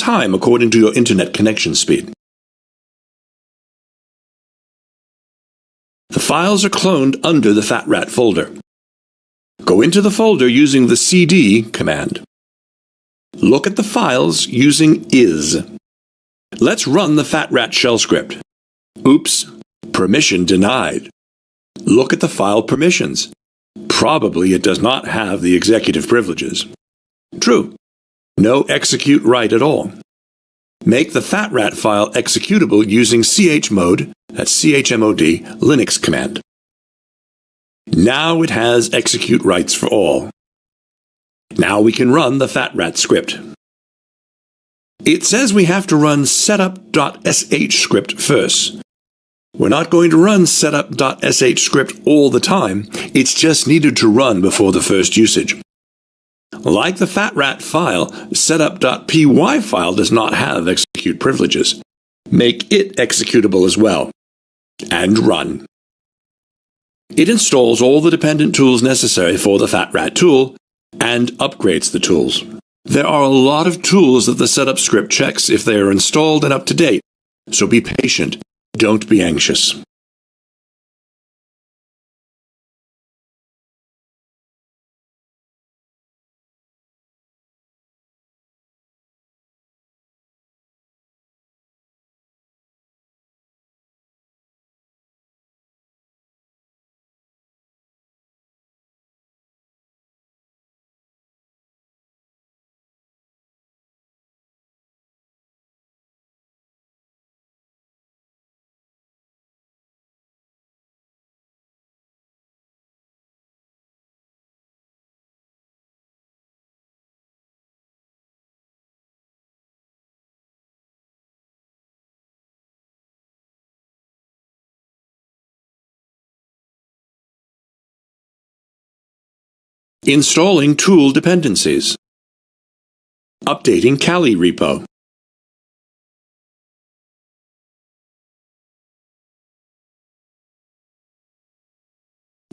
time according to your internet connection speed. The files are cloned under the FatRat folder. Go into the folder using the cd command. Look at the files using is. Let's run the FatRat shell script. Oops, permission denied. Look at the file permissions. Probably it does not have the executive privileges. True. No execute write at all. Make the FatRat file executable using chmod, that's chmod, Linux command. Now it has execute writes for all. Now we can run the FatRat script. It says we have to run setup.sh script first. We're not going to run setup.sh script all the time, it's just needed to run before the first usage. Like the FatRat file, setup.py file does not have execute privileges. Make it executable as well. And run. It installs all the dependent tools necessary for the FatRat tool and upgrades the tools. There are a lot of tools that the setup script checks if they are installed and up to date, so be patient. Don't be anxious. Installing tool dependencies. Updating Kali repo.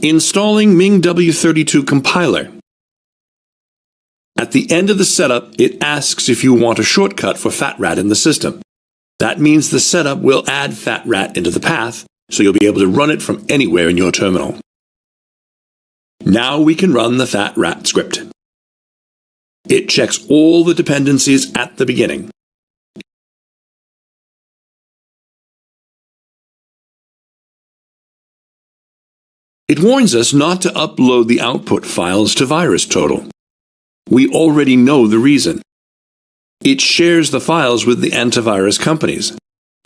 Installing MingW32 compiler. At the end of the setup, it asks if you want a shortcut for FatRat in the system. That means the setup will add FatRat into the path, so you'll be able to run it from anywhere in your terminal. Now we can run the FatRat script. It checks all the dependencies at the beginning. It warns us not to upload the output files to VirusTotal. We already know the reason. It shares the files with the antivirus companies.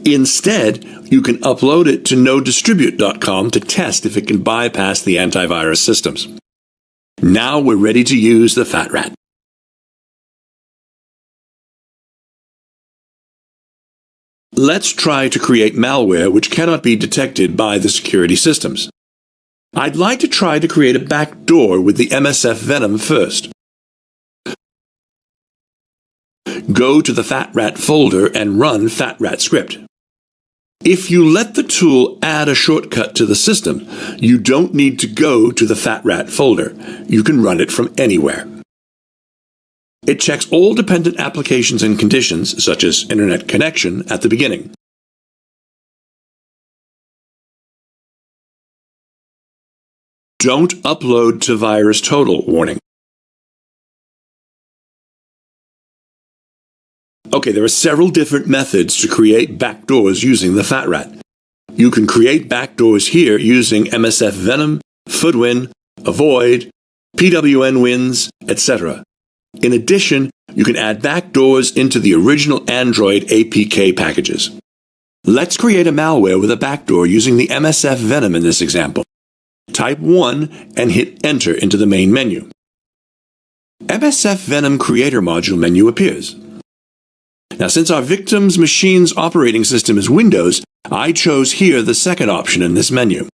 Instead, you can upload it to nodistribute.com to test if it can bypass the antivirus systems. Now we're ready to use the FatRat. Let's try to create malware which cannot be detected by the security systems. I'd like to try to create a backdoor with the MSF Venom first. Go to the FatRat folder and run FatRat script. If you let the tool add a shortcut to the system, you don't need to go to the FatRat folder. You can run it from anywhere. It checks all dependent applications and conditions, such as internet connection, at the beginning. Don't upload to VirusTotal warning. Okay, there are several different methods to create backdoors using the FatRat. You can create backdoors here using MSF Venom, Foodwin, Avoid, PWNwins, etc. In addition, you can add backdoors into the original Android APK packages. Let's create a malware with a backdoor using the MSF Venom in this example. Type 1 and hit Enter into the main menu. MSF Venom Creator Module menu appears. Now, since our victim's machine's operating system is Windows, I chose here the second option in this menu.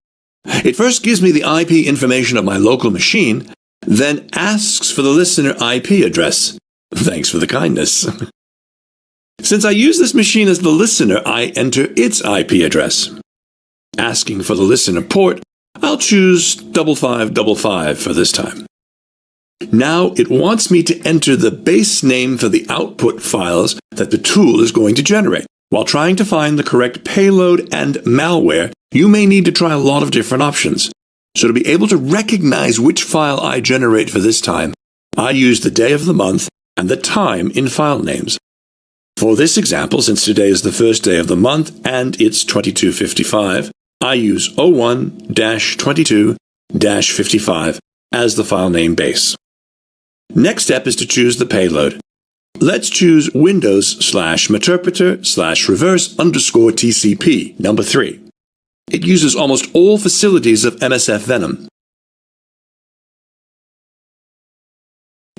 It first gives me the IP information of my local machine, then asks for the listener IP address. Thanks for the kindness. Since I use this machine as the listener, I enter its IP address. Asking for the listener port, I'll choose 5555 for this time. Now it wants me to enter the base name for the output files that the tool is going to generate. While trying to find the correct payload and malware, you may need to try a lot of different options. So to be able to recognize which file I generate for this time, I use the day of the month and the time in file names. For this example, since today is the first day of the month and it's 2255, I use 01-22-55 as the file name base. Next step is to choose the payload. Let's choose Windows/meterpreter/reverse_TCP, number 3. It uses almost all facilities of MSF Venom.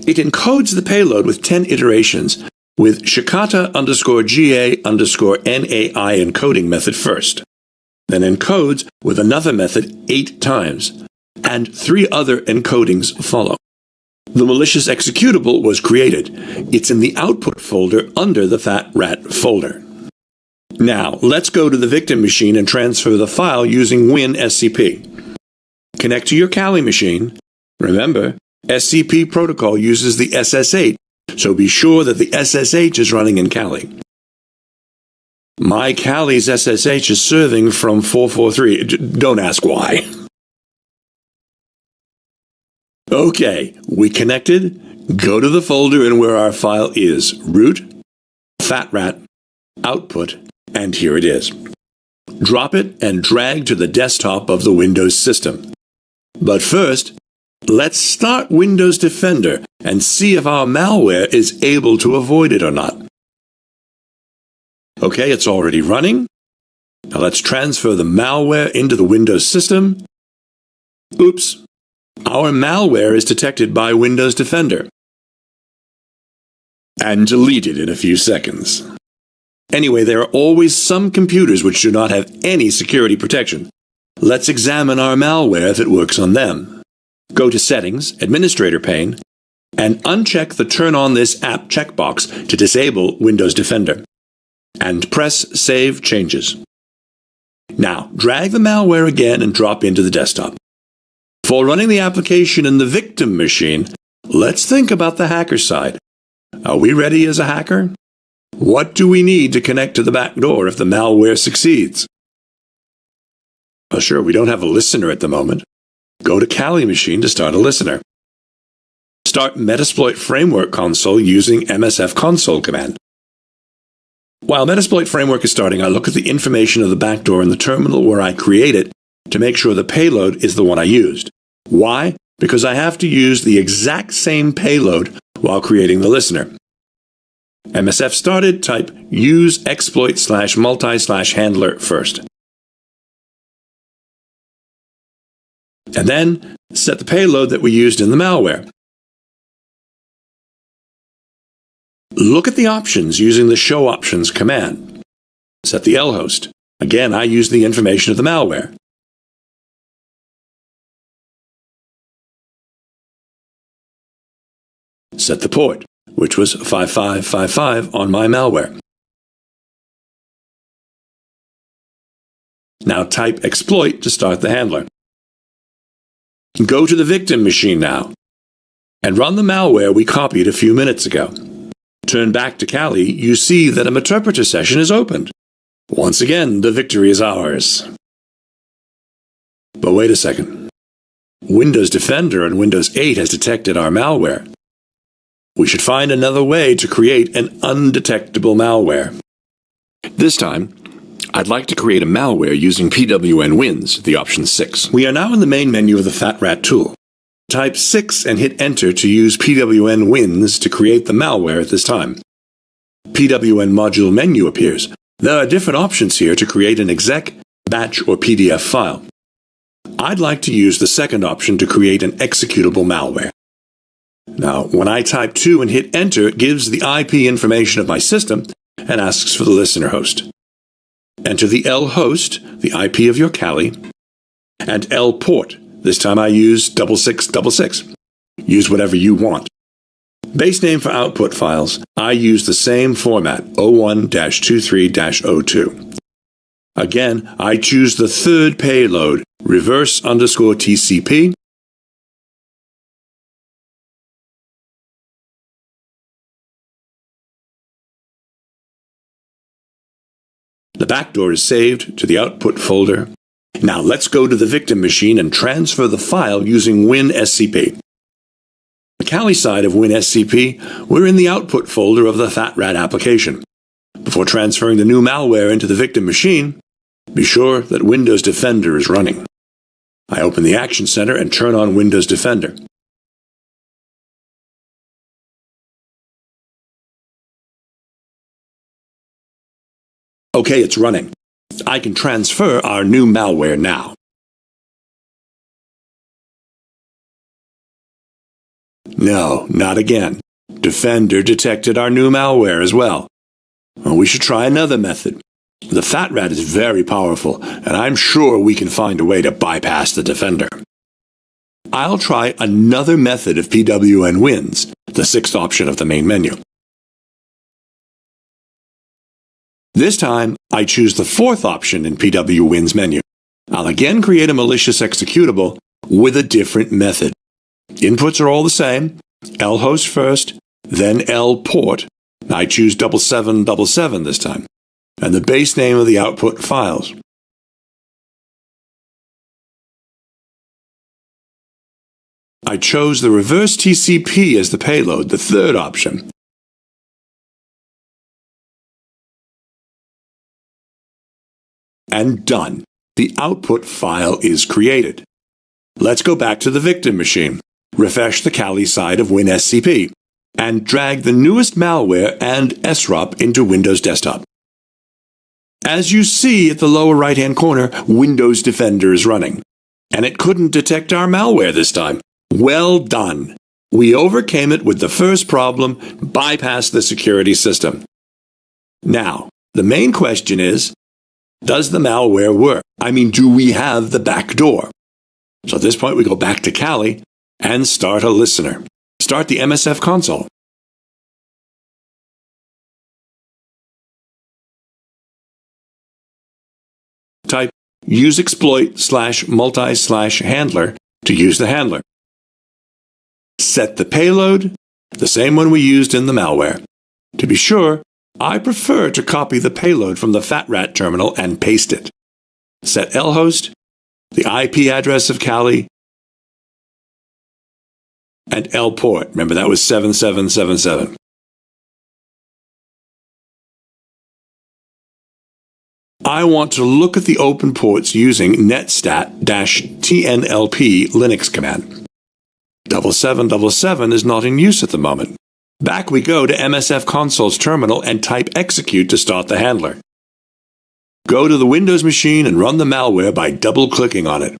It encodes the payload with 10 iterations, with Shikata_GA_NAI encoding method first, then encodes with another method 8 times, and 3 other encodings follow. The malicious executable was created. It's in the output folder under the FatRat folder. Now, let's go to the victim machine and transfer the file using WinSCP. Connect to your Kali machine. Remember, SCP protocol uses the SSH, so be sure that the SSH is running in Kali. My Kali's SSH is serving from 443. Don't ask why. Okay, we connected. Go to the folder and where our file is. Root, FatRat, output, and here it is. Drop it and drag to the desktop of the Windows system. But first, let's start Windows Defender and see if our malware is able to avoid it or not. Okay, it's already running. Now let's transfer the malware into the Windows system. Oops. Our malware is detected by Windows Defender and deleted in a few seconds. Anyway, there are always some computers which do not have any security protection. Let's examine our malware if it works on them. Go to Settings, Administrator pane, and uncheck the Turn on this app checkbox to disable Windows Defender, and press Save Changes. Now, drag the malware again and drop into the desktop. For running the application in the victim machine, let's think about the hacker side. Are we ready as a hacker? What do we need to connect to the back door if the malware succeeds? Well, sure, we don't have a listener at the moment. Go to Kali machine to start a listener. Start Metasploit Framework console using MSF console command. While Metasploit Framework is starting, I look at the information of the backdoor in the terminal where I create it to make sure the payload is the one I used. Why? Because I have to use the exact same payload while creating the listener. MSF started, type use exploit/multi/handler first. And then set the payload that we used in the malware. Look at the options using the show options command. Set the lhost. Again, I use the information of the malware. Set the port, which was 5555 on my malware. Now type exploit to start the handler. Go to the victim machine now and run the malware we copied a few minutes ago. Turn back to Kali, you see that a meterpreter session is opened. Once again, the victory is ours. But wait a second. Windows Defender and Windows 8 has detected our malware. We should find another way to create an undetectable malware. This time, I'd like to create a malware using PWN-Wins, the option 6. We are now in the main menu of the FatRat tool. Type 6 and hit Enter to use PWN-Wins to create the malware at this time. PWN module menu appears. There are different options here to create an exec, batch, or PDF file. I'd like to use the second option to create an executable malware. Now, when I type 2 and hit Enter, it gives the IP information of my system and asks for the listener host. Enter the L host, the IP of your Kali, and L port. This time I use 6666. Use whatever you want. Base name for output files, I use the same format, 01-23-02. Again, I choose the third payload, reverse_TCP, The backdoor is saved to the output folder. Now let's go to the victim machine and transfer the file using WinSCP. The Kali side of WinSCP, we're in the output folder of the FatRat application. Before transferring the new malware into the victim machine, be sure that Windows Defender is running. I open the Action Center and turn on Windows Defender. Okay, it's running. I can transfer our new malware now. No, not again. Defender detected our new malware as well. Well, we should try another method. The FatRat is very powerful, and I'm sure we can find a way to bypass the Defender. I'll try another method if PWN wins, the sixth option of the main menu. This time, I choose the fourth option in PWWin's menu. I'll again create a malicious executable with a different method. Inputs are all the same, lhost first, then lport. I choose 7777 this time, and the base name of the output files. I chose the reverse TCP as the payload, the third option. And done. The output file is created. Let's go back to the victim machine, refresh the Kali side of WinSCP, and drag the newest malware and SROP into Windows Desktop. As you see at the lower right-hand corner, Windows Defender is running. And it couldn't detect our malware this time. Well done. We overcame it with the first problem, bypassed the security system. Now, the main question is, does the malware work? I mean, do we have the back door? So at this point, we go back to Kali and start a listener. Start the MSF console. Type use exploit /multi/handler to use the handler. Set the payload, the same one we used in the malware. To be sure, I prefer to copy the payload from the FatRat terminal and paste it. Set lhost, the IP address of Kali, and lport. Remember, that was 7777. I want to look at the open ports using netstat-tnlp Linux command. 7777 is not in use at the moment. Back we go to MSF Console's terminal and type execute to start the handler. Go to the Windows machine and run the malware by double-clicking on it.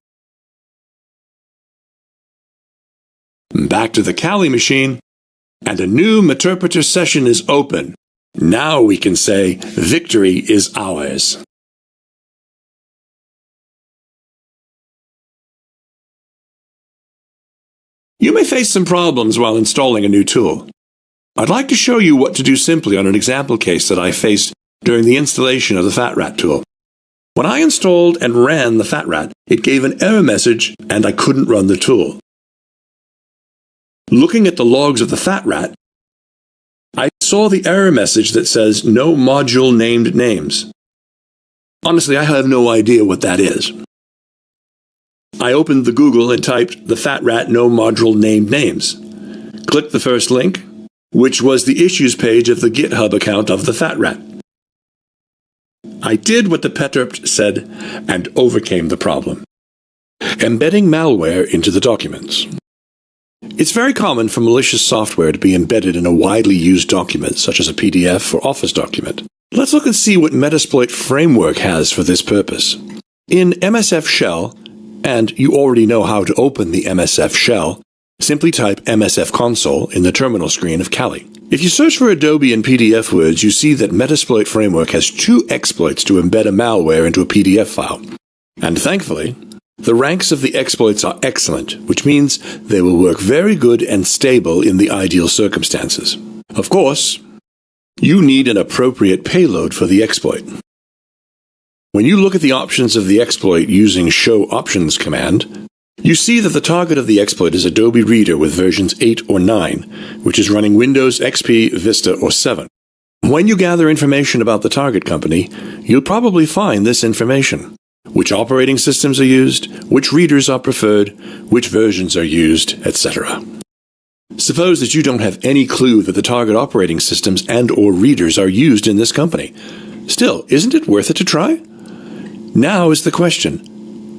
Back to the Kali machine, and a new Meterpreter session is open. Now we can say, victory is ours. You may face some problems while installing a new tool. I'd like to show you what to do simply on an example case that I faced during the installation of the FatRat tool. When I installed and ran the FatRat, it gave an error message and I couldn't run the tool. Looking at the logs of the FatRat, I saw the error message that says no module named names. Honestly, I have no idea what that is. I opened the Google and typed the FatRat no module named names. Clicked the first link, which was the issues page of the GitHub account of the FatRat. I did what the Peterpt said and overcame the problem. Embedding malware into the documents. It's very common for malicious software to be embedded in a widely used document, such as a PDF or Office document. Let's look and see what Metasploit Framework has for this purpose. In MSF Shell, and you already know how to open the MSF Shell, simply type MSF console in the terminal screen of Kali. If you search for Adobe in PDF words, you see that Metasploit Framework has 2 exploits to embed a malware into a PDF file. And thankfully, the ranks of the exploits are excellent, which means they will work very good and stable in the ideal circumstances. Of course, you need an appropriate payload for the exploit. When you look at the options of the exploit using show options command, you see that the target of the exploit is Adobe Reader with versions 8 or 9, which is running Windows XP, Vista, or 7. When you gather information about the target company, you'll probably find this information: which operating systems are used, which readers are preferred, which versions are used, etc. Suppose that you don't have any clue that the target operating systems and/or readers are used in this company. Still, isn't it worth it to try? Now is the question: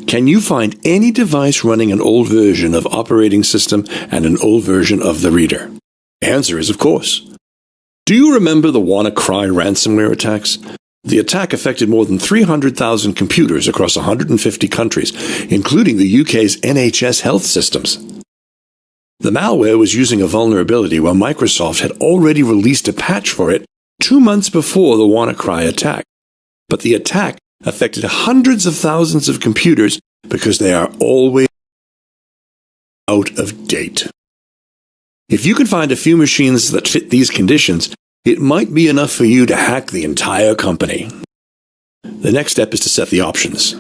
can you find any device running an old version of operating system and an old version of the reader? The answer is of course. Do you remember the WannaCry ransomware attacks? The attack affected more than 300,000 computers across 150 countries, including the UK's NHS health systems. The malware was using a vulnerability where Microsoft had already released a patch for it 2 months before the WannaCry attack. But the attack affected hundreds of thousands of computers because they are always out of date. If you can find a few machines that fit these conditions, it might be enough for you to hack the entire company. The next step is to set the options.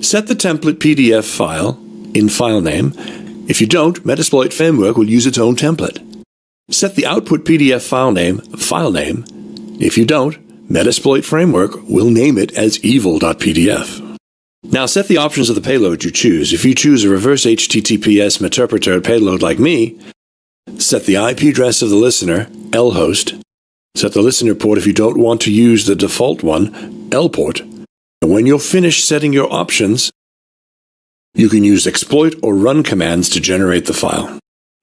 Set the template PDF file in file name. If you don't, Metasploit Framework will use its own template. Set the output PDF file name. If you don't, Metasploit Framework will name it as evil.pdf. Now set the options of the payload you choose. If you choose a reverse HTTPS interpreter payload like me, set the IP address of the listener, lhost. Set the listener port if you don't want to use the default one, lport. And when you're finished setting your options, you can use exploit or run commands to generate the file.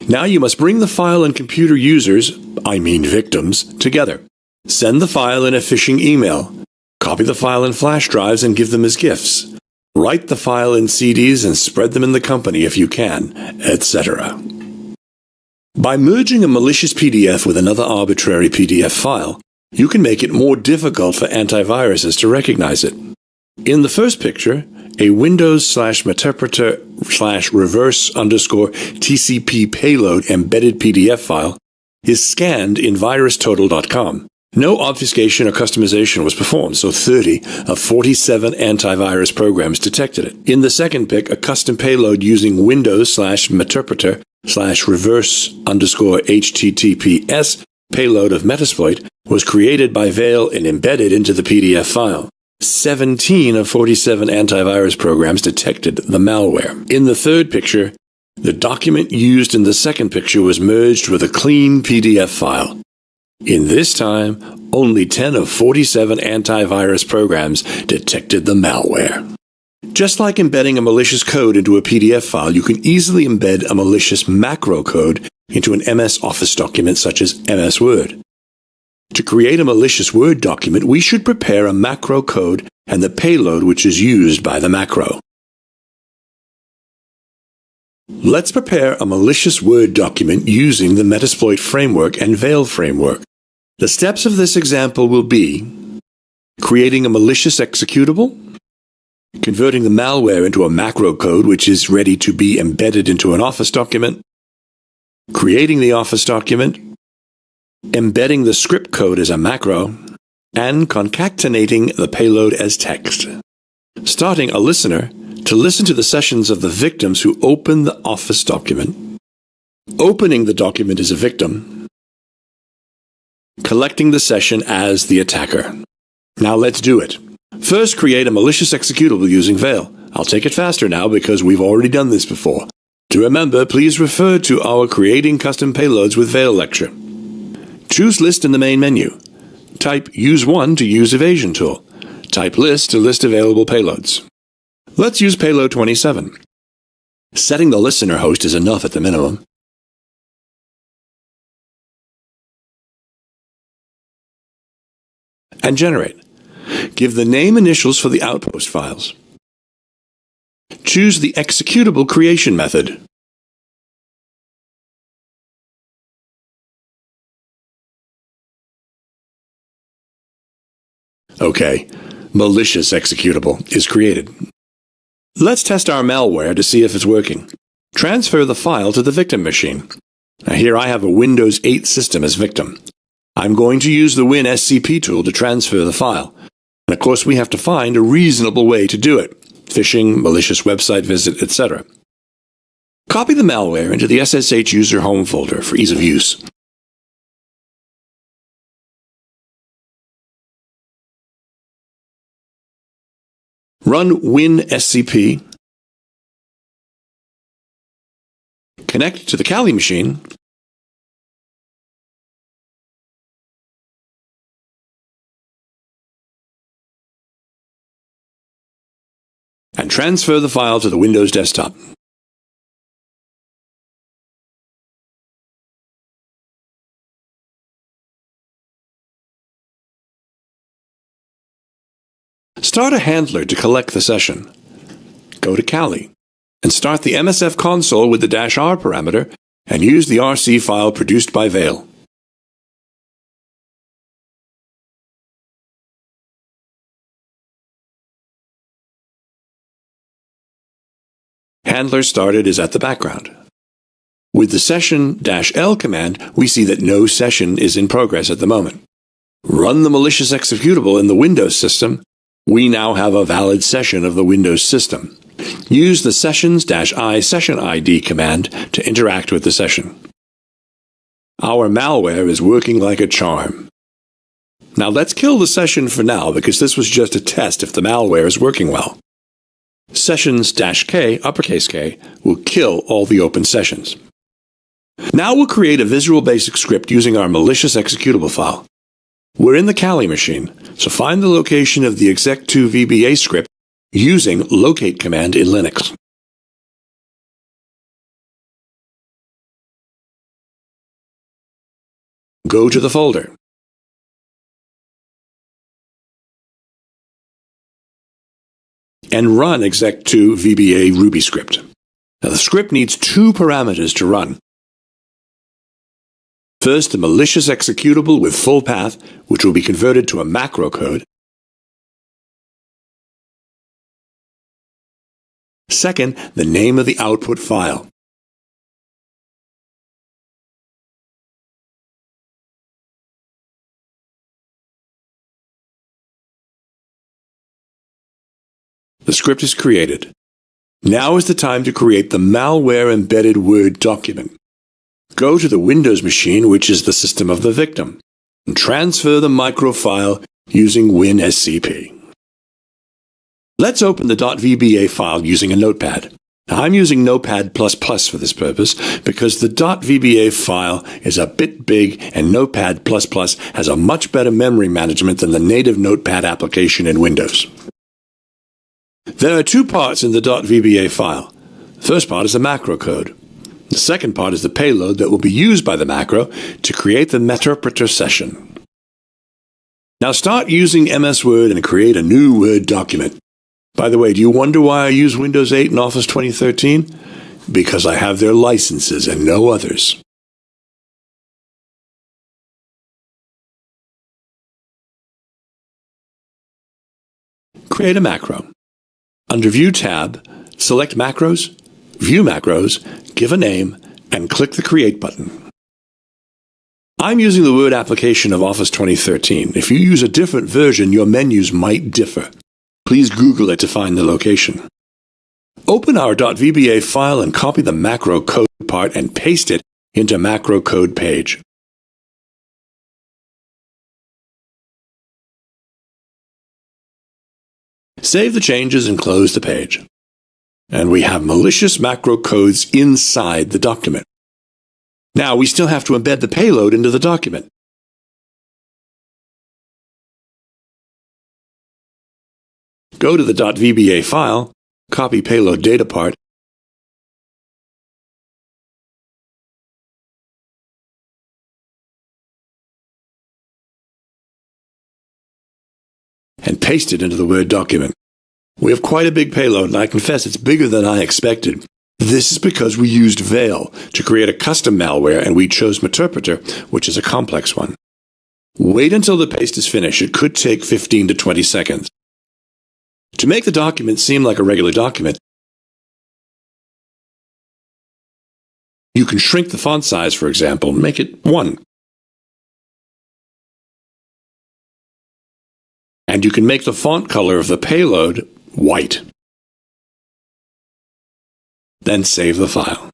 Now you must bring the file and computer users, victims, together. Send the file in a phishing email. Copy the file in flash drives and give them as gifts. Write the file in CDs and spread them in the company if you can, etc. By merging a malicious PDF with another arbitrary PDF file, you can make it more difficult for antiviruses to recognize it. In the first picture, a Windows/Meterpreter/reverse_TCP payload embedded PDF file is scanned in virustotal.com. No obfuscation or customization was performed, so 30 of 47 antivirus programs detected it. In the second pic, a custom payload using Windows/Meterpreter/reverse_HTTPS payload of Metasploit was created by Veil and embedded into the PDF file. 17 of 47 antivirus programs detected the malware. In the third picture, the document used in the second picture was merged with a clean PDF file. In this time, only 10 of 47 antivirus programs detected the malware. Just like embedding a malicious code into a PDF file, you can easily embed a malicious macro code into an MS Office document such as MS Word. To create a malicious Word document, we should prepare a macro code and the payload which is used by the macro. Let's prepare a malicious Word document using the Metasploit framework and Veil framework. The steps of this example will be creating a malicious executable, converting the malware into a macro code which is ready to be embedded into an Office document, creating the Office document, embedding the script code as a macro, and concatenating the payload as text. Starting a listener to listen to the sessions of the victims who open the Office document. Opening the document as a victim. Collecting the session as the attacker. Now let's do it. First, create a malicious executable using Veil. I'll take it faster now because we've already done this before. To remember, please refer to our Creating Custom Payloads with Veil lecture. Choose List in the main menu. Type Use One to use Evasion tool. Type List to list available payloads. Let's use payload 27. Setting the listener host is enough at the minimum. And generate. Give the name initials for the outpost files. Choose the executable creation method. Okay, malicious executable is created. Let's test our malware to see if it's working. Transfer the file to the victim machine. Now here I have a Windows 8 system as victim. I'm going to use the WinSCP tool to transfer the file. And of course we have to find a reasonable way to do it. Phishing, malicious website visit, etc. Copy the malware into the SSH user home folder for ease of use. Run WinSCP, connect to the Kali machine, and transfer the file to the Windows desktop. Start a handler to collect the session. Go to Kali and start the MSF console with the -r parameter and use the RC file produced by Veil. Handler started is at the background. With the session-l command, we see that no session is in progress at the moment. Run the malicious executable in the Windows system. We now have a valid session of the Windows system. Use the sessions-i session ID command to interact with the session. Our malware is working like a charm. Now let's kill the session for now because this was just a test if the malware is working well. Sessions-k, uppercase K, will kill all the open sessions. Now we'll create a Visual Basic script using our malicious executable file. We're in the Kali machine, so find the location of the exec2 VBA script using locate command in Linux. Go to the folder. And run exec2 VBA Ruby script. Now the script needs two parameters to run. First, the malicious executable with full path, which will be converted to a macro code. Second, the name of the output file. The script is created. Now is the time to create the malware embedded Word document. Go to the Windows machine, which is the system of the victim, and transfer the micro file using WinSCP. Let's open the .vba file using a notepad. Now, I'm using Notepad++ for this purpose because the .vba file is a bit big and Notepad++ has a much better memory management than the native Notepad application in Windows. There are two parts in the .vba file. The first part is a macro code. The second part is the payload that will be used by the macro to create the meterpreter session. Now start using MS Word and create a new Word document. By the way, do you wonder why I use Windows 8 and Office 2013? Because I have their licenses and no others. Create a macro. Under View tab, select Macros, View Macros, give a name, and click the Create button. I'm using the Word application of Office 2013. If you use a different version, your menus might differ. Please Google it to find the location. Open our .vba file and copy the macro code part and paste it into macro code page. Save the changes and close the page. And we have malicious macro codes inside the document. Now we still have to embed the payload into the document. Go to the .vba file, copy payload data part, and paste it into the Word document. We have quite a big payload, and I confess it's bigger than I expected. This is because we used Veil to create a custom malware, and we chose Meterpreter, which is a complex one. Wait until the paste is finished. It could take 15 to 20 seconds. To make the document seem like a regular document, you can shrink the font size, for example, and make it 1. And you can make the font color of the payload white. Then save the file.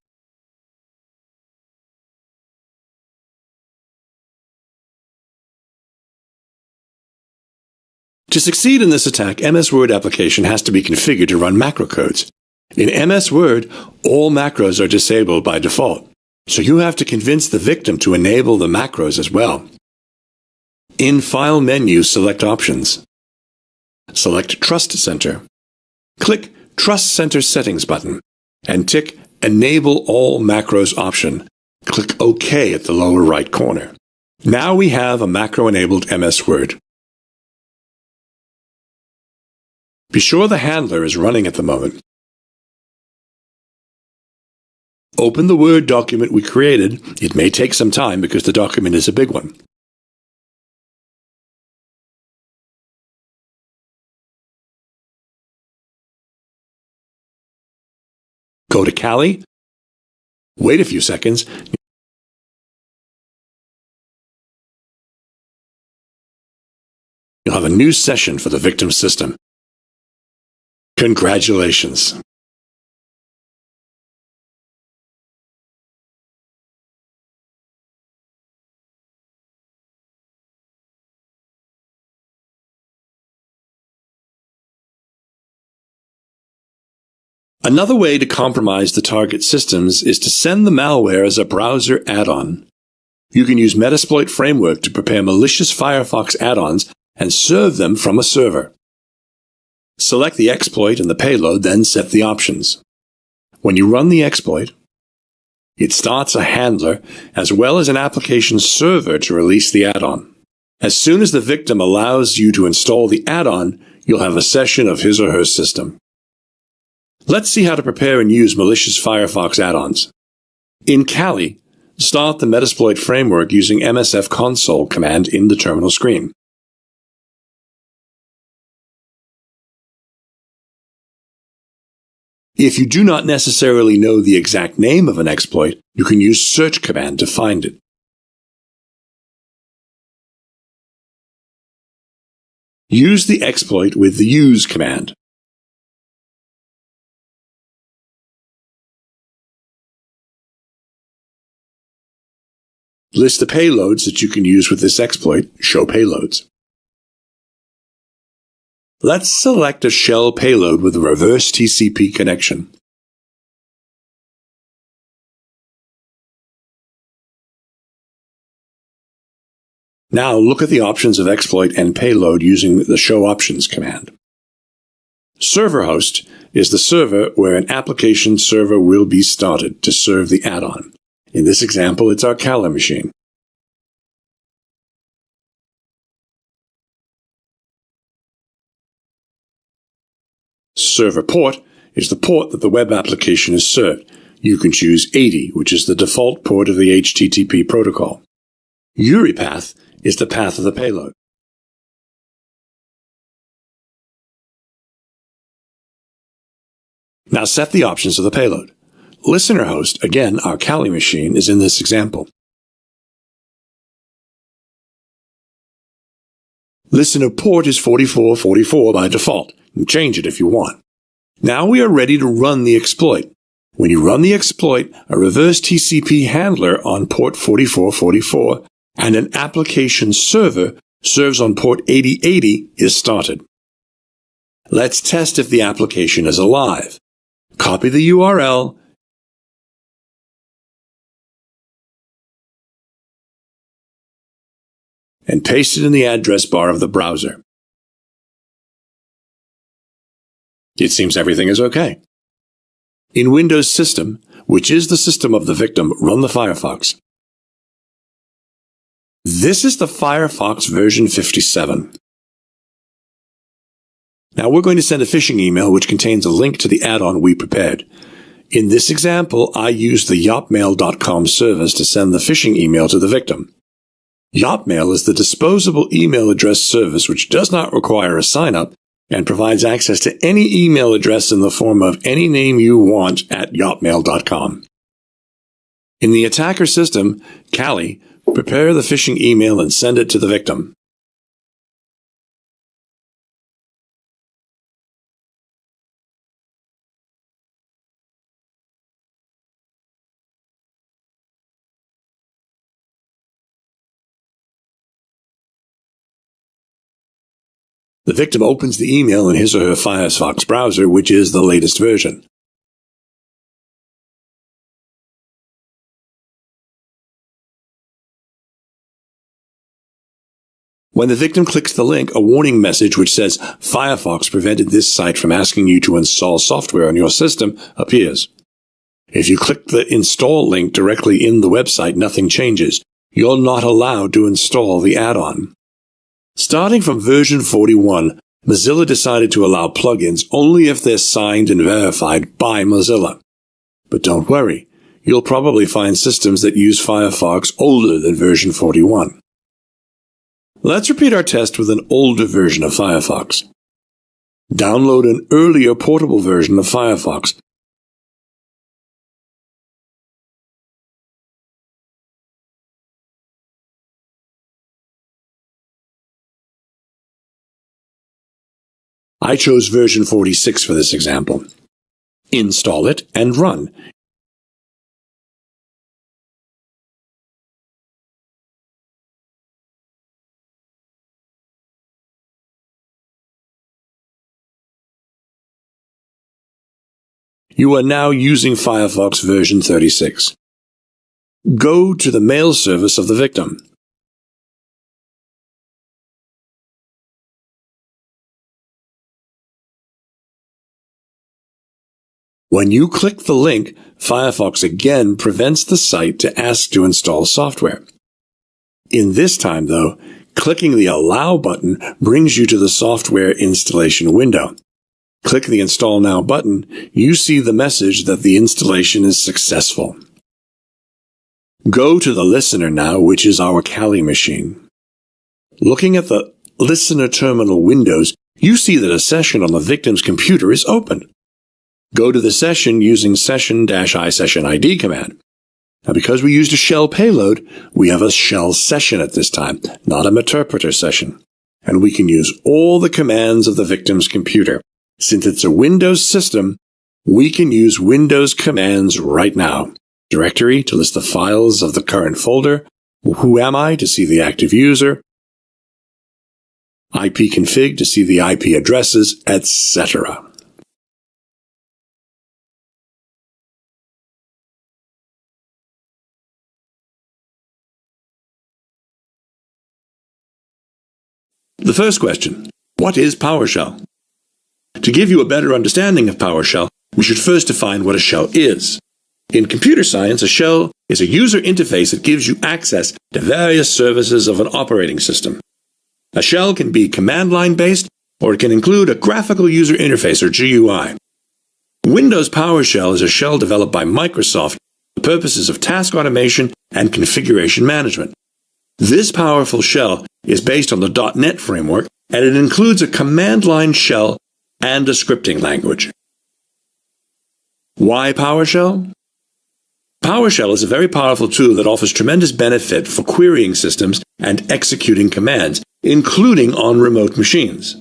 To succeed in this attack, MS Word application has to be configured to run macro codes. In MS Word, all macros are disabled by default, so you have to convince the victim to enable the macros as well. In File menu, select Options. Select Trust Center. Click Trust Center Settings button and tick Enable All Macros option. Click OK at the lower right corner. Now we have a macro-enabled MS Word. Be sure the handler is running at the moment. Open the Word document we created. It may take some time because the document is a big one. Go to Kali. Wait a few seconds. You'll have a new session for the victim system. Congratulations. Another way to compromise the target systems is to send the malware as a browser add-on. You can use Metasploit Framework to prepare malicious Firefox add-ons and serve them from a server. Select the exploit and the payload, then set the options. When you run the exploit, it starts a handler as well as an application server to release the add-on. As soon as the victim allows you to install the add-on, you'll have a session of his or her system. Let's see how to prepare and use malicious Firefox add-ons. In Kali, start the Metasploit framework using MSF console command in the terminal screen. If you do not necessarily know the exact name of an exploit, you can use search command to find it. Use the exploit with the use command. List the payloads that you can use with this exploit. Show payloads. Let's select a shell payload with a reverse TCP connection. Now look at the options of exploit and payload using the show options command. Server host is the server where an application server will be started to serve the add-on. In this example, it's our Kali machine. Server port is the port that the web application is served. You can choose 80, which is the default port of the HTTP protocol. URI path is the path of the payload. Now set the options of the payload. Listener host, again, our Kali machine, is in this example. Listener port is 4444 by default. You can change it if you want. Now we are ready to run the exploit. When you run the exploit, a reverse TCP handler on port 4444 and an application server serves on port 8080 is started. Let's test if the application is alive. Copy the URL and paste it in the address bar of the browser. It seems everything is okay. In Windows System, which is the system of the victim, run the Firefox. This is the Firefox version 57. Now we're going to send a phishing email which contains a link to the add-on we prepared. In this example, I used the yopmail.com service to send the phishing email to the victim. Yopmail is the disposable email address service which does not require a sign-up and provides access to any email address in the form of any name you want at yopmail.com. In the attacker system, Kali, prepare the phishing email and send it to the victim. The victim opens the email in his or her Firefox browser, which is the latest version. When the victim clicks the link, a warning message which says, "Firefox prevented this site from asking you to install software on your system," appears. If you click the install link directly in the website, nothing changes. You're not allowed to install the add-on. Starting from version 41, Mozilla decided to allow plugins only if they're signed and verified by Mozilla. But don't worry, you'll probably find systems that use Firefox older than version 41. Let's repeat our test with an older version of Firefox. Download an earlier portable version of Firefox. I chose version 46 for this example. Install it and run. You are now using Firefox version 36. Go to the mail service of the victim. When you click the link, Firefox again prevents the site to ask to install software. In this time, though, clicking the Allow button brings you to the software installation window. Click the Install Now button, you see the message that the installation is successful. Go to the listener now, which is our Kali machine. Looking at the listener terminal windows, you see that a session on the victim's computer is open. Go to the session using session-i-session-id command. Now, because we used a shell payload, we have a shell session at this time, not a interpreter session. And we can use all the commands of the victim's computer. Since it's a Windows system, we can use Windows commands right now. Directory to list the files of the current folder. Who am I to see the active user. ipconfig to see the IP addresses, etc. The first question, what is PowerShell? To give you a better understanding of PowerShell, we should first define what a shell is. In computer science, a shell is a user interface that gives you access to various services of an operating system. A shell can be command line based, or it can include a graphical user interface or GUI. Windows PowerShell is a shell developed by Microsoft for purposes of task automation and configuration management. This powerful shell is based on the .NET framework, and it includes a command line shell and a scripting language. Why PowerShell? PowerShell is a very powerful tool that offers tremendous benefit for querying systems and executing commands, including on remote machines.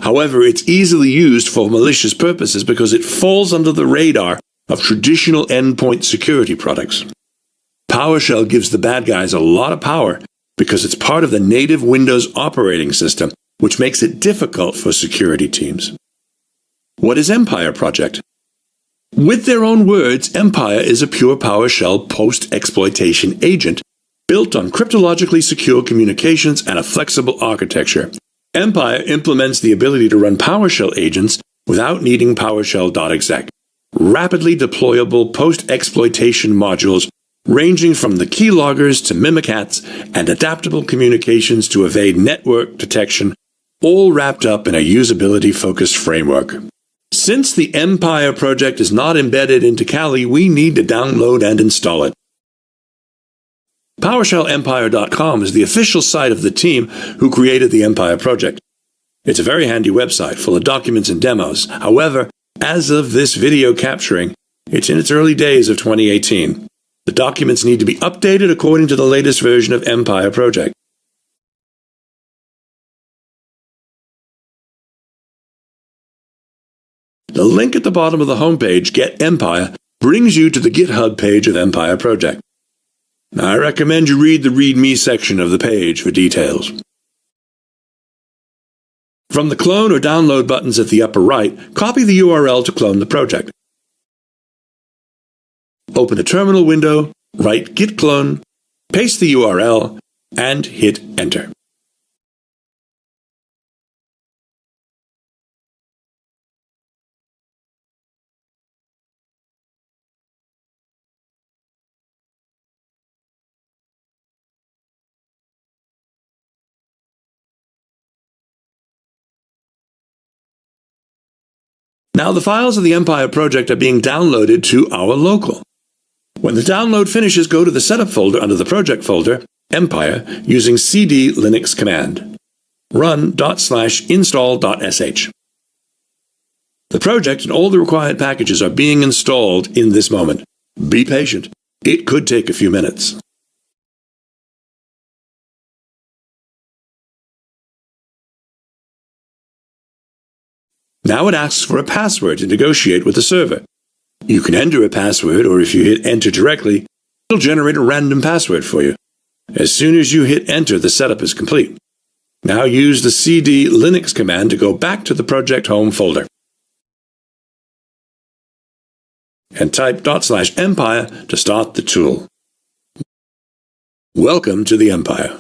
However, it's easily used for malicious purposes because it falls under the radar of traditional endpoint security products. PowerShell gives the bad guys a lot of power because it's part of the native Windows operating system, which makes it difficult for security teams. What is Empire Project? With their own words, Empire is a pure PowerShell post-exploitation agent built on cryptologically secure communications and a flexible architecture. Empire implements the ability to run PowerShell agents without needing PowerShell.exec. Rapidly deployable post-exploitation modules ranging from the keyloggers to mimikatz and adaptable communications to evade network detection, all wrapped up in a usability-focused framework. Since the Empire project is not embedded into Kali, we need to download and install it. PowerShellEmpire.com is the official site of the team who created the Empire project. It's a very handy website full of documents and demos. However, as of this video capturing, it's in its early days of 2018. The documents need to be updated according to the latest version of Empire project. The link at the bottom of the homepage, Get Empire, brings you to the GitHub page of Empire Project. I recommend you read the README section of the page for details. From the clone or download buttons at the upper right, copy the URL to clone the project. Open a terminal window, write git clone, paste the URL, and hit enter. Now the files of the Empire project are being downloaded to our local. When the download finishes, go to the Setup folder under the Project folder, Empire, using cd linux command. Run /install.sh. The project and all the required packages are being installed in this moment. Be patient. It could take a few minutes. Now it asks for a password to negotiate with the server. You can enter a password, or if you hit enter directly, it'll generate a random password for you. As soon as you hit enter, the setup is complete. Now use the cd linux command to go back to the project home folder. And type /empire to start the tool. Welcome to the Empire.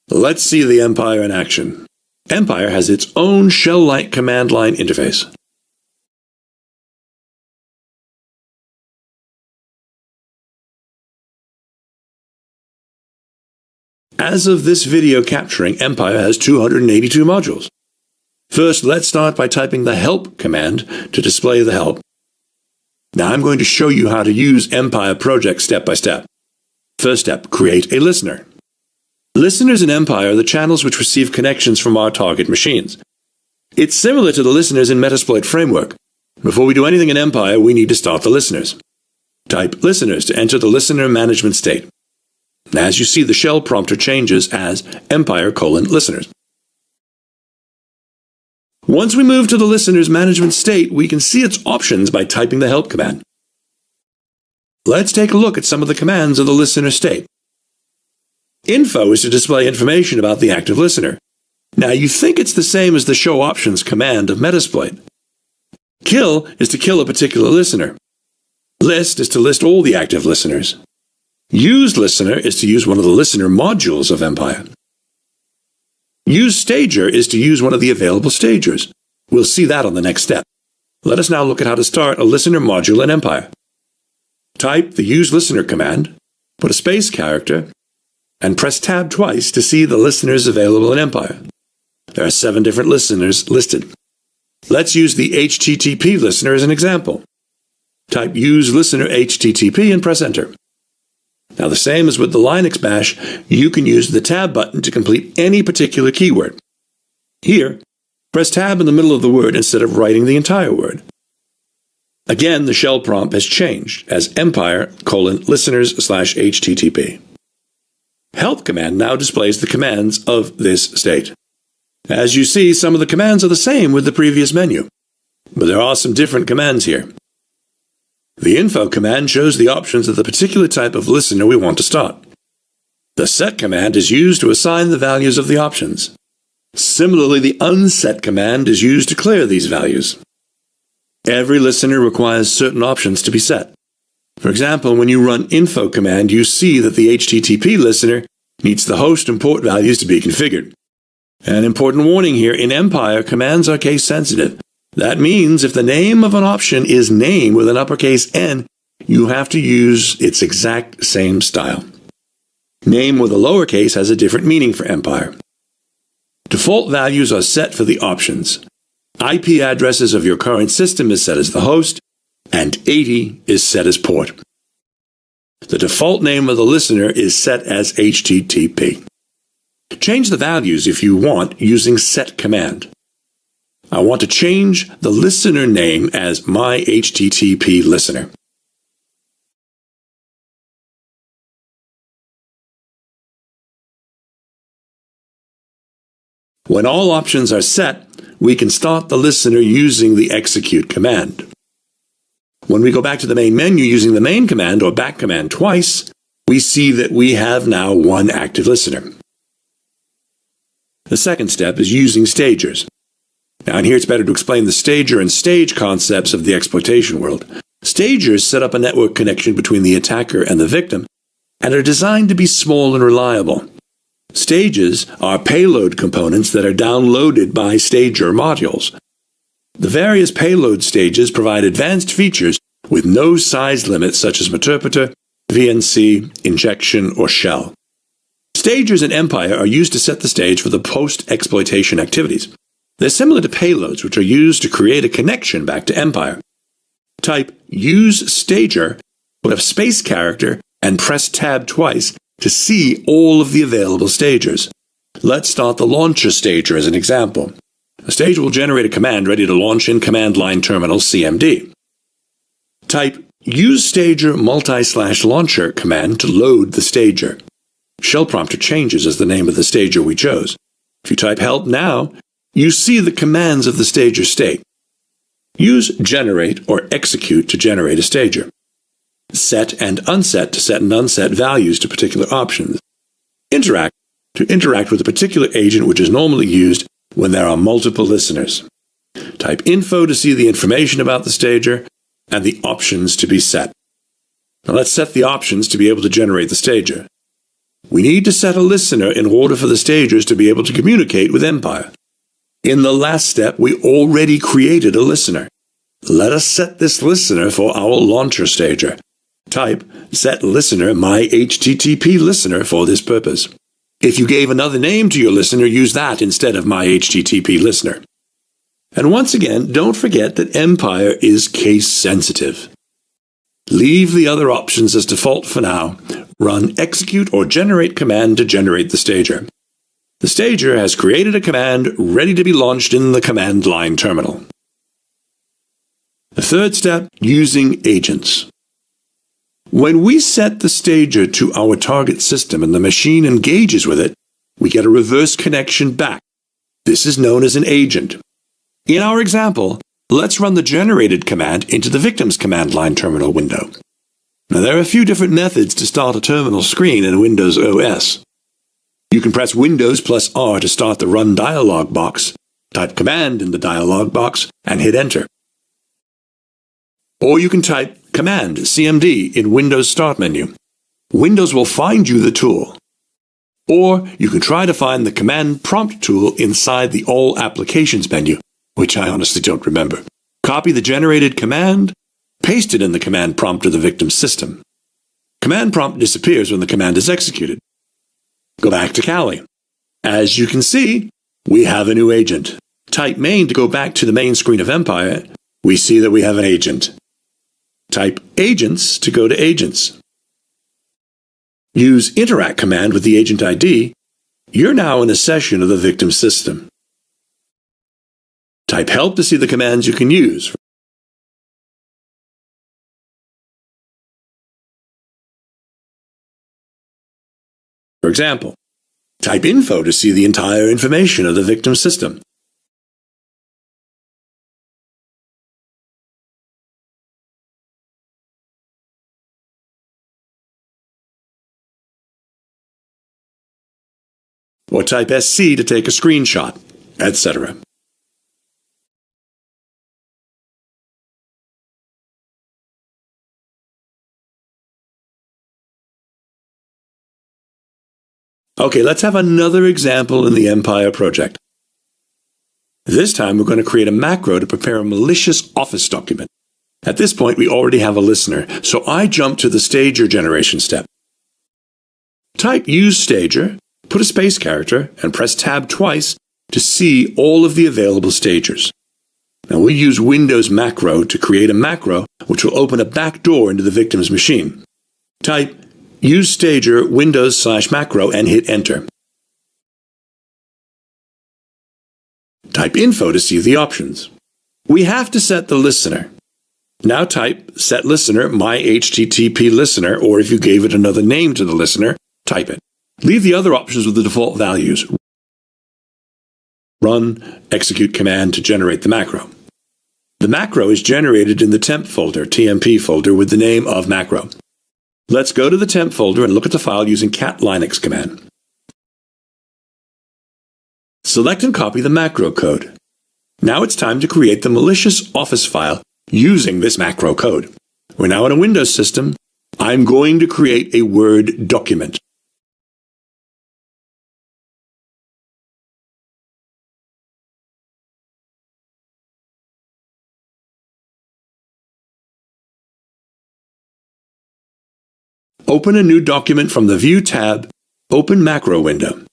Let's see the Empire in action. Empire has its own shell-like command line interface. As of this video capturing, Empire has 282 modules. First, let's start by typing the help command to display the help. Now I'm going to show you how to use Empire project step by step. First step, create a listener. Listeners in Empire are the channels which receive connections from our target machines. It's similar to the listeners in Metasploit framework. Before we do anything in Empire, we need to start the listeners. Type listeners to enter the listener management state. As you see, the shell prompter changes as Empire:listeners. Once we move to the listeners management state, we can see its options by typing the help command. Let's take a look at some of the commands of the listener state. Info is to display information about the active listener. Now you think it's the same as the show options command of Metasploit. Kill is to kill a particular listener. List is to list all the active listeners. Use listener is to use one of the listener modules of Empire. Use stager is to use one of the available stagers. We'll see that on the next step. Let us now look at how to start a listener module in Empire. Type the use listener command, put a space character, and press tab twice to see the listeners available in Empire. There are 7 different listeners listed. Let's use the HTTP listener as an example. Type use listener HTTP and press enter. Now the same as with the Linux bash, you can use the tab button to complete any particular keyword. Here, press tab in the middle of the word instead of writing the entire word. Again, the shell prompt has changed as Empire:listeners/HTTP. Help command now displays the commands of this state. As you see, some of the commands are the same with the previous menu, but there are some different commands here. The info command shows the options of the particular type of listener we want to start. The set command is used to assign the values of the options. Similarly, the unset command is used to clear these values. Every listener requires certain options to be set. For example, when you run info command, you see that the HTTP listener needs the host and port values to be configured. An important warning here, in Empire, commands are case sensitive. That means if the name of an option is name with an uppercase N, you have to use its exact same style. Name with a lowercase has a different meaning for Empire. Default values are set for the options. IP addresses of your current system is set as the host, and 80 is set as port. The default name of the listener is set as HTTP. Change the values if you want using set command. I want to change the listener name as my HTTP listener. When all options are set, we can start the listener using the execute command. When we go back to the main menu using the main command or back command twice, we see that we have now one active listener. The second step is using stagers. Now, in here it's better to explain the stager and stage concepts of the exploitation world. Stagers set up a network connection between the attacker and the victim and are designed to be small and reliable. Stages are payload components that are downloaded by stager modules. The various payload stages provide advanced features with no size limits such as interpreter, VNC, injection, or shell. Stagers in Empire are used to set the stage for the post-exploitation activities. They're similar to payloads, which are used to create a connection back to Empire. Type use stager, put a space character, and press tab twice to see all of the available stagers. Let's start the launcher stager as an example. A stager will generate a command ready to launch in command line terminal CMD. Type use stager multi/launcher command to load the stager. Shell prompter changes as the name of the stager we chose. If you type help now, you see the commands of the stager state. Use generate or execute to generate a stager. Set and unset to set and unset values to particular options. Interact to interact with a particular agent which is normally used when there are multiple listeners. Type info to see the information about the stager and the options to be set. Now let's set the options to be able to generate the stager. We need to set a listener in order for the stagers to be able to communicate with Empire. In the last step, we already created a listener. Let us set this listener for our launcher stager. Type set listener my HTTP listener for this purpose. If you gave another name to your listener, use that instead of my HTTP listener. And once again, don't forget that Empire is case sensitive. Leave the other options as default for now. Run execute or generate command to generate the stager. The stager has created a command ready to be launched in the command line terminal. The third step, using agents. When we set the stager to our target system and the machine engages with it, we get a reverse connection back. This is known as an agent. In our example, let's run the generated command into the victim's command line terminal window. Now, there are a few different methods to start a terminal screen in Windows OS. You can press Windows plus R to start the Run dialog box, type Command in the dialog box, and hit Enter. Or you can type Command CMD in Windows Start menu. Windows will find you the tool. Or you can try to find the Command Prompt tool inside the All Applications menu, which I honestly don't remember. Copy the generated command, paste it in the command prompt of the victim's system. Command prompt disappears when the command is executed. Go back to Kali. As you can see, we have a new agent. Type main to go back to the main screen of Empire. We see that we have an agent. Type agents to go to agents. Use interact command with the agent ID. You're now in a session of the victim system. Type help to see the commands you can use. For example, type info to see the entire information of the victim system. Or type SC to take a screenshot, etc. Okay, let's have another example in the Empire project. This time we're going to create a macro to prepare a malicious Office document. At this point, we already have a listener, so I jump to the stager generation step. Type use stager, put a space character, and press tab twice to see all of the available stagers. Now we use Windows macro to create a macro which will open a back door into the victim's machine. Type use stager Windows/macro and hit Enter. Type info to see the options. We have to set the listener. Now type set listener my HTTP listener, or if you gave it another name to the listener, type it. Leave the other options with the default values. Run execute command to generate the macro. The macro is generated in the temp folder, TMP folder, with the name of macro. Let's go to the temp folder and look at the file using cat linux command. Select and copy the macro code. Now it's time to create the malicious Office file using this macro code. We're now in a Windows system. I'm going to create a Word document. Open a new document from the View tab. Open Macro window.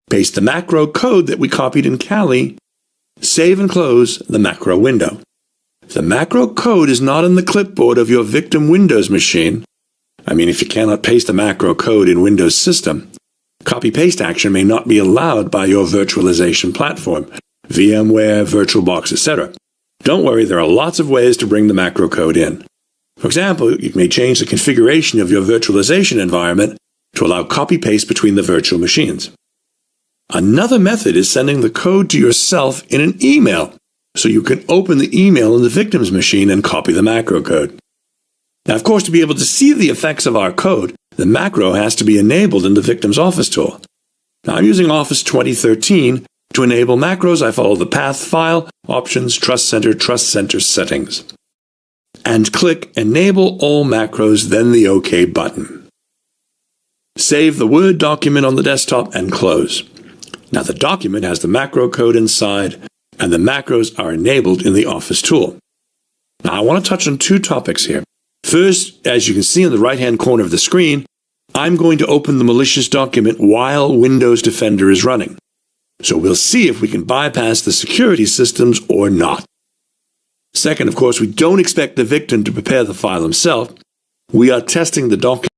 Paste the macro code that we copied in Kali. Save and close the macro window. If the macro code is not in the clipboard of your victim Windows machine, if you cannot paste the macro code in Windows system, copy-paste action may not be allowed by your virtualization platform, VMware, VirtualBox, etc. Don't worry, there are lots of ways to bring the macro code in. For example, you may change the configuration of your virtualization environment to allow copy-paste between the virtual machines. Another method is sending the code to yourself in an email, so you can open the email in the victim's machine and copy the macro code. Now, of course, to be able to see the effects of our code, the macro has to be enabled in the victim's Office tool. Now, I'm using Office 2013. To enable macros, I follow the path file, options, Trust Center settings. And click Enable All Macros, then the OK button. Save the Word document on the desktop and close. Now the document has the macro code inside, and the macros are enabled in the Office tool. Now I want to touch on two topics here. First, as you can see in the right-hand corner of the screen, I'm going to open the malicious document while Windows Defender is running. So we'll see if we can bypass the security systems or not. Second, of course, we don't expect the victim to prepare the file himself. We are testing the document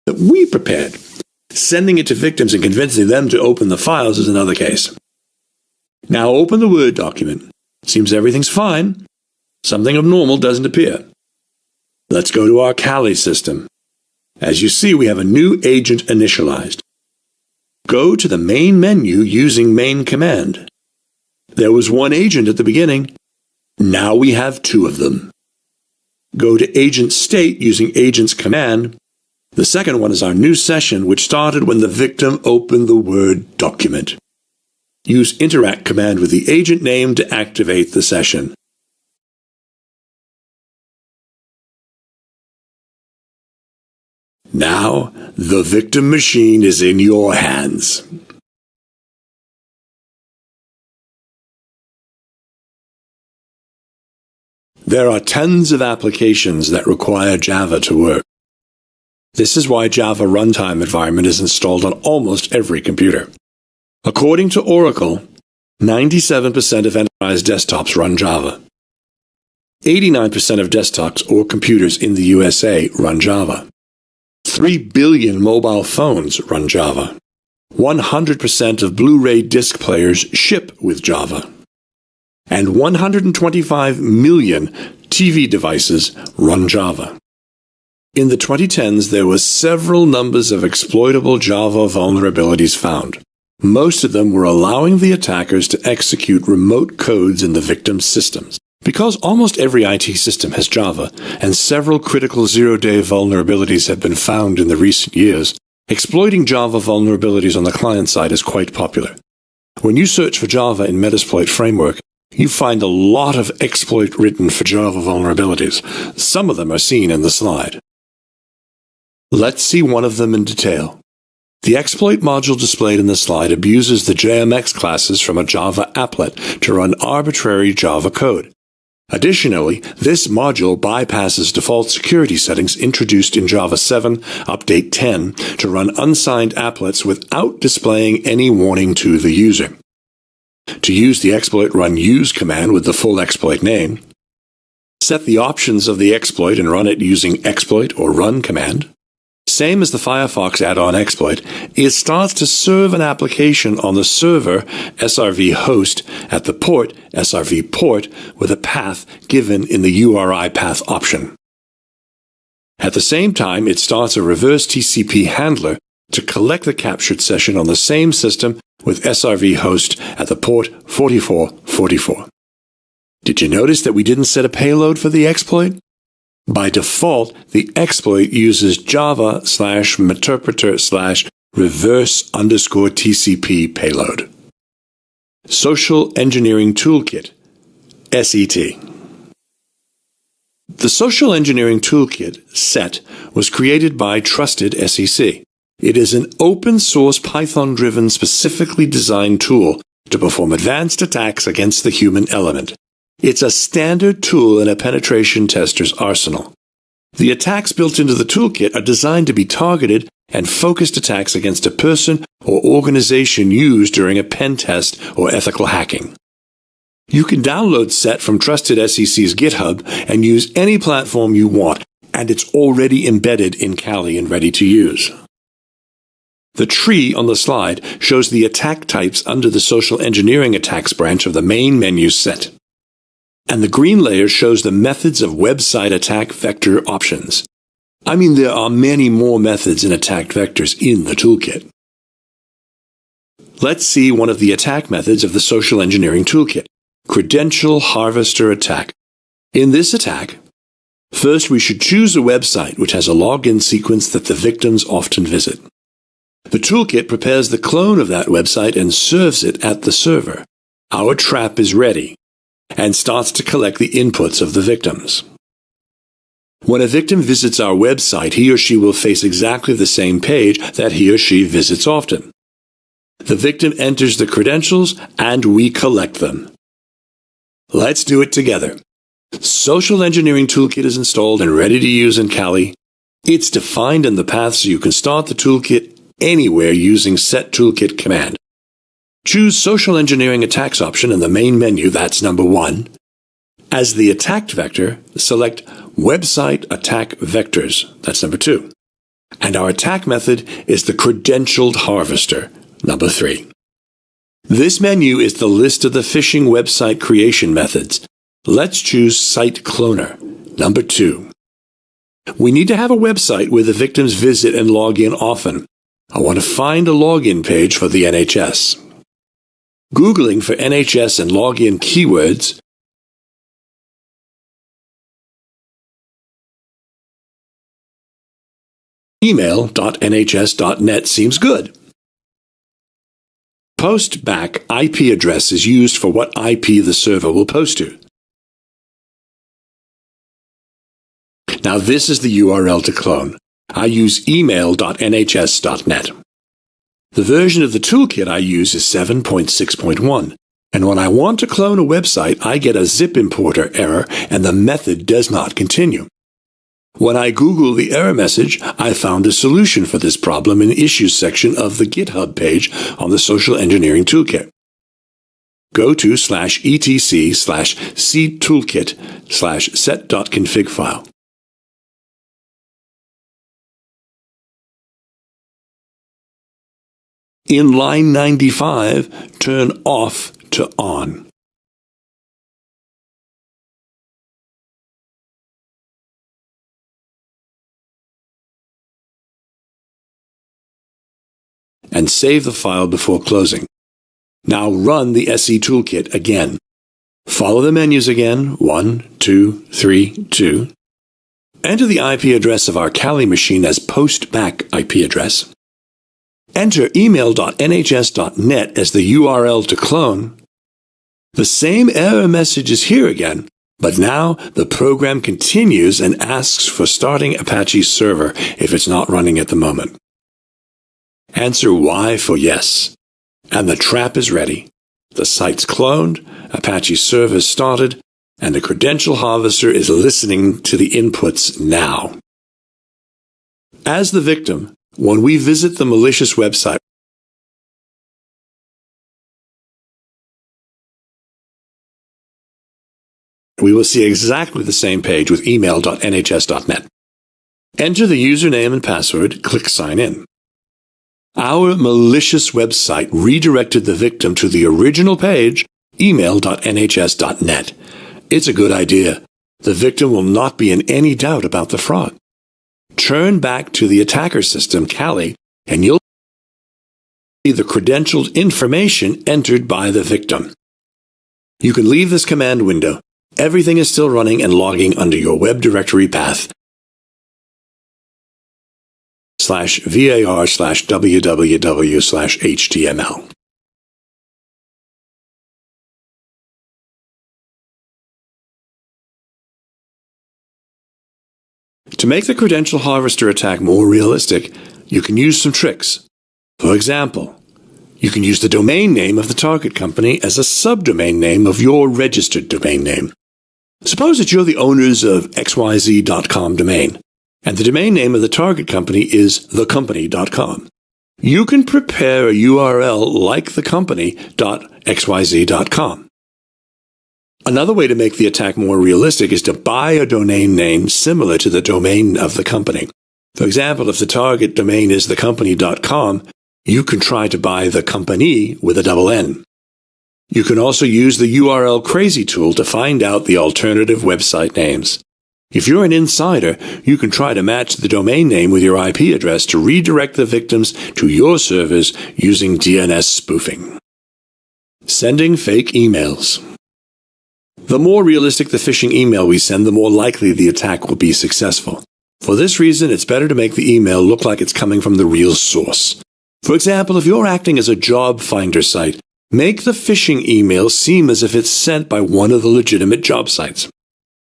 that we prepared. Sending it to victims and convincing them to open the files is another case. Now open the Word document. Seems everything's fine. Something abnormal doesn't appear. Let's go to our Kali system. As you see, we have a new agent initialized. Go to the main menu using main command. There was one agent at the beginning. Now we have two of them. Go to agent state using agent's command. The second one is our new session, which started when the victim opened the Word document. Use interact command with the agent name to activate the session. Now, the victim machine is in your hands. There are tons of applications that require Java to work. This is why Java Runtime Environment is installed on almost every computer. According to Oracle, 97% of enterprise desktops run Java. 89% of desktops or computers in the USA run Java. 3 billion mobile phones run Java. 100% of Blu-ray disc players ship with Java. And 125 million TV devices run Java. In the 2010s, there were several numbers of exploitable Java vulnerabilities found. Most of them were allowing the attackers to execute remote codes in the victim's systems. Because almost every IT system has Java, and several critical zero-day vulnerabilities have been found in the recent years, exploiting Java vulnerabilities on the client side is quite popular. When you search for Java in Metasploit framework, you find a lot of exploit written for Java vulnerabilities. Some of them are seen in the slide. Let's see one of them in detail. The exploit module displayed in the slide abuses the JMX classes from a Java applet to run arbitrary Java code. Additionally, this module bypasses default security settings introduced in Java 7 Update 10 to run unsigned applets without displaying any warning to the user. To use the exploit, run use command with the full exploit name. Set the options of the exploit and run it using exploit or run command. Same as the Firefox add-on exploit, it starts to serve an application on the server SRV host at the port SRV port with a path given in the URI path option. At the same time, it starts a reverse TCP handler to collect the captured session on the same system with SRV host at the port 4444. Did you notice that we didn't set a payload for the exploit? By default, the exploit uses Java/interpreter/reverse_TCP payload. Social Engineering Toolkit, SET. The Social Engineering Toolkit, SET, was created by Trusted SEC. It is an open-source Python-driven specifically designed tool to perform advanced attacks against the human element. It's a standard tool in a penetration tester's arsenal. The attacks built into the toolkit are designed to be targeted and focused attacks against a person or organization used during a pen test or ethical hacking. You can download SET from Trusted SEC's GitHub and use any platform you want, and it's already embedded in Kali and ready to use. The tree on the slide shows the attack types under the social engineering attacks branch of the main menu SET. And the green layer shows the methods of website attack vector options. I mean, there are many more methods and attack vectors in the toolkit. Let's see one of the attack methods of the social engineering toolkit. Credential Harvester Attack. In this attack, first we should choose a website which has a login sequence that the victims often visit. The toolkit prepares the clone of that website and serves it at the server. Our trap is ready and starts to collect the inputs of the victims. When a victim visits our website, he or she will face exactly the same page that he or she visits often. The victim enters the credentials and we collect them. Let's do it together. Social Engineering Toolkit is installed and ready to use in Kali. It's defined in the path so you can start the toolkit anywhere using set toolkit command. Choose Social Engineering Attacks option in the main menu, that's number 1. As the attacked vector, select Website Attack Vectors, that's number 2. And our attack method is the Credentialed Harvester, number 3. This menu is the list of the phishing website creation methods. Let's choose Site Cloner, number 2. We need to have a website where the victims visit and log in often. I want to find a login page for the NHS. Googling for NHS and login keywords, email.nhs.net seems good. Post back IP address is used for what IP the server will post to. Now this is the URL to clone. I use email.nhs.net. The version of the toolkit I use is 7.6.1, and when I want to clone a website, I get a zip importer error and the method does not continue. When I Google the error message, I found a solution for this problem in the Issues section of the GitHub page on the Social Engineering Toolkit. Go to /etc/ctoolkit/set.config file. In line 95, turn off to on. And save the file before closing. Now run the SE toolkit again. Follow the menus again, 1, 2, 3, 2. Enter the IP address of our Kali machine as post-back IP address. Enter email.nhs.net as the URL to clone. The same error message is here again, but now the program continues and asks for starting Apache's server if it's not running at the moment. Answer Y for yes. And the trap is ready. The site's cloned, Apache's server is started, and the credential harvester is listening to the inputs now. As the victim, when we visit the malicious website, we will see exactly the same page with email.nhs.net. Enter the username and password, click Sign In. Our malicious website redirected the victim to the original page, email.nhs.net. It's a good idea. The victim will not be in any doubt about the fraud. Turn back to the attacker system, Kali, and you'll see the credentialed information entered by the victim. You can leave this command window. everything is still running and logging under your web directory path /var/www/html. To make the credential harvester attack more realistic, you can use some tricks. For example, you can use the domain name of the target company as a subdomain name of your registered domain name. Suppose that you're the owners of xyz.com domain, and the domain name of the target company is thecompany.com. You can prepare a URL like thecompany.xyz.com. Another way to make the attack more realistic is to buy a domain name similar to the domain of the company. For example, if the target domain is thecompany.com, you can try to buy the company with a double N. You can also use the URL Crazy tool to find out the alternative website names. If you're an insider, you can try to match the domain name with your IP address to redirect the victims to your servers using DNS spoofing. Sending fake emails. The more realistic the phishing email we send, the more likely the attack will be successful. For this reason, it's better to make the email look like it's coming from the real source. For example, if you're acting as a job finder site, make the phishing email seem as if it's sent by one of the legitimate job sites.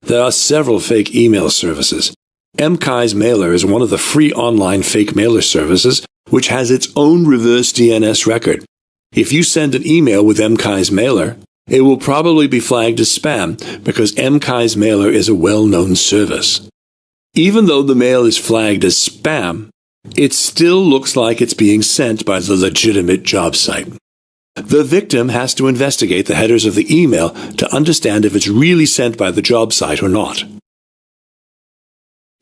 There are several fake email services. MKai's Mailer is one of the free online fake mailer services, which has its own reverse DNS record. If you send an email with MKai's Mailer, it will probably be flagged as spam because MKai's Mailer is a well-known service. Even though the mail is flagged as spam, it still looks like it's being sent by the legitimate job site. The victim has to investigate the headers of the email to understand if it's really sent by the job site or not.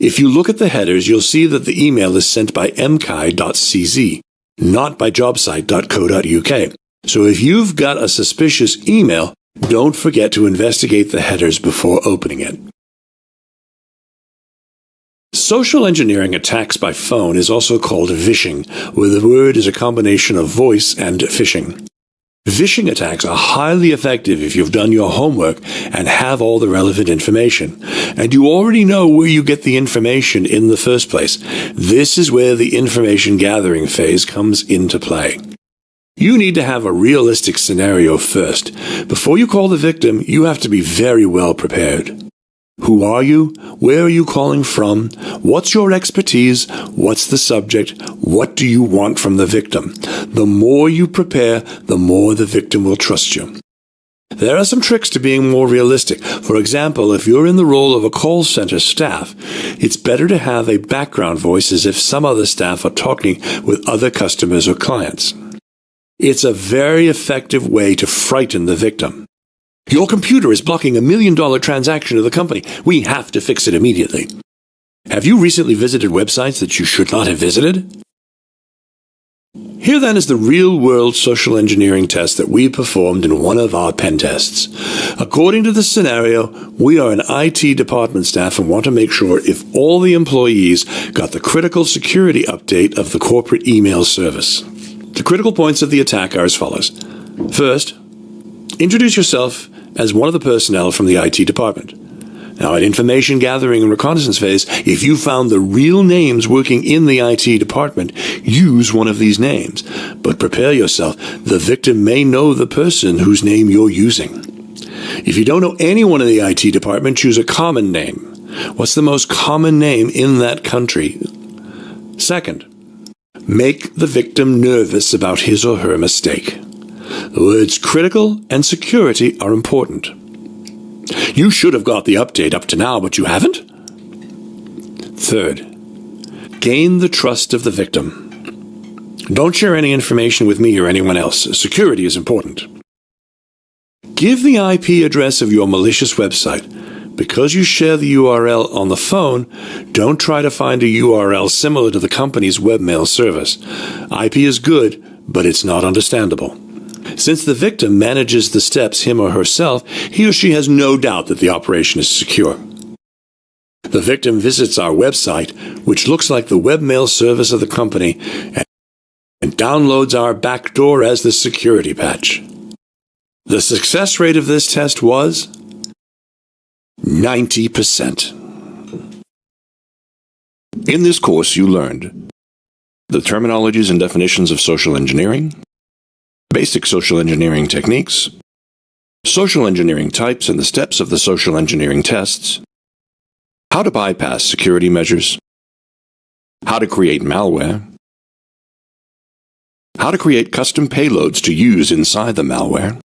If you look at the headers, you'll see that the email is sent by mkai.cz, not by jobsite.co.uk. So if you've got a suspicious email, don't forget to investigate the headers before opening it. Social engineering attacks by phone is also called vishing, where the word is a combination of voice and phishing. Vishing attacks are highly effective if you've done your homework and have all the relevant information, and you already know where you get the information in the first place. This is where the information gathering phase comes into play. You need to have a realistic scenario first. Before you call the victim, you have to be very well prepared. Who are you? Where are you calling from? What's your expertise? What's the subject? What do you want from the victim? The more you prepare, the more the victim will trust you. There are some tricks to being more realistic. For example, if you're in the role of a call center staff, it's better to have a background voice as if some other staff are talking with other customers or clients. It's a very effective way to frighten the victim. Your computer is blocking $1 million transaction to the company. We have to fix it immediately. Have you recently visited websites that you should not have visited? Here then is the real-world social engineering test that we performed in one of our pen tests. According to the scenario, we are an IT department staff and want to make sure if all the employees got the critical security update of the corporate email service. The critical points of the attack are as follows. First, introduce yourself as one of the personnel from the IT department. Now, at information gathering and reconnaissance phase, if you found the real names working in the IT department, use one of these names. But prepare yourself. The victim may know the person whose name you're using. If you don't know anyone in the IT department, choose a common name. What's the most common name in that country? Second, make the victim nervous about his or her mistake. The words critical and security are important. You should have got the update up to now, but you haven't. Third, gain the trust of the victim. Don't share any information with me or anyone else. Security is important. Give the IP address of your malicious website. Because you share the URL on the phone, don't try to find a URL similar to the company's webmail service. IP is good, but it's not understandable. Since the victim manages the steps him or herself, he or she has no doubt that the operation is secure. The victim visits our website, which looks like the webmail service of the company, and downloads our backdoor as the security patch. The success rate of this test was 90%. In this course, you learned the terminologies and definitions of social engineering, basic social engineering techniques, social engineering types and the steps of the social engineering tests, how to bypass security measures, how to create malware, how to create custom payloads to use inside the malware,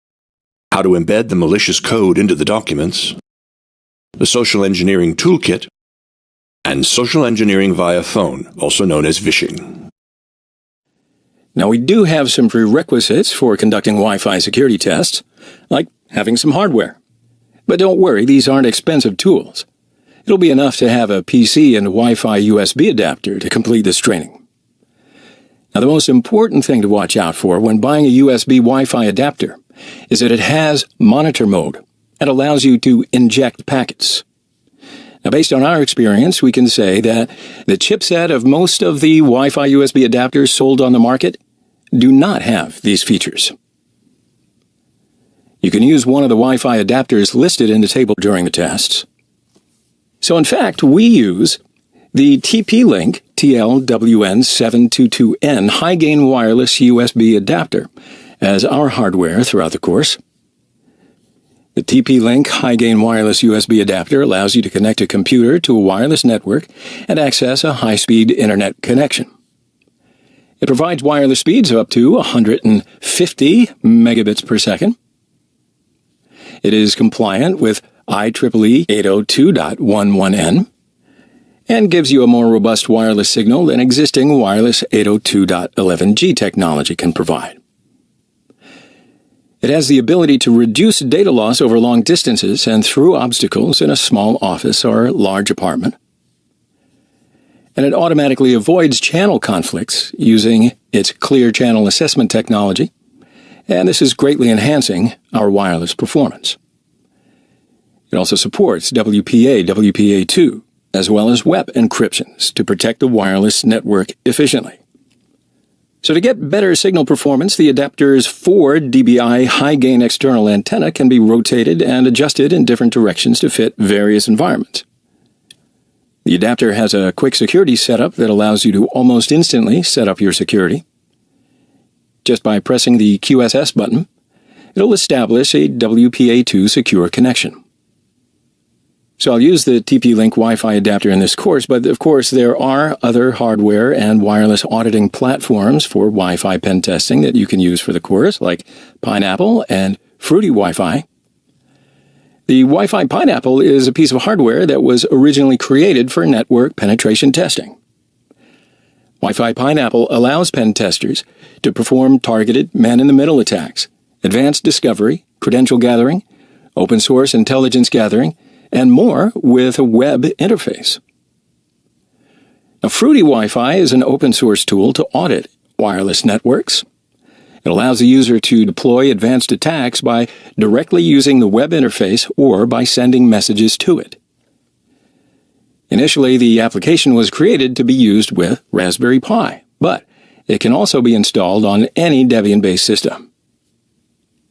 how to embed the malicious code into the documents, the social engineering toolkit, and social engineering via phone, also known as Vishing. Now, we do have some prerequisites for conducting Wi-Fi security tests, like having some hardware. But don't worry, these aren't expensive tools. It'll be enough to have a PC and a Wi-Fi USB adapter to complete this training. Now, the most important thing to watch out for when buying a USB Wi-Fi adapter is that it has monitor mode and allows you to inject packets. Now, based on our experience, we can say that the chipset of most of the Wi-Fi USB adapters sold on the market do not have these features. You can use one of the Wi-Fi adapters listed in the table during the tests. So in fact, we use the TP-Link TLWN722N high-gain wireless USB adapter as our hardware throughout the course. The TP-Link high-gain wireless USB adapter allows you to connect a computer to a wireless network and access a high-speed internet connection. It provides wireless speeds of up to 150 megabits per second. It is compliant with IEEE 802.11n and gives you a more robust wireless signal than existing wireless 802.11g technology can provide. It has the ability to reduce data loss over long distances and through obstacles in a small office or large apartment. And it automatically avoids channel conflicts using its clear channel assessment technology, and this is greatly enhancing our wireless performance. It also supports WPA, WPA2, as well as WEP encryptions to protect the wireless network efficiently. So to get better signal performance, the adapter's 4 dBi high-gain external antenna can be rotated and adjusted in different directions to fit various environments. The adapter has a quick security setup that allows you to almost instantly set up your security. Just by pressing the QSS button, it'll establish a WPA2 secure connection. So I'll use the TP-Link Wi-Fi adapter in this course, but of course there are other hardware and wireless auditing platforms for Wi-Fi pen testing that you can use for the course, like Pineapple and Fruity Wi-Fi. The Wi-Fi Pineapple is a piece of hardware that was originally created for network penetration testing. Wi-Fi Pineapple allows pen testers to perform targeted man-in-the-middle attacks, advanced discovery, credential gathering, open source intelligence gathering, and more with a web interface. Now, Fruity Wi-Fi is an open-source tool to audit wireless networks. It allows the user to deploy advanced attacks by directly using the web interface or by sending messages to it. Initially, the application was created to be used with Raspberry Pi, but it can also be installed on any Debian-based system.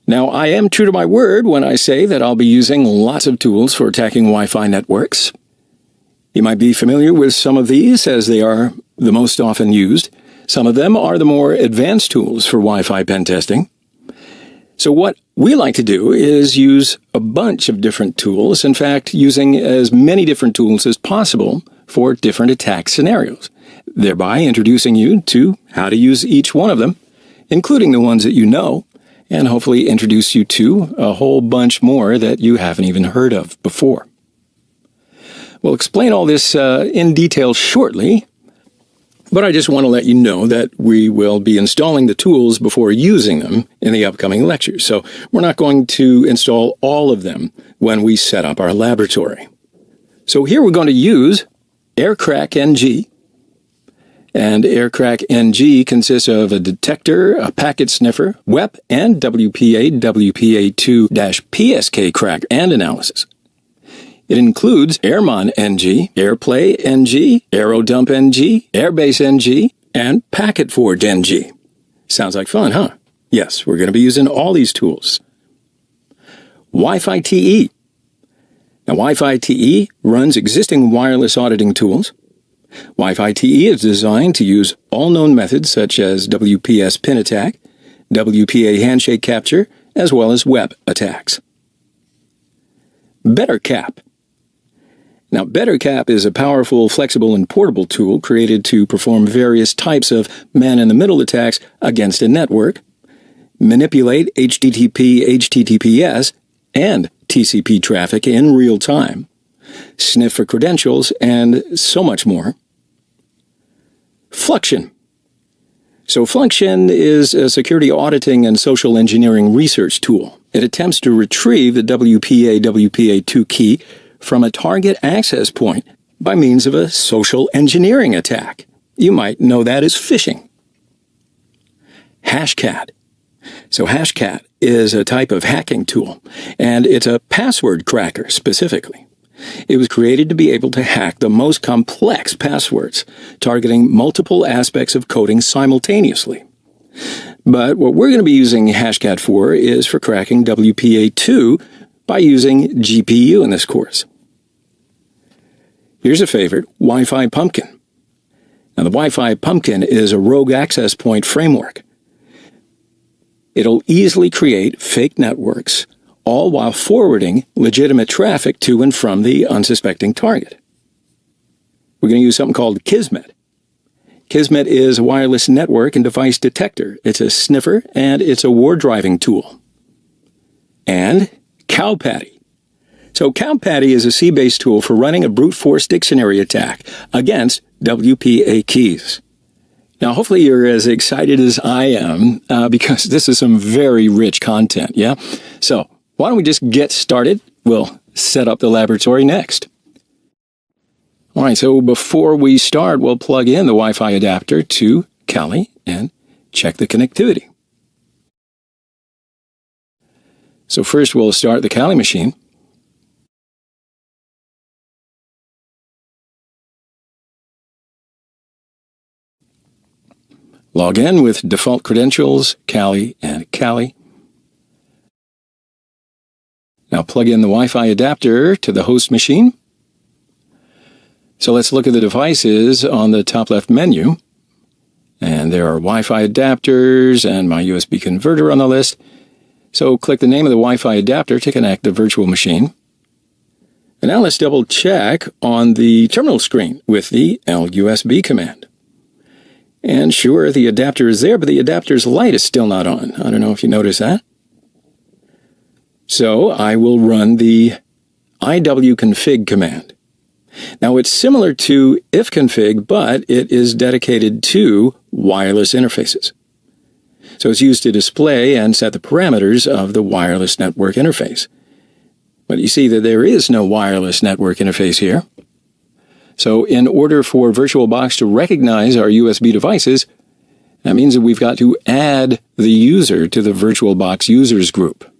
Now, I am true to my word when I say that I'll be using lots of tools for attacking Wi-Fi networks. You might be familiar with some of these as they are the most often used. Some of them are the more advanced tools for Wi-Fi pen testing. So what we like to do is use a bunch of different tools, in fact, using as many different tools as possible for different attack scenarios, thereby introducing you to how to use each one of them, including the ones that you know, and hopefully introduce you to a whole bunch more that you haven't even heard of before. We'll explain all this in detail shortly, but I just want to let you know that we will be installing the tools before using them in the upcoming lectures. So we're not going to install all of them when we set up our laboratory. So here we're going to use KRACK NG. And KRACK NG consists of a detector, a packet sniffer, WEP, and WPA, WPA2-PSK crack and analysis. It includes Airmon NG, Airplay NG, Aerodump NG, Airbase NG, and PacketForge NG. Sounds like fun, huh? Yes, we're going to be using all these tools. Wi-Fi TE. Now, Wi-Fi TE runs existing wireless auditing tools. Wi-Fi TE is designed to use all known methods such as WPS PIN attack, WPA handshake capture, as well as web attacks. BetterCap. Now, BetterCap is a powerful, flexible, and portable tool created to perform various types of man-in-the-middle attacks against a network, manipulate HTTP, HTTPS, and TCP traffic in real time, sniff for credentials, and so much more. Fluxion. So Fluxion is a security auditing and social engineering research tool. It attempts to retrieve the WPA2 key from a target access point by means of a social engineering attack. You might know that as phishing. Hashcat. So Hashcat is a type of hacking tool, and it's a password cracker specifically. It was created to be able to hack the most complex passwords, targeting multiple aspects of coding simultaneously. But what we're going to be using Hashcat for is for cracking WPA2 by using GPU in this course. Here's a favorite, Wi-Fi Pumpkin. Now, the Wi-Fi Pumpkin is a rogue access point framework. It'll easily create fake networks, all while forwarding legitimate traffic to and from the unsuspecting target. We're going to use something called Kismet. Kismet is a wireless network and device detector. It's a sniffer, and it's a war driving tool. And CowPatty. So CowPatty is a C-based tool for running a brute force dictionary attack against WPA keys. Now, hopefully you're as excited as I am because this is some very rich content, yeah? So why don't we just get started? We'll set up the laboratory next. All right, so before we start, we'll plug in the Wi-Fi adapter to Kali and check the connectivity. So first we'll start the Kali machine. Log in with default credentials, Kali and Kali. Now plug in the Wi-Fi adapter to the host machine. So let's look at the devices on the top left menu. And there are Wi-Fi adapters and my USB converter on the list. So click the name of the Wi-Fi adapter to connect the virtual machine. And now let's double check on the terminal screen with the LUSB command. And sure, the adapter is there, but the adapter's light is still not on. I don't know if you notice that. So I will run the iwconfig command. Now it's similar to ifconfig, but it is dedicated to wireless interfaces. So it's used to display and set the parameters of the wireless network interface. But you see that there is no wireless network interface here. So in order for VirtualBox to recognize our USB devices, that means that we've got to add the user to the VirtualBox users group.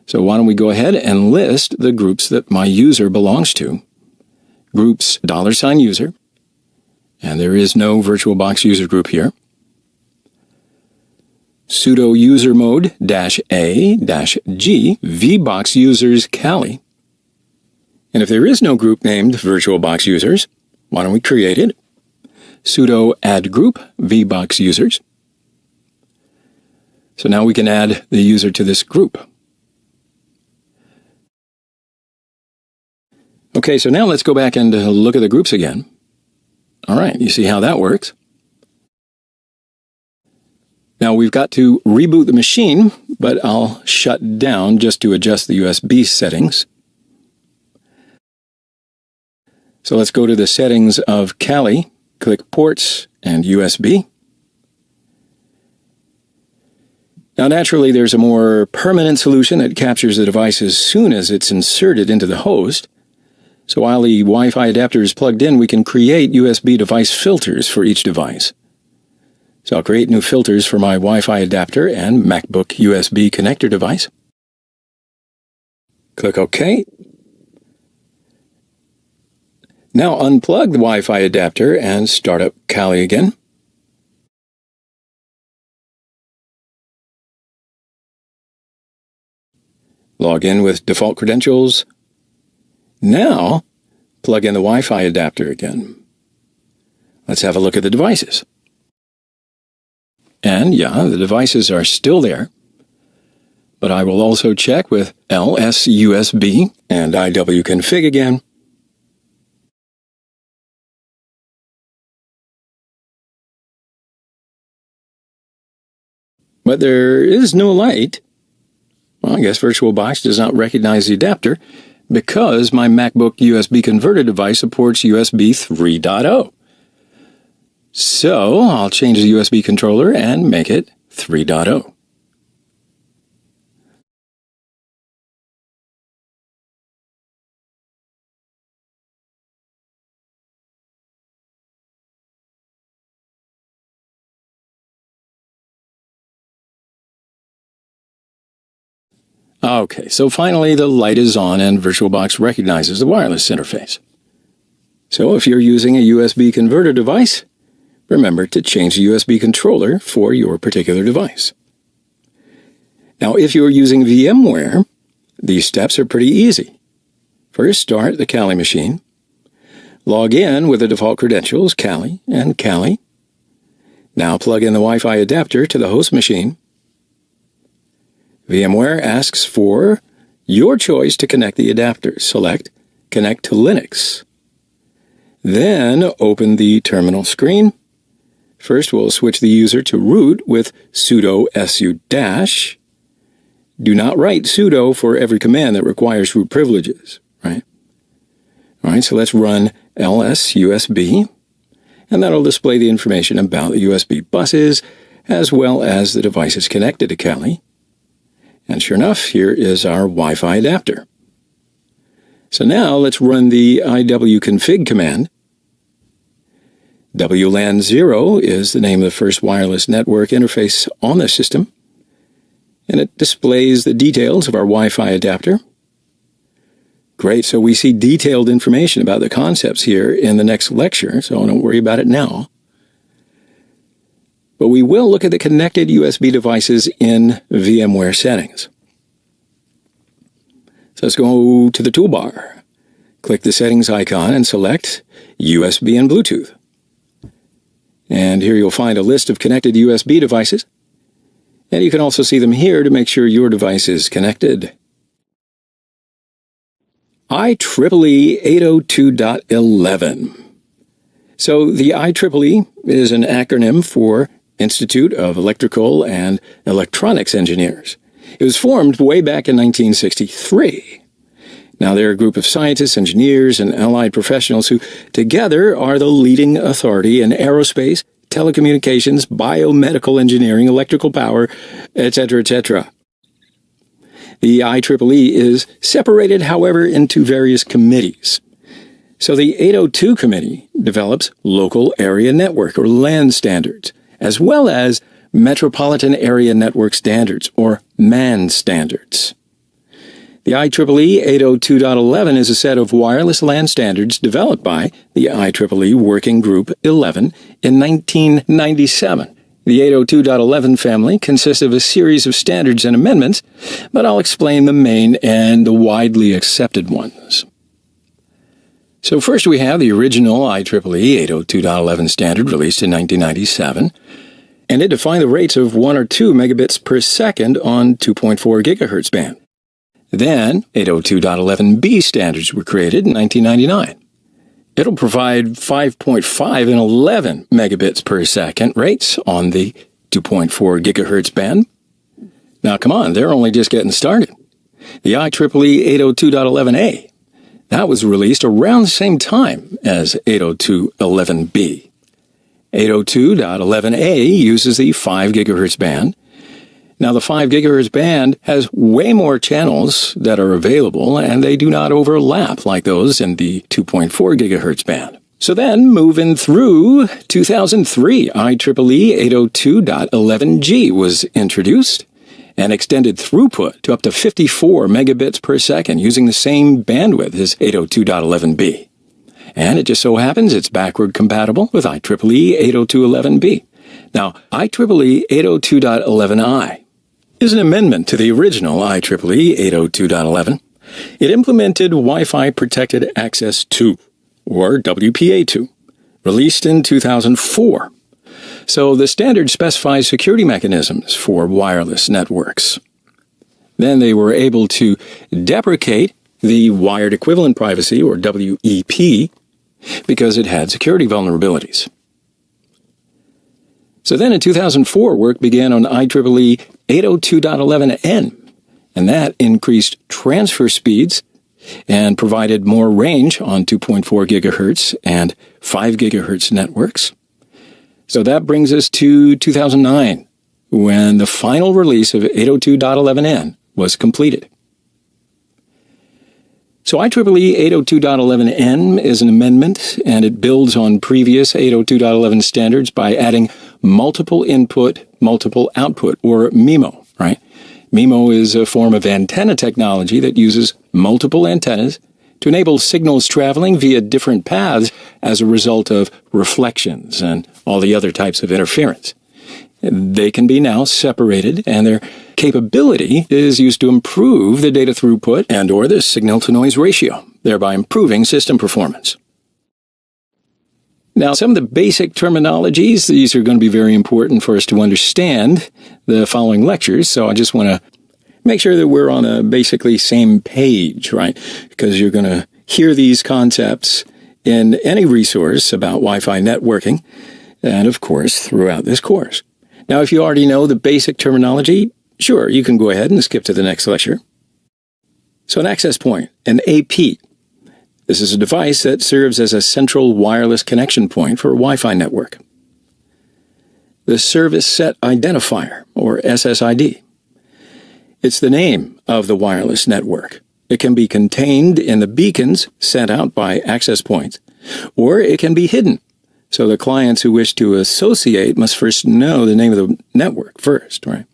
So why don't we go ahead and list the groups that my user belongs to. Groups $user, and there is no VirtualBox user group here. Sudo user mode -a-g vbox users Kali. And if there is no group named VirtualBox users, why don't we create it? Sudo add group vbox users. So now we can add the user to this group. Okay, so now let's go back and look at the groups again. All right, you see how that works. Now we've got to reboot the machine, but I'll shut down just to adjust the USB settings. So let's go to the settings of Kali, click Ports and USB. Now naturally there's a more permanent solution that captures the device as soon as it's inserted into the host. So while the Wi-Fi adapter is plugged in, we can create USB device filters for each device. So I'll create new filters for my Wi-Fi adapter and MacBook USB connector device. Click OK. Now unplug the Wi-Fi adapter and start up Kali again. Log in with default credentials, Now, plug in the Wi-Fi adapter again. Let's have a look at the devices. And yeah, the devices are still there. But I will also check with LSUSB and IWconfig again. But there is no light. Well, I guess VirtualBox does not recognize the adapter because my MacBook USB converter device supports USB 3.0. So I'll change the USB controller and make it 3.0. Okay, so finally the light is on and VirtualBox recognizes the wireless interface. So if you're using a USB converter device, remember to change the USB controller for your particular device. Now, if you're using VMware, these steps are pretty easy. First, start the Kali machine. Log in with the default credentials, Kali and Kali. Now plug in the Wi-Fi adapter to the host machine. VMware asks for your choice to connect the adapter. Select Connect to Linux. Then open the terminal screen. First, we'll switch the user to root with sudo su-. Do not write sudo for every command that requires root privileges, right? All right, so let's run lsusb, and that'll display the information about the USB buses as well as the devices connected to Kali. And sure enough, here is our Wi-Fi adapter. So now let's run the IWconfig command. WLAN 0 is the name of the first wireless network interface on the system, and it displays the details of our Wi-Fi adapter. Great, so we see detailed information about the concepts here in the next lecture, so don't worry about it now. But we will look at the connected USB devices in VMware settings. So let's go to the toolbar. Click the settings icon and select USB and Bluetooth. And here you'll find a list of connected USB devices. And you can also see them here to make sure your device is connected. IEEE 802.11. So the IEEE is an acronym for Institute of Electrical and Electronics Engineers. It was formed way back in 1963. Now, they're a group of scientists, engineers, and allied professionals who together are the leading authority in aerospace, telecommunications, biomedical engineering, electrical power, etc., etc. The IEEE is separated, however, into various committees. So the 802 committee develops local area network, or LAN standards, as well as Metropolitan Area Network Standards, or MAN standards. The IEEE 802.11 is a set of wireless LAN standards developed by the IEEE Working Group 11 in 1997. The 802.11 family consists of a series of standards and amendments, but I'll explain the main and the widely accepted ones. So first we have the original IEEE 802.11 standard released in 1997, and it defined the rates of 1 or 2 megabits per second on 2.4 gigahertz band. Then 802.11b standards were created in 1999. It'll provide 5.5 and 11 megabits per second rates on the 2.4 gigahertz band. Now come on, they're only just getting started. The IEEE 802.11a, that was released around the same time as 802.11b. 802.11a uses the 5 gigahertz band. Now, the 5 gigahertz band has way more channels that are available, and they do not overlap like those in the 2.4 gigahertz band. So then, moving through 2003, IEEE 802.11g was introduced and extended throughput to up to 54 megabits per second using the same bandwidth as 802.11b. And it just so happens it's backward compatible with IEEE 802.11b. Now, IEEE 802.11i is an amendment to the original IEEE 802.11, It implemented Wi-Fi Protected Access 2, or WPA2, released in 2004. So the standard specifies security mechanisms for wireless networks. Then they were able to deprecate the Wired Equivalent Privacy, or WEP, because it had security vulnerabilities. So then in 2004, work began on IEEE 802.11n, and that increased transfer speeds and provided more range on 2.4 gigahertz and 5 gigahertz networks. So that brings us to 2009, when the final release of 802.11n was completed. So IEEE 802.11n is an amendment, and it builds on previous 802.11 standards by adding multiple input, multiple output, or MIMO, right? MIMO is a form of antenna technology that uses multiple antennas to enable signals traveling via different paths as a result of reflections and all the other types of interference. They can be now separated, and their capability is used to improve the data throughput and or the signal-to-noise ratio, thereby improving system performance. Now, some of the basic terminologies, these are going to be very important for us to understand the following lectures, so I just want to make sure that we're on a basically same page, right? Because you're going to hear these concepts in any resource about Wi-Fi networking, and of course, throughout this course. Now, if you already know the basic terminology, sure, you can go ahead and skip to the next lecture. So an access point, an AP. This is a device that serves as a central wireless connection point for a Wi-Fi network. The Service Set Identifier, or SSID. It's the name of the wireless network. It can be contained in the beacons sent out by access points, or it can be hidden. So the clients who wish to associate must first know the name of the network first, right?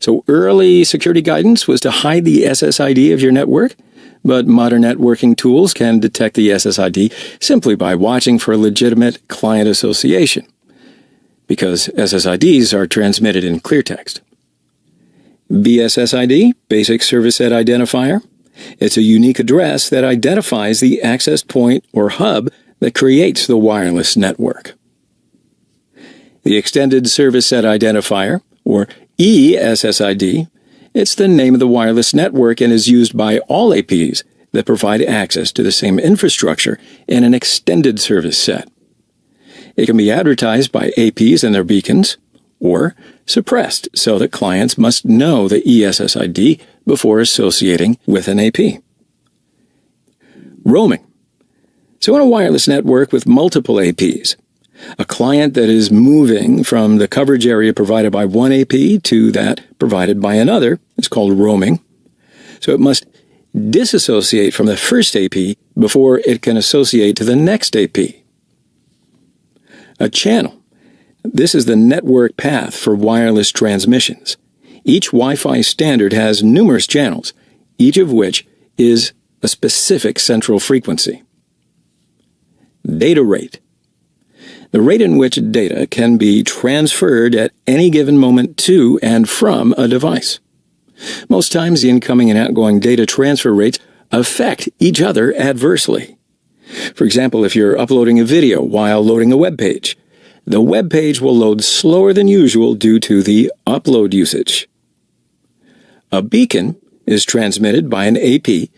So early security guidance was to hide the SSID of your network, but modern networking tools can detect the SSID simply by watching for legitimate client association, because SSIDs are transmitted in clear text. BSSID, Basic Service Set Identifier. It's a unique address that identifies the access point or hub that creates the wireless network. The Extended Service Set Identifier, or ESSID, it's the name of the wireless network and is used by all APs that provide access to the same infrastructure in an extended service set. It can be advertised by APs and their beacons, or suppressed so that clients must know the ESSID before associating with an AP. Roaming. So in a wireless network with multiple APs, a client that is moving from the coverage area provided by one AP to that provided by another is called roaming. So it must disassociate from the first AP before it can associate to the next AP. A channel. This is the network path for wireless transmissions. Each Wi-Fi standard has numerous channels, each of which is a specific central frequency. Data rate. The rate in which data can be transferred at any given moment to and from a device. Most times, the incoming and outgoing data transfer rates affect each other adversely. For example, if you're uploading a video while loading a web page, the web page will load slower than usual due to the upload usage. A beacon is transmitted by an AP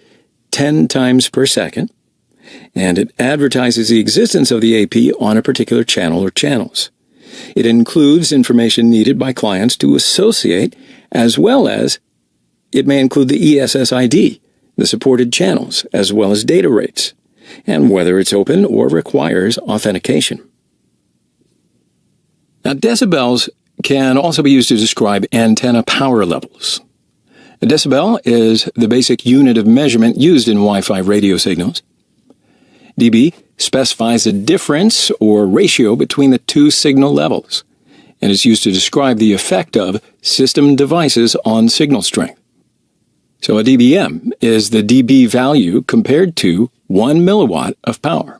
10 times per second, and it advertises the existence of the AP on a particular channel or channels. It includes information needed by clients to associate, as well as it may include the ESSID, the supported channels, as well as data rates, and whether it's open or requires authentication. Now, decibels can also be used to describe antenna power levels. A decibel is the basic unit of measurement used in Wi-Fi radio signals. dB specifies the difference or ratio between the two signal levels, and is used to describe the effect of system devices on signal strength. So a dBm is the dB value compared to 1 milliwatt of power.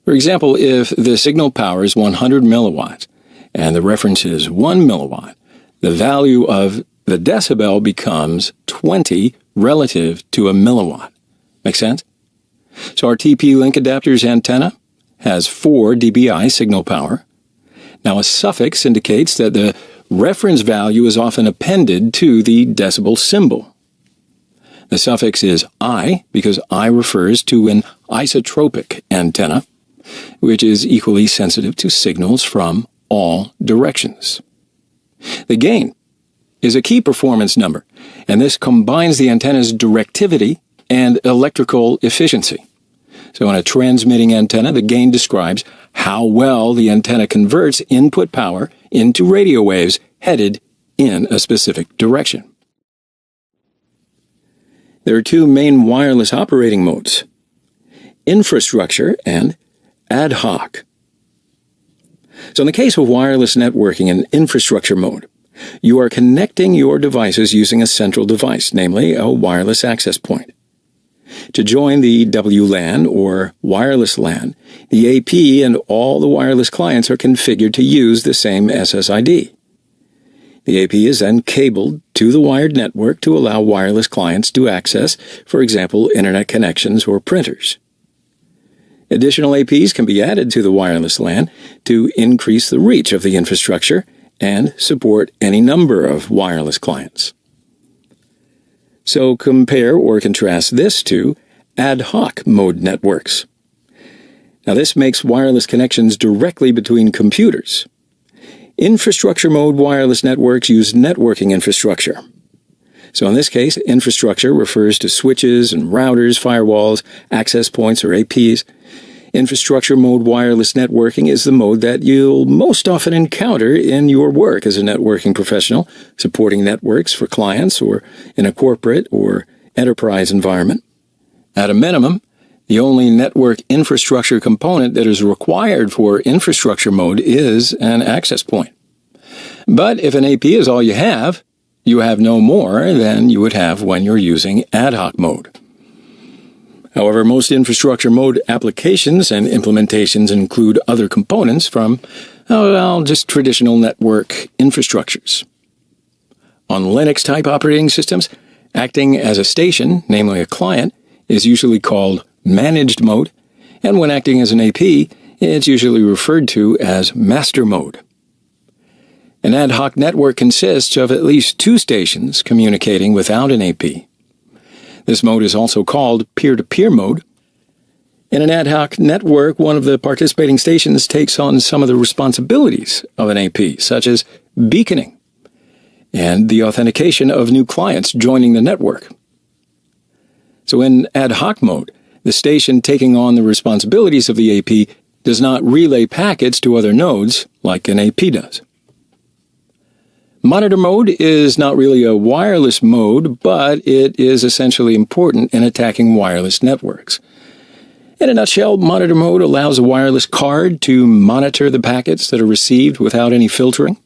For example, if the signal power is 100 milliwatts and the reference is 1 milliwatt, the value of the decibel becomes 20 relative to a milliwatt. Make sense? So our TP-Link adapter's antenna has 4 dBi signal power. Now a suffix indicates that the reference value is often appended to the decibel symbol. The suffix is I because I refers to an isotropic antenna, which is equally sensitive to signals from all directions. The gain is a key performance number, and this combines the antenna's directivity and electrical efficiency. So on a transmitting antenna, the gain describes how well the antenna converts input power into radio waves headed in a specific direction. There are 2 main wireless operating modes: infrastructure and ad hoc. So in the case of wireless networking in infrastructure mode, you are connecting your devices using a central device, namely a wireless access point. To join the WLAN or wireless LAN, the AP and all the wireless clients are configured to use the same SSID. The AP is then cabled to the wired network to allow wireless clients to access, for example, internet connections or printers. Additional APs can be added to the wireless LAN to increase the reach of the infrastructure and support any number of wireless clients. So compare or contrast this to ad hoc mode networks. Now this makes wireless connections directly between computers. Infrastructure mode wireless networks use networking infrastructure. So in this case, infrastructure refers to switches and routers, firewalls, access points, or APs. Infrastructure mode wireless networking is the mode that you'll most often encounter in your work as a networking professional, supporting networks for clients or in a corporate or enterprise environment. At a minimum, the only network infrastructure component that is required for infrastructure mode is an access point. But if an AP is all you have no more than you would have when you're using ad hoc mode. However, most infrastructure mode applications and implementations include other components from, just traditional network infrastructures. On Linux-type operating systems, acting as a station, namely a client, is usually called managed mode, and when acting as an AP, it's usually referred to as master mode. An ad hoc network consists of at least 2 stations communicating without an AP. This mode is also called peer-to-peer mode. In an ad hoc network, one of the participating stations takes on some of the responsibilities of an AP, such as beaconing and the authentication of new clients joining the network. So in ad hoc mode, the station taking on the responsibilities of the AP does not relay packets to other nodes like an AP does. Monitor mode is not really a wireless mode, but it is essentially important in attacking wireless networks. In a nutshell, monitor mode allows a wireless card to monitor the packets that are received without any filtering.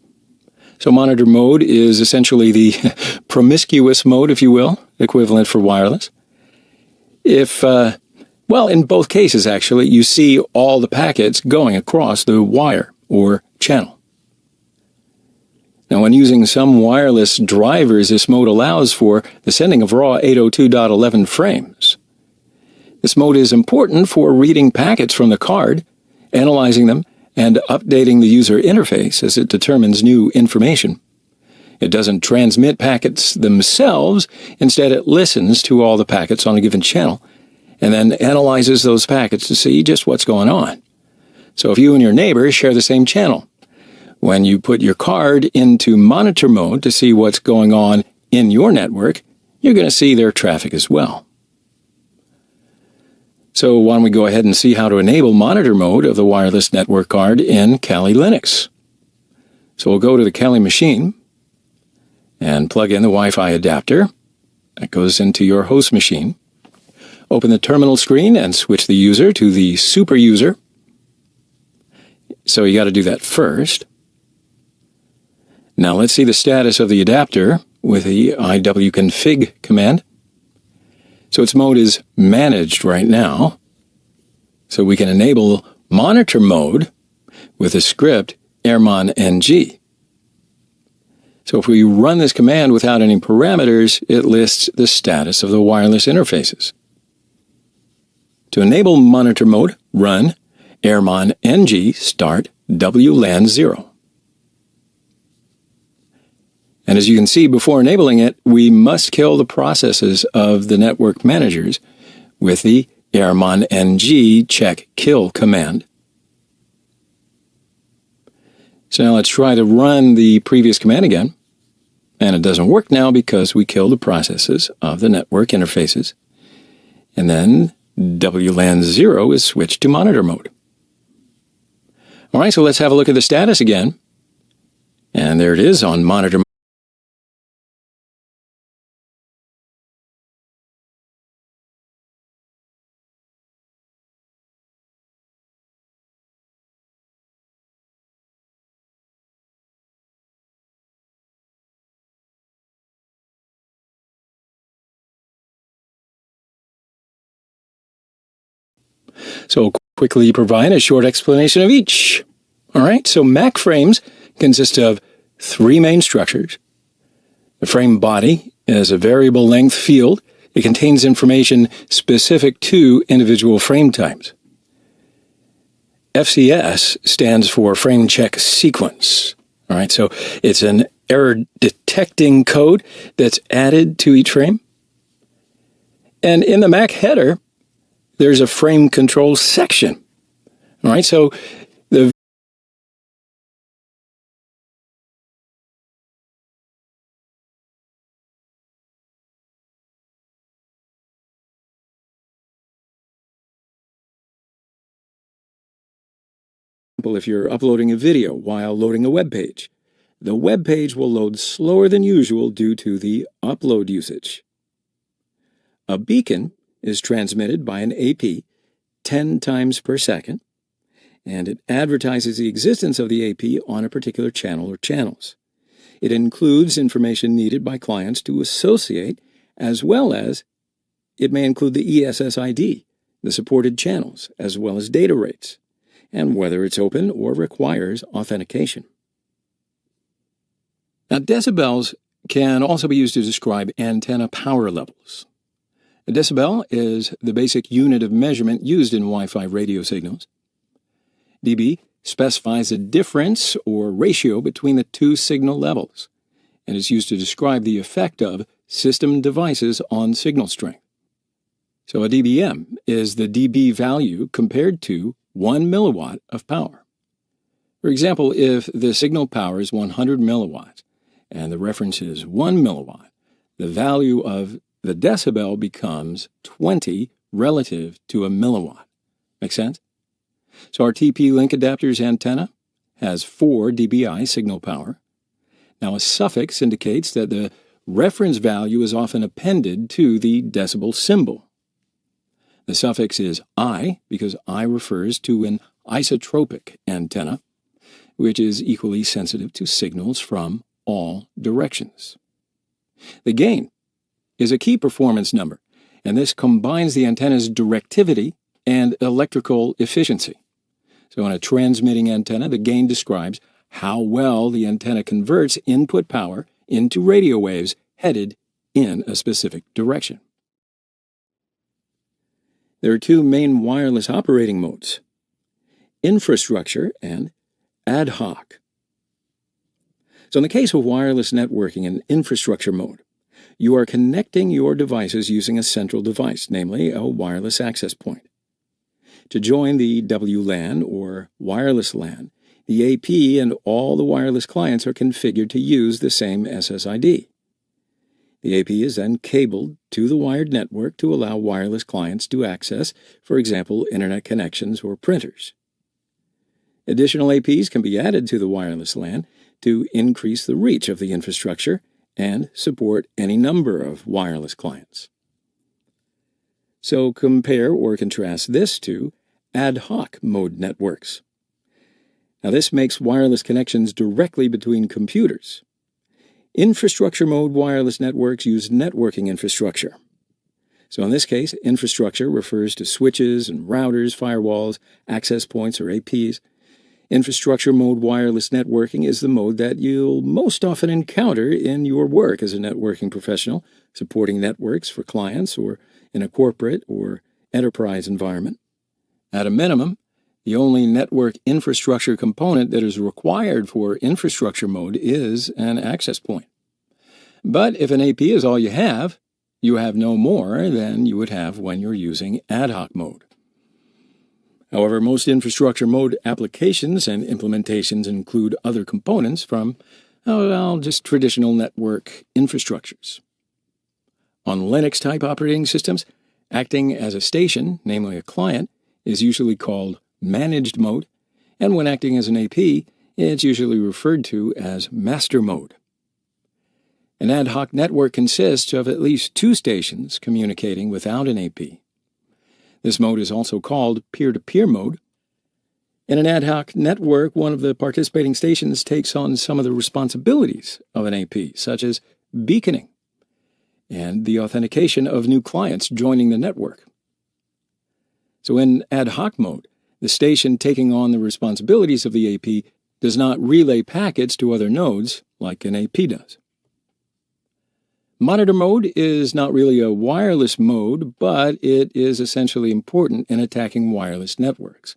So monitor mode is essentially the promiscuous mode, if you will, equivalent for wireless. In both cases, actually, you see all the packets going across the wire or channel. Now, when using some wireless drivers, this mode allows for the sending of raw 802.11 frames. This mode is important for reading packets from the card, analyzing them, and updating the user interface as it determines new information. It doesn't transmit packets themselves. Instead, it listens to all the packets on a given channel and then analyzes those packets to see just what's going on. So if you and your neighbor share the same channel, when you put your card into monitor mode to see what's going on in your network, you're going to see their traffic as well. So why don't we go ahead and see how to enable monitor mode of the wireless network card in Kali Linux. So we'll go to the Kali machine and plug in the Wi-Fi adapter. That goes into your host machine. Open the terminal screen and switch the user to the super user. So you got to do that first. Now let's see the status of the adapter with the iwconfig command. So its mode is managed right now. So we can enable monitor mode with the script airmon-ng. So if we run this command without any parameters, it lists the status of the wireless interfaces. To enable monitor mode, run airmon ng start wlan 0. And as you can see, before enabling it, we must kill the processes of the network managers with the airmon ng check kill command. So now let's try to run the previous command again. And it doesn't work now because we killed the processes of the network interfaces. And then WLAN 0 is switched to monitor mode. All right, so let's have a look at the status again. And there it is on monitor mode. So I'll quickly provide a short explanation of each. All right, so Mac frames consist of three main structures. The frame body is a variable length field. It contains information specific to individual frame types. FCS stands for frame check sequence. All right, so it's an error detecting code that's added to each frame. And in the Mac header, there's a frame control section. All right, so if you're uploading a video while loading a web page, the web page will load slower than usual due to the upload usage. A beacon is transmitted by an AP 10 times per second, and it advertises the existence of the AP on a particular channel or channels. It includes information needed by clients to associate, as well as it may include the ESSID, the supported channels, as well as data rates, and whether it's open or requires authentication. Now, decibels can also be used to describe antenna power levels. A decibel is the basic unit of measurement used in Wi-Fi radio signals. dB specifies the difference or ratio between the two signal levels, and is used to describe the effect of system devices on signal strength. So a dBm is the dB value compared to 1 milliwatt of power. For example, if the signal power is 100 milliwatts and the reference is 1 milliwatt, the value of the decibel becomes 20 relative to a milliwatt. Make sense? So our TP-Link adapter's antenna has 4 dBi signal power. Now a suffix indicates that the reference value is often appended to the decibel symbol. The suffix is I because I refers to an isotropic antenna, which is equally sensitive to signals from all directions. The gain is a key performance number, and this combines the antenna's directivity and electrical efficiency. So in a transmitting antenna, the gain describes how well the antenna converts input power into radio waves headed in a specific direction. There are two main wireless operating modes: infrastructure and ad hoc. So in the case of wireless networking in infrastructure mode, you are connecting your devices using a central device, namely a wireless access point. To join the WLAN or wireless LAN, the AP and all the wireless clients are configured to use the same SSID. The AP is then cabled to the wired network to allow wireless clients to access, for example, internet connections or printers. Additional APs can be added to the wireless LAN to increase the reach of the infrastructure and support any number of wireless clients. So compare or contrast this to ad hoc mode networks. Now this makes wireless connections directly between computers. Infrastructure mode wireless networks use networking infrastructure. So in this case, infrastructure refers to switches and routers, firewalls, access points, or APs. Infrastructure mode wireless networking is the mode that you'll most often encounter in your work as a networking professional, supporting networks for clients or in a corporate or enterprise environment. At a minimum, the only network infrastructure component that is required for infrastructure mode is an access point. But if an AP is all you have no more than you would have when you're using ad hoc mode. However, most infrastructure mode applications and implementations include other components from, just traditional network infrastructures. On Linux-type operating systems, acting as a station, namely a client, is usually called managed mode, and when acting as an AP, it's usually referred to as master mode. An ad hoc network consists of at least two stations communicating without an AP. This mode is also called peer-to-peer mode. In an ad hoc network, one of the participating stations takes on some of the responsibilities of an AP, such as beaconing and the authentication of new clients joining the network. So in ad hoc mode, the station taking on the responsibilities of the AP does not relay packets to other nodes like an AP does. Monitor mode is not really a wireless mode, but it is essentially important in attacking wireless networks.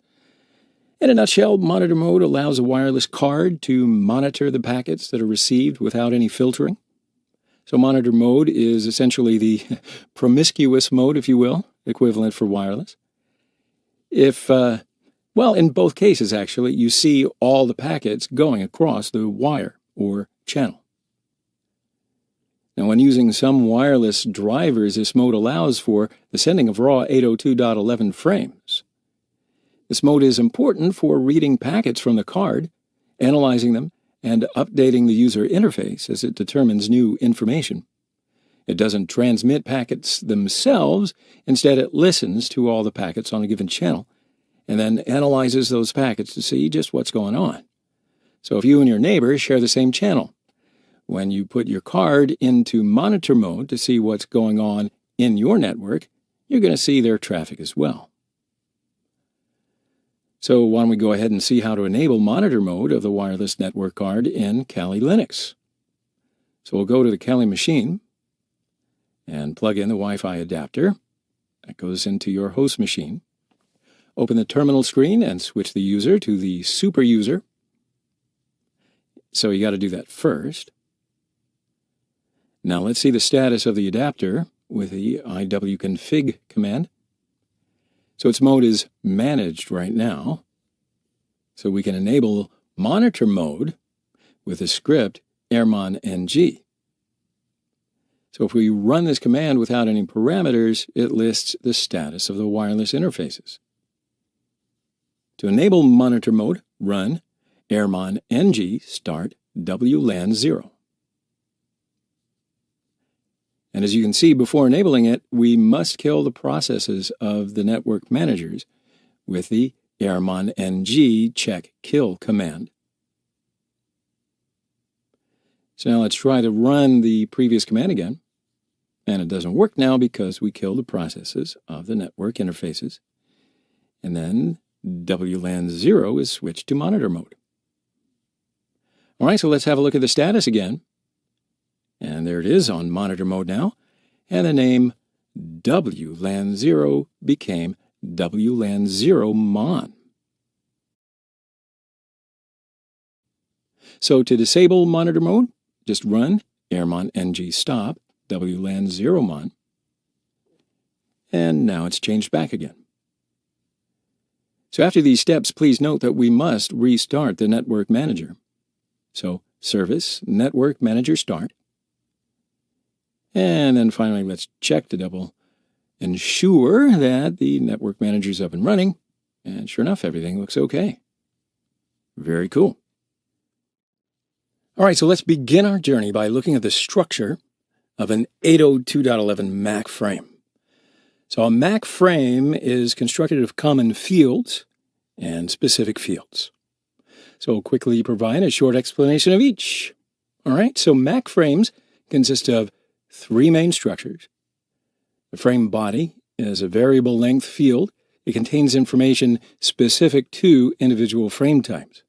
In a nutshell, monitor mode allows a wireless card to monitor the packets that are received without any filtering. So monitor mode is essentially the promiscuous mode, if you will, equivalent for wireless. In both cases, actually, you see all the packets going across the wire or channel. Now, when using some wireless drivers, this mode allows for the sending of raw 802.11 frames. This mode is important for reading packets from the card, analyzing them, and updating the user interface as it determines new information. It doesn't transmit packets themselves. Instead, it listens to all the packets on a given channel and then analyzes those packets to see just what's going on. So if you and your neighbor share the same channel, when you put your card into monitor mode to see what's going on in your network, you're going to see their traffic as well. So why don't we go ahead and see how to enable monitor mode of the wireless network card in Kali Linux. So we'll go to the Kali machine and plug in the Wi-Fi adapter. That goes into your host machine. Open the terminal screen and switch the user to the super user. So you got to do that first. Now let's see the status of the adapter with the iwconfig command. So its mode is managed right now. So we can enable monitor mode with the script airmon-ng. So if we run this command without any parameters, it lists the status of the wireless interfaces. To enable monitor mode, run airmon-ng start WLAN 0. And as you can see, before enabling it, we must kill the processes of the network managers with the airmon-ng check kill command. So now let's try to run the previous command again. And it doesn't work now because we killed the processes of the network interfaces. And then WLAN 0 is switched to monitor mode. All right, so let's have a look at the status again. And there it is on monitor mode now. And the name WLAN 0 became WLAN 0 mon. So to disable monitor mode, just run airmon-ng stop WLAN 0 mon. And now it's changed back again. So after these steps, please note that we must restart the network manager. So service network manager start. And then finally, let's check to double ensure that the network manager is up and running. And sure enough, everything looks okay. Very cool. All right, so let's begin our journey by looking at the structure of an 802.11 MAC frame. So a MAC frame is constructed of common fields and specific fields. So I'll quickly provide a short explanation of each. All right, so MAC frames consist of three main structures. The frame body is a variable length field. It contains information specific to individual frame types.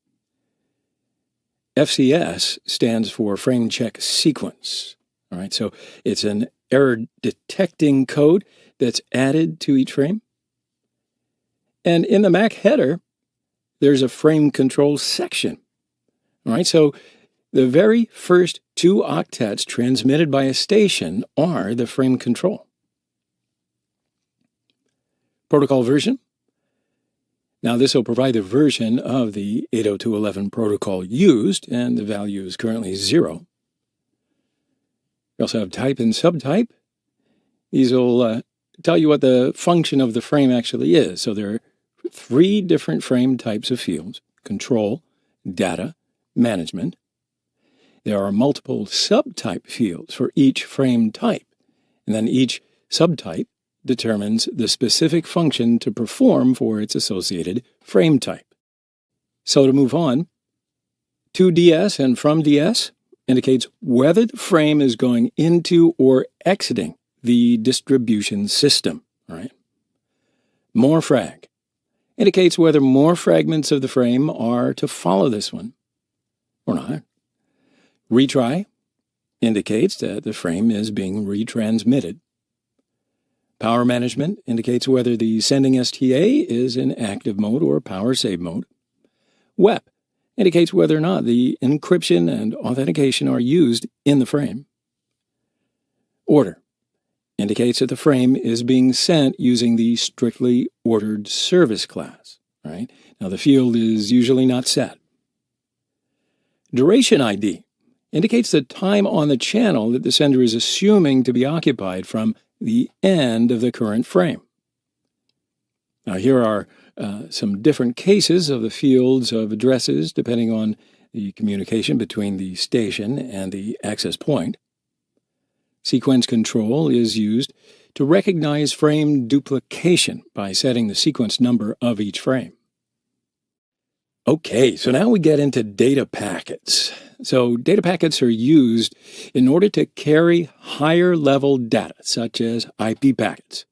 FCS stands for frame check sequence. All right, so it's an error detecting code that's added to each frame. And in the MAC header, there's a frame control section. All right, so the very first 2 octets transmitted by a station are the frame control. Protocol version. Now, this will provide the version of the 802.11 protocol used, and the value is currently 0. We also have type and subtype. These will tell you what the function of the frame actually is. So there are 3 different frame types of fields: control, data, management. There are multiple subtype fields for each frame type, and then each subtype determines the specific function to perform for its associated frame type. So to move on, to DS and from DS indicates whether the frame is going into or exiting the distribution system. Right? More frag indicates whether more fragments of the frame are to follow this one or not. Retry indicates that the frame is being retransmitted. Power management indicates whether the sending STA is in active mode or power save mode. WEP indicates whether or not the encryption and authentication are used in the frame. Order indicates that the frame is being sent using the strictly ordered service class. Right? Now, the field is usually not set. Duration ID indicates the time on the channel that the sender is assuming to be occupied from the end of the current frame. Now, here are some different cases of the fields of addresses depending on the communication between the station and the access point. Sequence control is used to recognize frame duplication by setting the sequence number of each frame. Okay, so now we get into data packets. So data packets are used in order to carry higher level data, such as IP packets.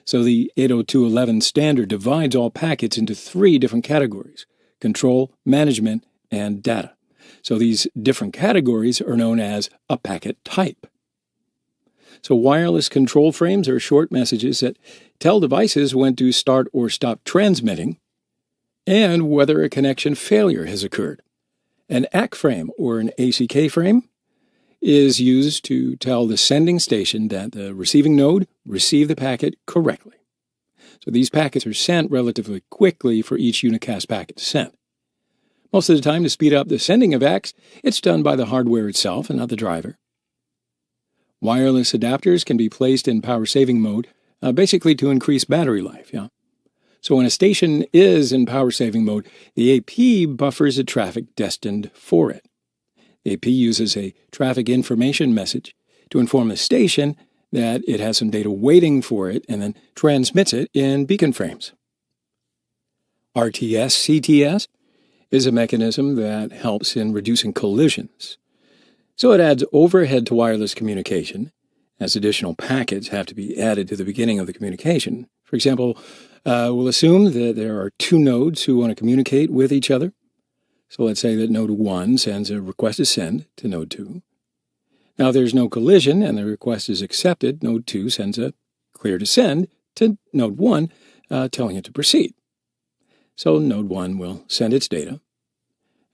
So the 802.11 standard divides all packets into 3 different categories: control, management, and data. So these different categories are known as a packet type. So wireless control frames are short messages that tell devices when to start or stop transmitting and whether a connection failure has occurred. An ACK frame or an ACK frame is used to tell the sending station that the receiving node received the packet correctly. So these packets are sent relatively quickly for each unicast packet sent. Most of the time, to speed up the sending of ACKs, it's done by the hardware itself and not the driver. Wireless adapters can be placed in power saving mode, basically to increase battery life. So when a station is in power saving mode, the AP buffers the traffic destined for it. The AP uses a traffic information message to inform the station that it has some data waiting for it and then transmits it in beacon frames. RTS-CTS is a mechanism that helps in reducing collisions. So it adds overhead to wireless communication, as additional packets have to be added to the beginning of the communication. For example, we'll assume that there are 2 nodes who want to communicate with each other. So let's say that node 1 sends a request to send to node 2. Now, if there's no collision and the request is accepted, node 2 sends a clear to send to node 1, telling it to proceed. So node 1 will send its data.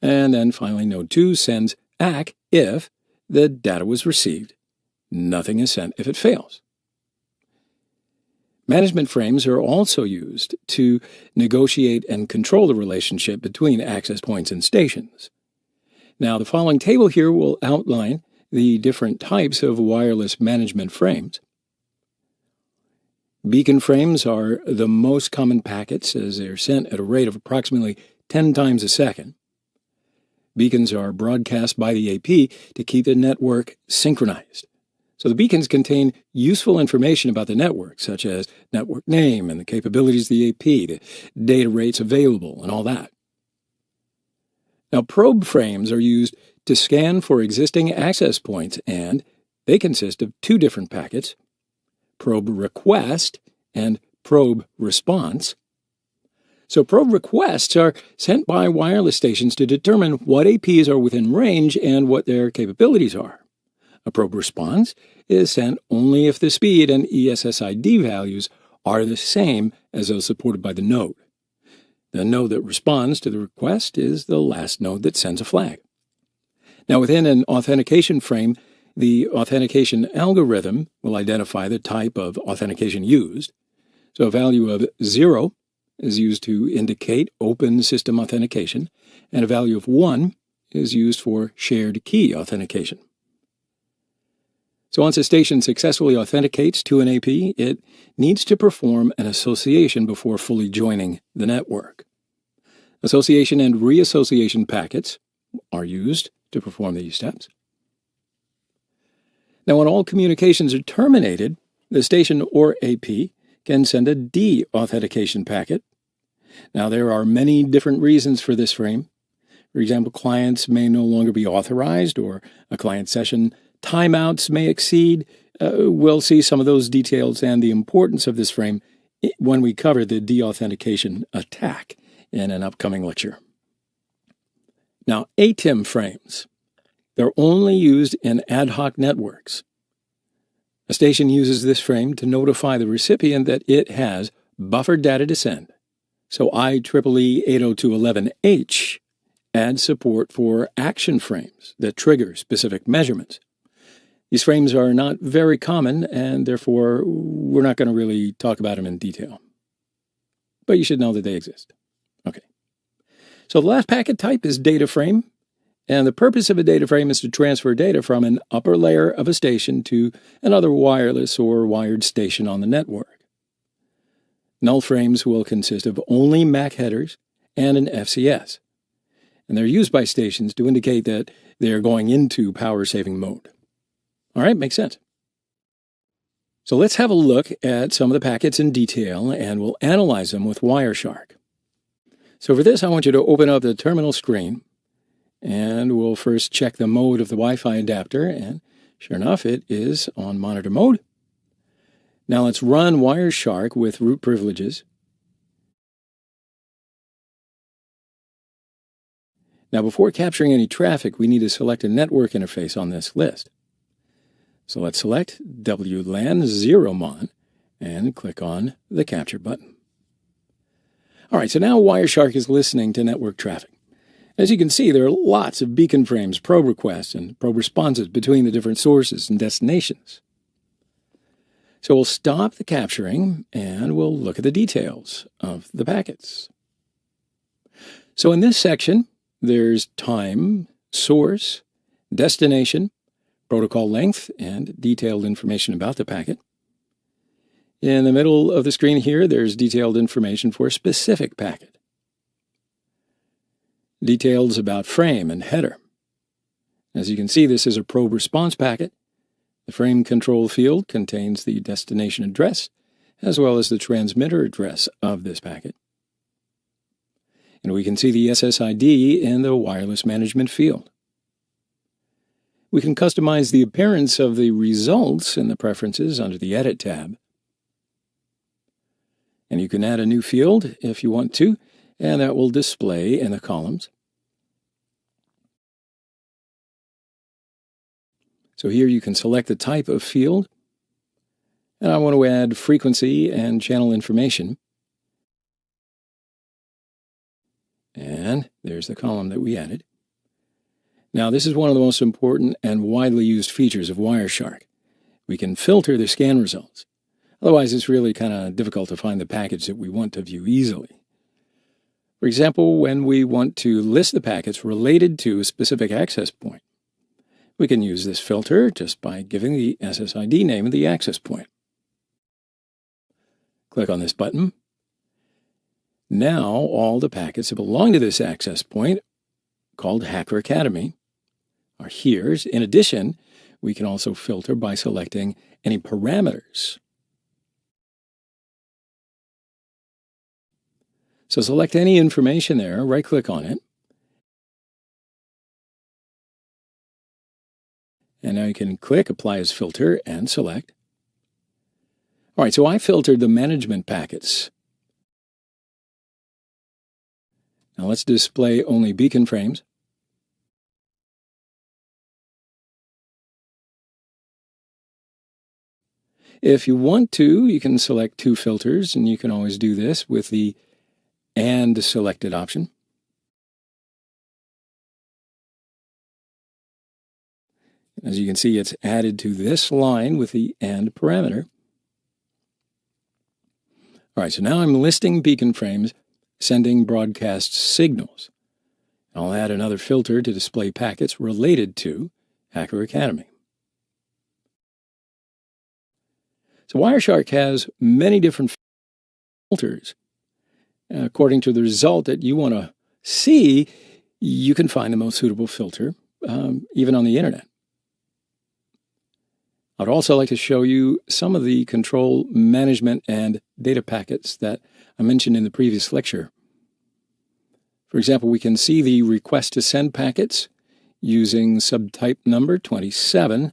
And then finally, node 2 sends ACK if the data was received. Nothing is sent if it fails. Management frames are also used to negotiate and control the relationship between access points and stations. Now, the following table here will outline the different types of wireless management frames. Beacon frames are the most common packets, as they're sent at a rate of approximately 10 times a second. Beacons are broadcast by the AP to keep the network synchronized. So the beacons contain useful information about the network, such as network name and the capabilities of the AP, the data rates available, and all that. Now, probe frames are used to scan for existing access points, and they consist of 2 different packets: probe request and probe response. So probe requests are sent by wireless stations to determine what APs are within range and what their capabilities are. A probe response is sent only if the speed and ESSID values are the same as those supported by the node. The node that responds to the request is the last node that sends a flag. Now, within an authentication frame, the authentication algorithm will identify the type of authentication used. So a value of 0 is used to indicate open system authentication, and a value of 1 is used for shared key authentication. So once a station successfully authenticates to an AP, it needs to perform an association before fully joining the network. Association and reassociation packets are used to perform these steps. Now, when all communications are terminated, the station or AP can send a de-authentication packet. Now, there are many different reasons for this frame. For example, clients may no longer be authorized, or a client session timeouts may exceed. We'll see some of those details and the importance of this frame when we cover the de-authentication attack in an upcoming lecture. Now, ATIM frames. They're only used in ad hoc networks. A station uses this frame to notify the recipient that it has buffered data to send. So IEEE 802.11h adds support for action frames that trigger specific measurements. These frames are not very common, and therefore we're not going to really talk about them in detail. But you should know that they exist. Okay. So the last packet type is data frame. And the purpose of a data frame is to transfer data from an upper layer of a station to another wireless or wired station on the network. Null frames will consist of only MAC headers and an FCS, and they're used by stations to indicate that they are going into power-saving mode. All right, makes sense. So let's have a look at some of the packets in detail, and we'll analyze them with Wireshark. So for this, I want you to open up the terminal screen, and we'll first check the mode of the Wi-Fi adapter, and sure enough, it is on monitor mode. Now let's run Wireshark with root privileges. Now before capturing any traffic, we need to select a network interface on this list. So let's select WLAN 0MON and click on the Capture button. All right, so now Wireshark is listening to network traffic. As you can see, there are lots of beacon frames, probe requests, and probe responses between the different sources and destinations. So we'll stop the capturing, and we'll look at the details of the packets. So in this section, there's time, source, destination, protocol length, and detailed information about the packet. In the middle of the screen here, there's detailed information for a specific packet. Details about frame and header. As you can see, this is a probe response packet. The frame control field contains the destination address, as well as the transmitter address of this packet. And we can see the SSID in the wireless management field. We can customize the appearance of the results in the preferences under the Edit tab. And you can add a new field if you want to, and that will display in the columns. So here you can select the type of field, and I want to add frequency and channel information. And there's the column that we added. Now, this is one of the most important and widely used features of Wireshark. We can filter the scan results. Otherwise, it's really kind of difficult to find the package that we want to view easily. For example, when we want to list the packets related to a specific access point, we can use this filter just by giving the SSID name of the access point. Click on this button. Now, all the packets that belong to this access point, called Hacker Academy, are here. In addition, we can also filter by selecting any parameters. So select any information there, right-click on it, and now you can click Apply as Filter and select. All right, so I filtered the management packets. Now let's display only beacon frames. If you want to, you can select two filters, and you can always do this with the AND selected option. As you can see, it's added to this line with the AND parameter. All right, so now I'm listing beacon frames sending broadcast signals. I'll add another filter to display packets related to Hacker Academy. So Wireshark has many different filters. According to the result that you want to see, you can find the most suitable filter, even on the internet. I'd also like to show you some of the control management and data packets that I mentioned in the previous lecture. For example, we can see the request to send packets using subtype number 27.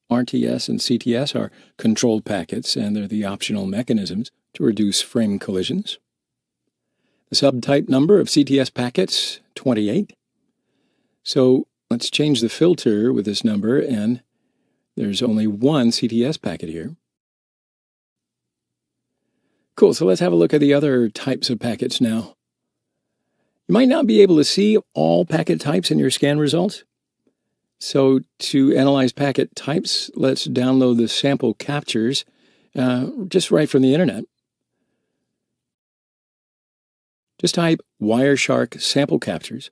RTS and CTS are controlled packets, and they're the optional mechanisms to reduce frame collisions. The subtype number of CTS packets, 28. So let's change the filter with this number, and there's only one CTS packet here. Cool, so let's have a look at the other types of packets now. You might not be able to see all packet types in your scan results. So to analyze packet types, let's download the sample captures just right from the internet. Just type Wireshark sample captures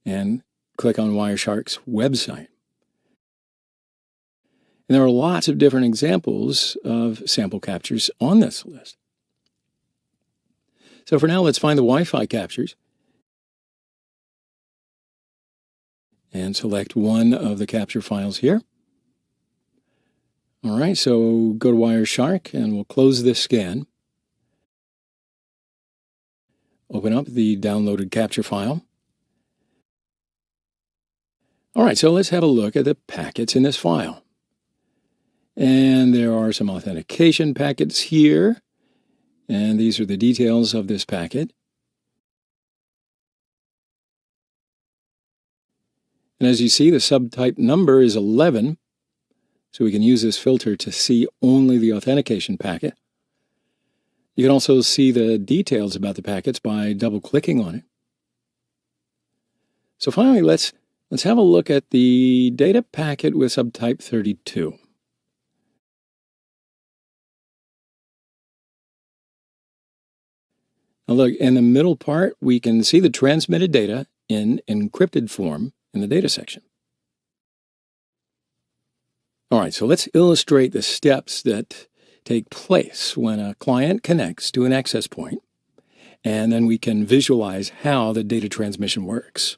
and click on Wireshark's website. And there are lots of different examples of sample captures on this list. So for now, let's find the Wi-Fi captures and select one of the capture files here. All right, so go to Wireshark and we'll close this scan. Open up the downloaded capture file. All right, so let's have a look at the packets in this file. And there are some authentication packets here, and these are the details of this packet. And as you see, the subtype number is 11, so we can use this filter to see only the authentication packet. You can also see the details about the packets by double-clicking on it. So finally, let's have a look at the data packet with subtype 32. Now look, in the middle part, we can see the transmitted data in encrypted form in the data section. All right, so let's illustrate the steps that take place when a client connects to an access point, and then we can visualize how the data transmission works.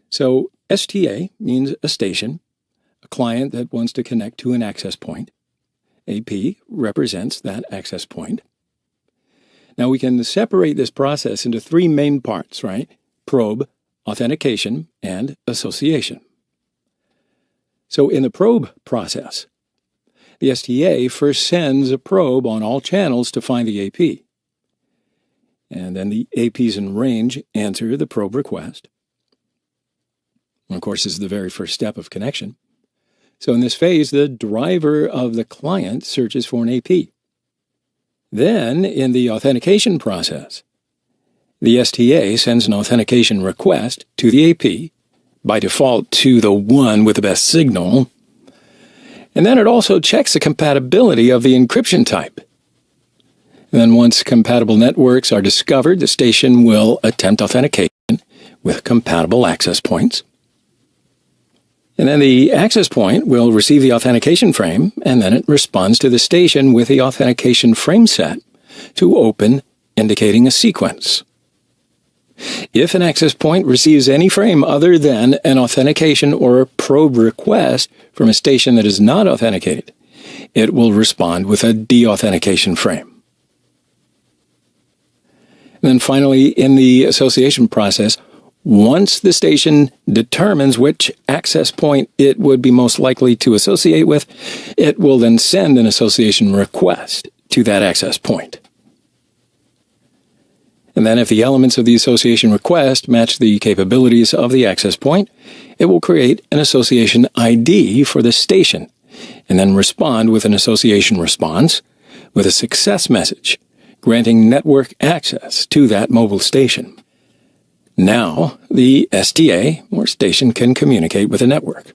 So STA means a station, a client that wants to connect to an access point. AP represents that access point. Now we can separate this process into three main parts, right? Probe, authentication, and association. So in the probe process, the STA first sends a probe on all channels to find the AP. And then the APs in range answer the probe request. And of course, this is the very first step of connection. So in this phase, the driver of the client searches for an AP. Then, in the authentication process, the STA sends an authentication request to the AP, by default to the one with the best signal, and then it also checks the compatibility of the encryption type. And then once compatible networks are discovered, the station will attempt authentication with compatible access points. And then the access point will receive the authentication frame, and then it responds to the station with the authentication frame set to open, indicating a sequence. If an access point receives any frame other than an authentication or a probe request from a station that is not authenticated, it will respond with a deauthentication frame. And then finally, in the association process, once the station determines which access point it would be most likely to associate with, it will then send an association request to that access point. And then if the elements of the association request match the capabilities of the access point, it will create an association ID for the station, and then respond with an association response with a success message, granting network access to that mobile station. Now, the STA, or station, can communicate with the network.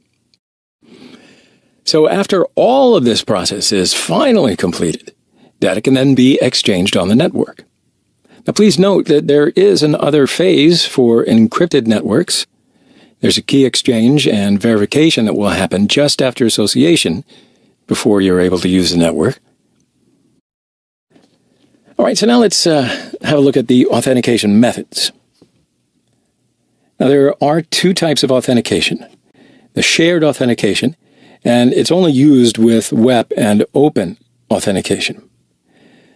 So after all of this process is finally completed, data can then be exchanged on the network. Now, please note that there is an other phase for encrypted networks. There's a key exchange and verification that will happen just after association before you're able to use the network. All right, so now let's have a look at the authentication methods. Now, there are two types of authentication. The shared authentication, and it's only used with WEP and open authentication.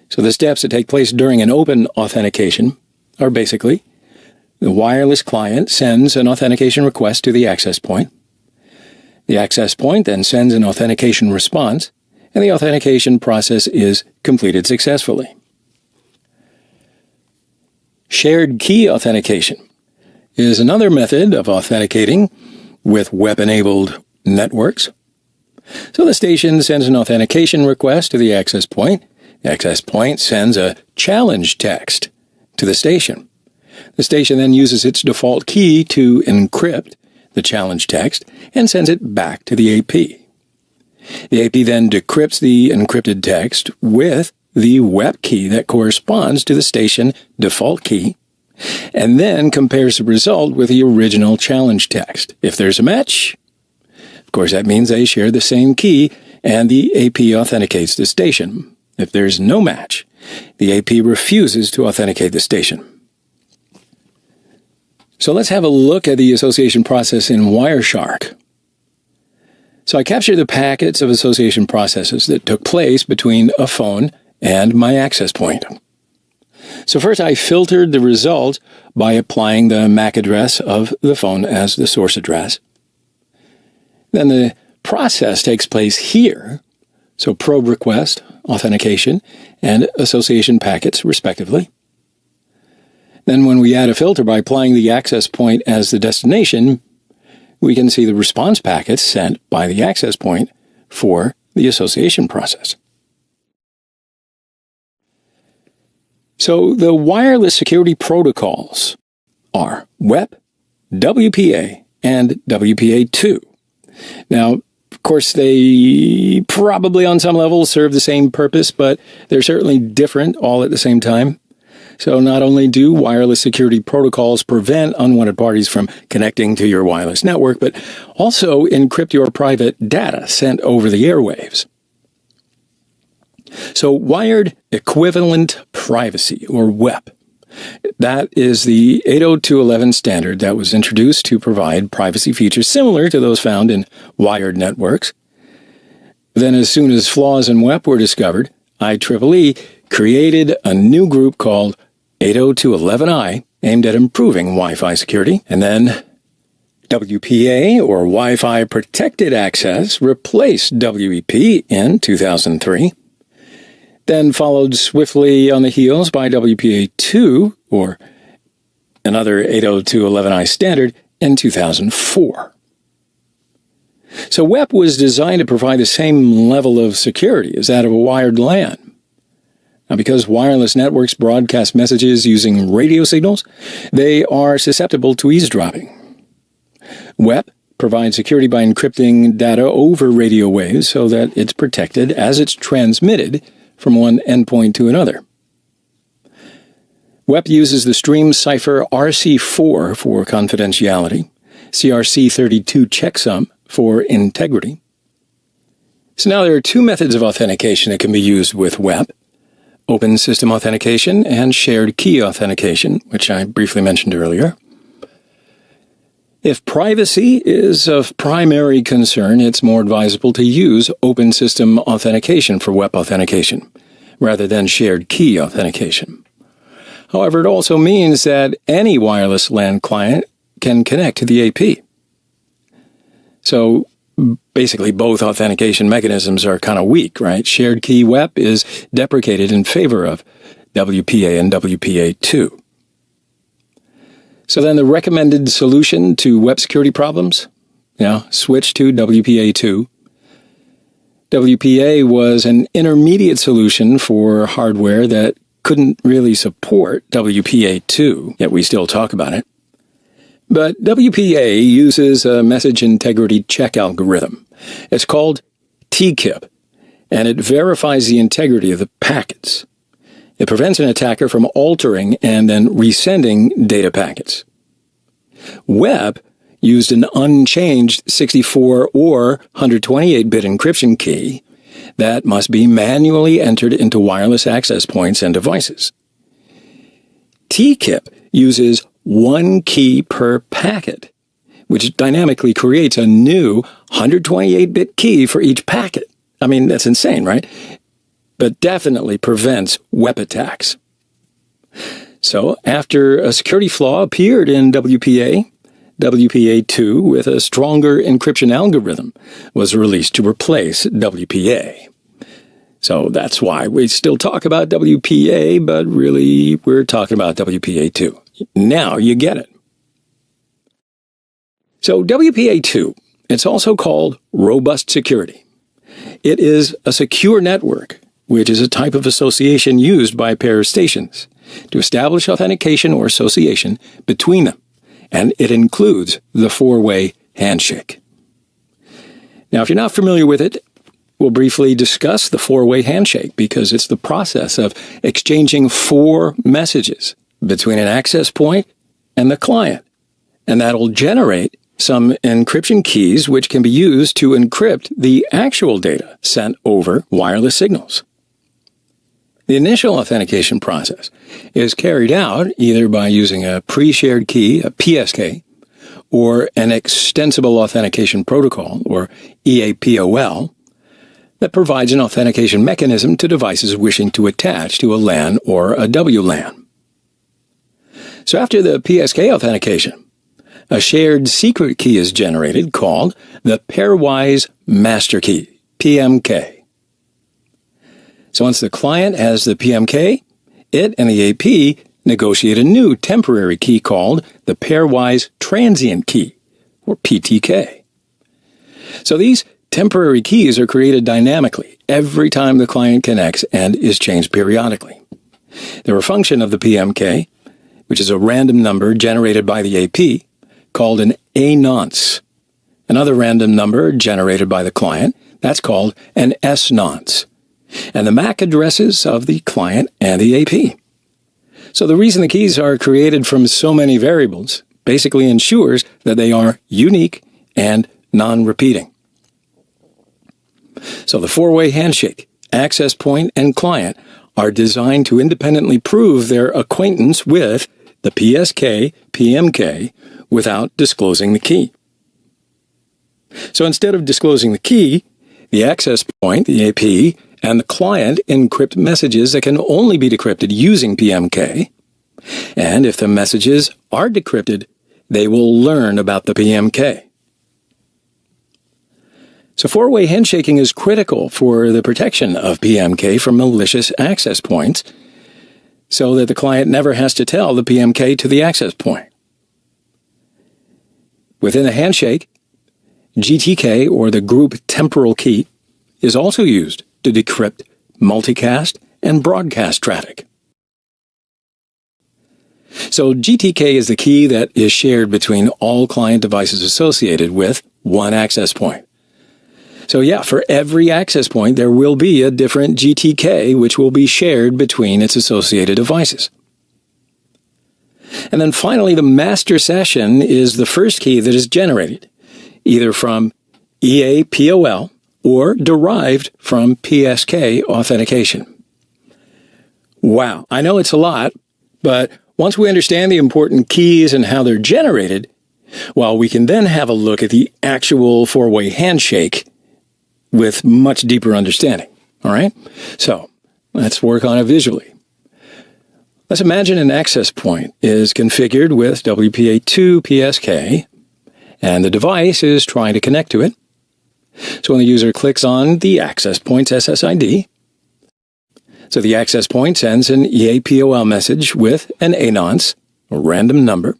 So the steps that take place during an open authentication are basically the wireless client sends an authentication request to the access point. The access point then sends an authentication response, and the authentication process is completed successfully. Shared key authentication is another method of authenticating with WEP-enabled networks. So the station sends an authentication request to the access point. The access point sends a challenge text to the station. The station then uses its default key to encrypt the challenge text and sends it back to the AP. The AP then decrypts the encrypted text with the WEP key that corresponds to the station default key, and then compares the result with the original challenge text. If there's a match, of course, that means they share the same key, and the AP authenticates the station. If there's no match, the AP refuses to authenticate the station. So let's have a look at the association process in Wireshark. So I captured the packets of association processes that took place between a phone and my access point. So first I filtered the result by applying the MAC address of the phone as the source address. Then the process takes place here, so probe request, authentication, and association packets, respectively. Then when we add a filter by applying the access point as the destination, we can see the response packets sent by the access point for the association process. So the wireless security protocols are WEP, WPA, and WPA2. Now, of course, they probably on some level serve the same purpose, but they're certainly different all at the same time. So not only do wireless security protocols prevent unwanted parties from connecting to your wireless network, but also encrypt your private data sent over the airwaves. So Wired Equivalent Privacy, or WEP, that is the 802.11 standard that was introduced to provide privacy features similar to those found in wired networks. Then as soon as flaws in WEP were discovered, IEEE created a new group called 802.11i aimed at improving Wi-Fi security. And then WPA, or Wi-Fi Protected Access, replaced WEP in 2003. Then followed swiftly on the heels by WPA2, or another 802.11i standard, in 2004. So WEP was designed to provide the same level of security as that of a wired LAN. Now, because wireless networks broadcast messages using radio signals, they are susceptible to eavesdropping. WEP provides security by encrypting data over radio waves so that it's protected as it's transmitted from one endpoint to another. WEP uses the stream cipher RC4 for confidentiality, CRC32 checksum for integrity. So now there are two methods of authentication that can be used with WEP: open system authentication and shared key authentication, which I briefly mentioned earlier. If privacy is of primary concern, it's more advisable to use open system authentication for WEP authentication, rather than shared key authentication. However, it also means that any wireless LAN client can connect to the AP. So basically, both authentication mechanisms are kind of weak, right? Shared key WEP is deprecated in favor of WPA and WPA2. So then the recommended solution to web security problems? Switch to WPA2. WPA was an intermediate solution for hardware that couldn't really support WPA2, yet we still talk about it. But WPA uses a message integrity check algorithm. It's called TKIP, and it verifies the integrity of the packets. It prevents an attacker from altering and then resending data packets. Web used an unchanged 64 or 128-bit encryption key that must be manually entered into wireless access points and devices. TKIP uses one key per packet, which dynamically creates a new 128-bit key for each packet. I mean, that's insane, right? But definitely prevents web attacks. So after a security flaw appeared in WPA, WPA2 with a stronger encryption algorithm was released to replace WPA. So that's why we still talk about WPA, but really we're talking about WPA2. Now you get it. So WPA2, it's also called robust security. It is a secure network, which is a type of association used by a pair of stations to establish authentication or association between them, and it includes the four-way handshake. Now, if you're not familiar with it, we'll briefly discuss the four-way handshake because it's the process of exchanging four messages between an access point and the client, and that'll generate some encryption keys which can be used to encrypt the actual data sent over wireless signals. The initial authentication process is carried out either by using a pre-shared key, a PSK, or an extensible authentication protocol, or EAPOL, that provides an authentication mechanism to devices wishing to attach to a LAN or a WLAN. So after the PSK authentication, a shared secret key is generated called the pairwise master key, PMK. So once the client has the PMK, it and the AP negotiate a new temporary key called the pairwise transient key, or PTK. So these temporary keys are created dynamically every time the client connects and is changed periodically. They're a function of the PMK, which is a random number generated by the AP, called an A-nonce. Another random number generated by the client, that's called an S-nonce. And the MAC addresses of the client and the AP. So the reason the keys are created from so many variables basically ensures that they are unique and non-repeating. So the four-way handshake, access point, and client are designed to independently prove their acquaintance with the PSK, PMK, without disclosing the key. So instead of disclosing the key, the access point, the AP, and the client encrypt messages that can only be decrypted using PMK. And if the messages are decrypted, they will learn about the PMK. So four-way handshaking is critical for the protection of PMK from malicious access points so that the client never has to tell the PMK to the access point. Within a handshake, GTK, or the group temporal key, is also used to decrypt multicast and broadcast traffic. So GTK is the key that is shared between all client devices associated with one access point. So yeah, for every access point, there will be a different GTK which will be shared between its associated devices. And then finally, the master session is the first key that is generated, either from EAPOL or derived from PSK authentication. Wow, I know it's a lot, but once we understand the important keys and how they're generated, well, we can then have a look at the actual four-way handshake with much deeper understanding. All right? So let's work on it visually. Let's imagine an access point is configured with WPA2 PSK, and the device is trying to connect to it. So when the user clicks on the access point's SSID, so the access point sends an EAPOL message with an A-nonce, a random number,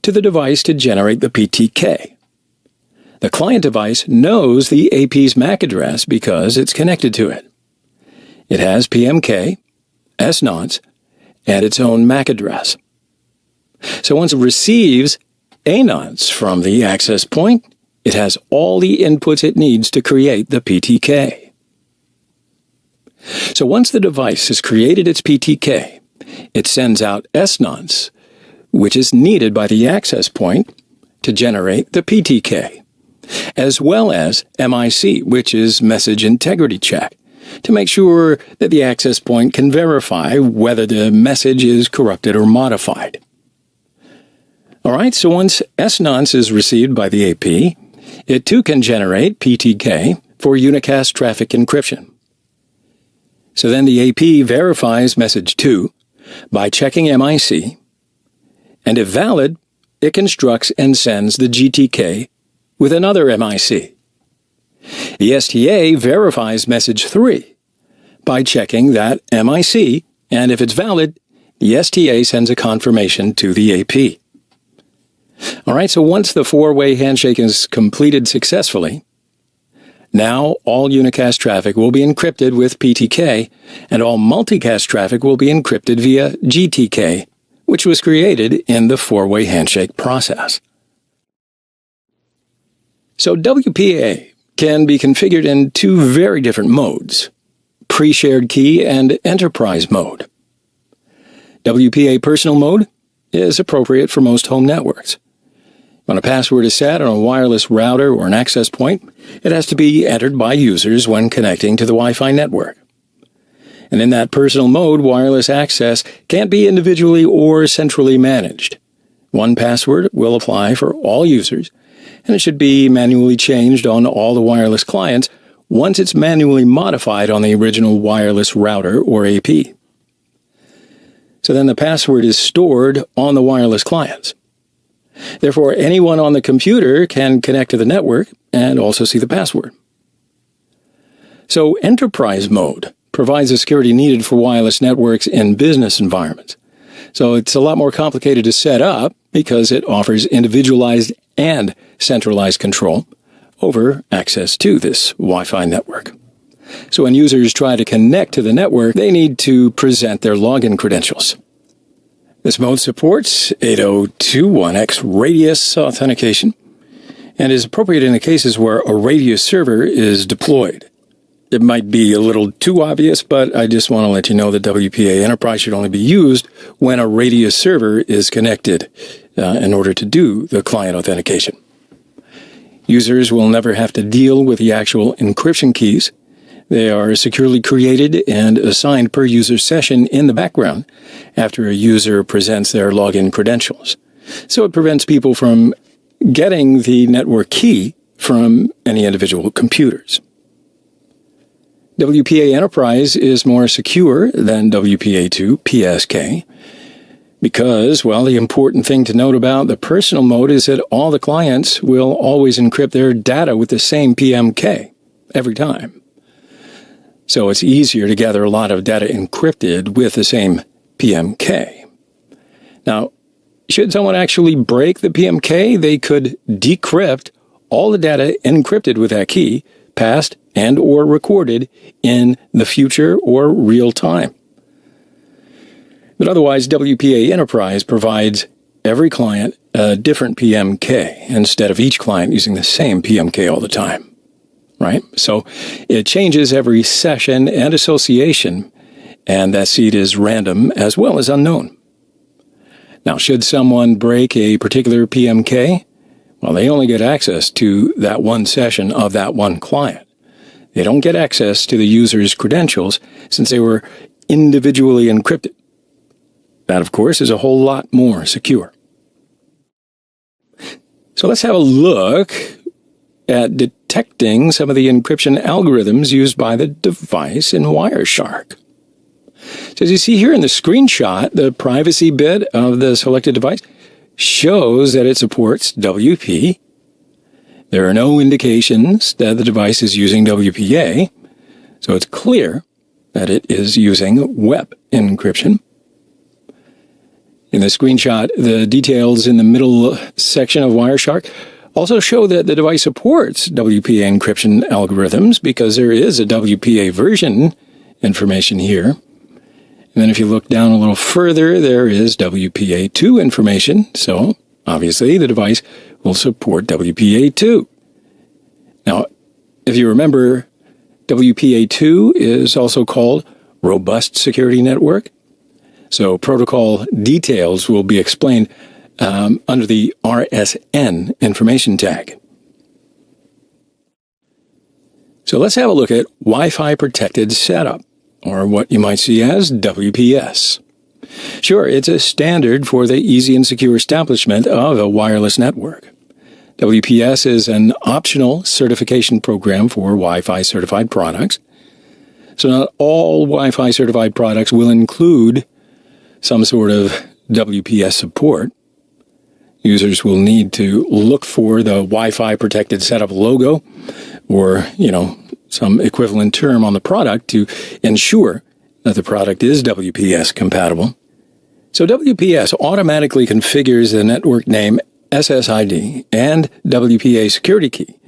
to the device to generate the PTK. The client device knows the AP's MAC address because it's connected to it. It has PMK, S-nonce, and its own MAC address. So once it receives a-nonce from the access point, it has all the inputs it needs to create the PTK. So once the device has created its PTK, it sends out S-nonce, which is needed by the access point to generate the PTK, as well as MIC, which is message integrity check, to make sure that the access point can verify whether the message is corrupted or modified. All right, so once S-nonce is received by the AP, it too can generate PTK for unicast traffic encryption. So then the AP verifies message 2 by checking MIC, and if valid, it constructs and sends the GTK with another MIC. The STA verifies message 3 by checking that MIC, and if it's valid, the STA sends a confirmation to the AP. All right, so once the four-way handshake is completed successfully, now all unicast traffic will be encrypted with PTK, and all multicast traffic will be encrypted via GTK, which was created in the four-way handshake process. So WPA can be configured in two very different modes, pre-shared key and enterprise mode. WPA personal mode is appropriate for most home networks. When a password is set on a wireless router or an access point, it has to be entered by users when connecting to the Wi-Fi network. And in that personal mode, wireless access can't be individually or centrally managed. One password will apply for all users, and it should be manually changed on all the wireless clients once it's manually modified on the original wireless router or AP. So then the password is stored on the wireless clients. Therefore, anyone on the computer can connect to the network and also see the password. So enterprise mode provides the security needed for wireless networks in business environments. So it's a lot more complicated to set up because it offers individualized and centralized control over access to this Wi-Fi network. So when users try to connect to the network, they need to present their login credentials. This mode supports 802.1x radius authentication and is appropriate in the cases where a radius server is deployed. It might be a little too obvious, but I just want to let you know that WPA Enterprise should only be used when a radius server is connected in order to do the client authentication. Users will never have to deal with the actual encryption keys. They are securely created and assigned per user session in the background after a user presents their login credentials. So it prevents people from getting the network key from any individual computers. WPA Enterprise is more secure than WPA2 PSK because, well, the important thing to note about the personal mode is that all the clients will always encrypt their data with the same PMK every time. So it's easier to gather a lot of data encrypted with the same PMK. Now, should someone actually break the PMK, they could decrypt all the data encrypted with that key, past and or recorded in the future or real time. But otherwise, WPA Enterprise provides every client a different PMK instead of each client using the same PMK all the time. Right? So it changes every session and association, and that seed is random as well as unknown. Now, should someone break a particular PMK, well, they only get access to that one session of that one client. They don't get access to the user's credentials since they were individually encrypted. That, of course, is a whole lot more secure. So let's have a look at detecting some of the encryption algorithms used by the device in Wireshark. So as you see here in the screenshot, the privacy bit of the selected device shows that it supports WP. There are no indications that the device is using WPA, so it's clear that it is using web encryption. In the screenshot, the details in the middle section of Wireshark also show that the device supports WPA encryption algorithms because there is a WPA version information here. And then if you look down a little further, there is WPA2 information. So obviously the device will support WPA2. Now, if you remember, WPA2 is also called Robust Security Network. So protocol details will be explained under the RSN information tag. So let's have a look at Wi-Fi Protected Setup, or what you might see as WPS. Sure, it's a standard for the easy and secure establishment of a wireless network. WPS is an optional certification program for Wi-Fi certified products. So not all Wi-Fi certified products will include some sort of WPS support. Users will need to look for the Wi-Fi Protected Setup logo or, some equivalent term on the product to ensure that the product is WPS compatible. So WPS automatically configures the network name SSID and WPA security key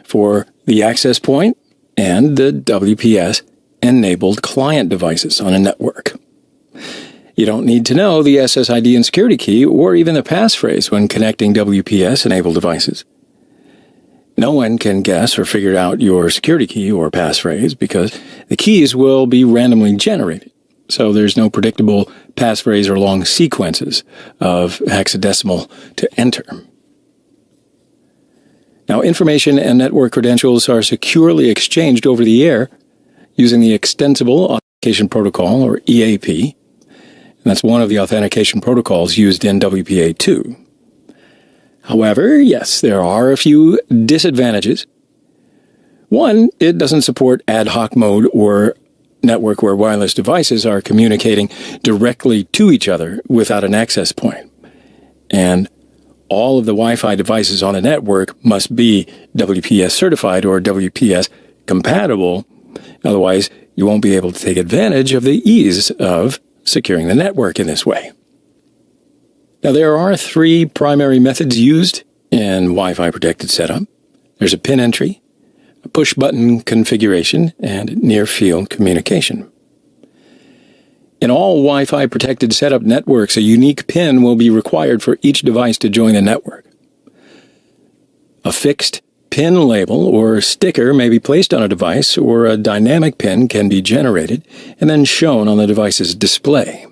for the access point and the WPS-enabled client devices on a network. You don't need to know the SSID and security key or even the passphrase when connecting WPS-enabled devices. No one can guess or figure out your security key or passphrase because the keys will be randomly generated. So there's no predictable passphrase or long sequences of hexadecimal to enter. Now, information and network credentials are securely exchanged over the air using the Extensible Authentication Protocol, or EAP. And that's one of the authentication protocols used in WPA2. However, yes, there are a few disadvantages. One, it doesn't support ad hoc mode or network where wireless devices are communicating directly to each other without an access point. And all of the Wi-Fi devices on a network must be WPS certified or WPS compatible. Otherwise, you won't be able to take advantage of the ease of securing the network in this way. Now, there are three primary methods used in Wi-Fi Protected Setup. There's a PIN entry, a push-button configuration, and near-field communication. In all Wi-Fi Protected Setup networks, a unique PIN will be required for each device to join the network. A fixed PIN label or sticker may be placed on a device, or a dynamic PIN can be generated and then shown on the device's display.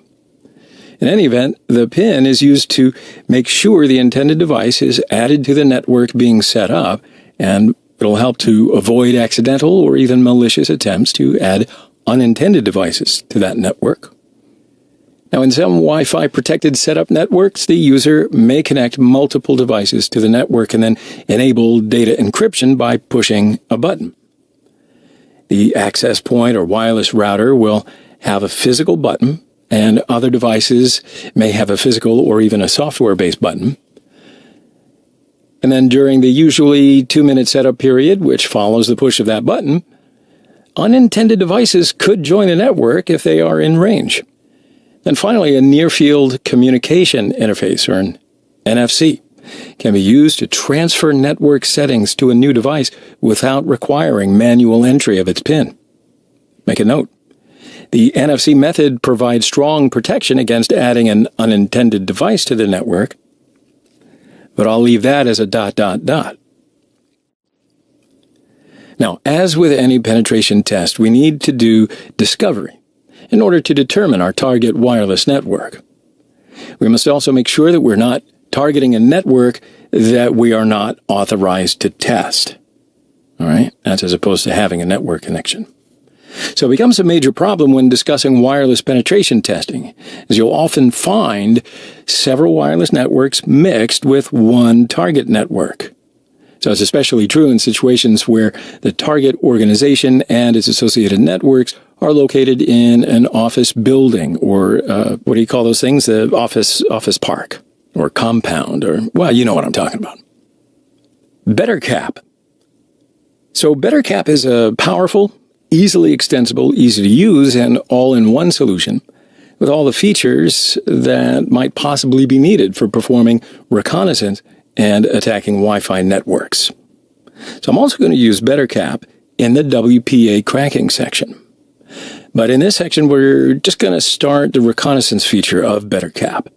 In any event, the PIN is used to make sure the intended device is added to the network being set up, and it'll help to avoid accidental or even malicious attempts to add unintended devices to that network. Now, in some Wi-Fi Protected Setup networks, the user may connect multiple devices to the network and then enable data encryption by pushing a button. The access point or wireless router will have a physical button, and other devices may have a physical or even a software-based button. And then during the usually 2-minute setup period, which follows the push of that button, unintended devices could join the network if they are in range. And finally, a near-field communication interface, or an NFC, can be used to transfer network settings to a new device without requiring manual entry of its PIN. Make a note. The NFC method provides strong protection against adding an unintended device to the network, but I'll leave that as a ... Now, as with any penetration test, we need to do discovery in order to determine our target wireless network. We must also make sure that we're not targeting a network that we are not authorized to test. All right? That's as opposed to having a network connection. So it becomes a major problem when discussing wireless penetration testing, as you'll often find several wireless networks mixed with one target network. So it's especially true in situations where the target organization and its associated networks are located in an office building, or what do you call those things? The office park or compound, or, well, you know what I'm talking about. BetterCap. So BetterCap is a powerful, easily extensible, easy to use, and all-in-one solution with all the features that might possibly be needed for performing reconnaissance and attacking Wi-Fi networks. So I'm also going to use BetterCap in the WPA cracking section. But in this section, we're just going to start the reconnaissance feature of BetterCap.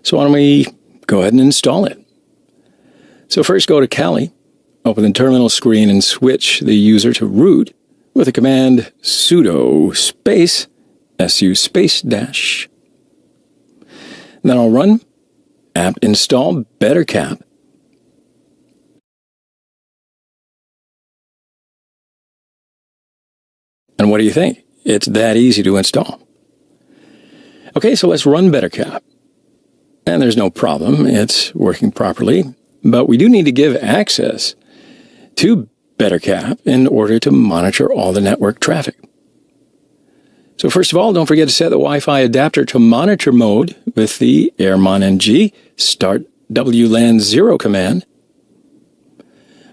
So why don't we go ahead and install it? So first go to Kali, open the terminal screen and switch the user to root with the command sudo space su space dash. Then I'll run apt install BetterCap. And what do you think? It's that easy to install. Okay, so let's run BetterCap. And there's no problem. It's working properly. But we do need to give access to BetterCap in order to monitor all the network traffic. So first of all, don't forget to set the Wi-Fi adapter to monitor mode with the airmon-ng start WLAN 0 command.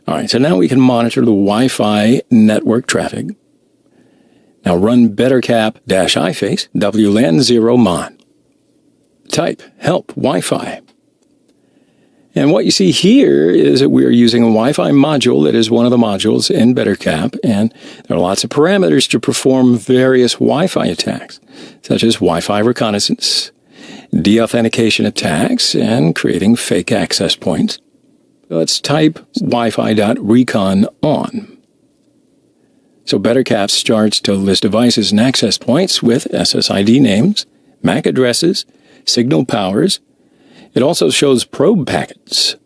All right, so now we can monitor the Wi-Fi network traffic. Now run BetterCap-iface WLAN 0 mon. Type help Wi-Fi. And what you see here is that we're using a Wi-Fi module that is one of the modules in BetterCap, and there are lots of parameters to perform various Wi-Fi attacks, such as Wi-Fi reconnaissance, deauthentication attacks, and creating fake access points. Let's type Wi-Fi.recon on. So BetterCap starts to list devices and access points with SSID names, MAC addresses, signal powers. It also shows probe packets.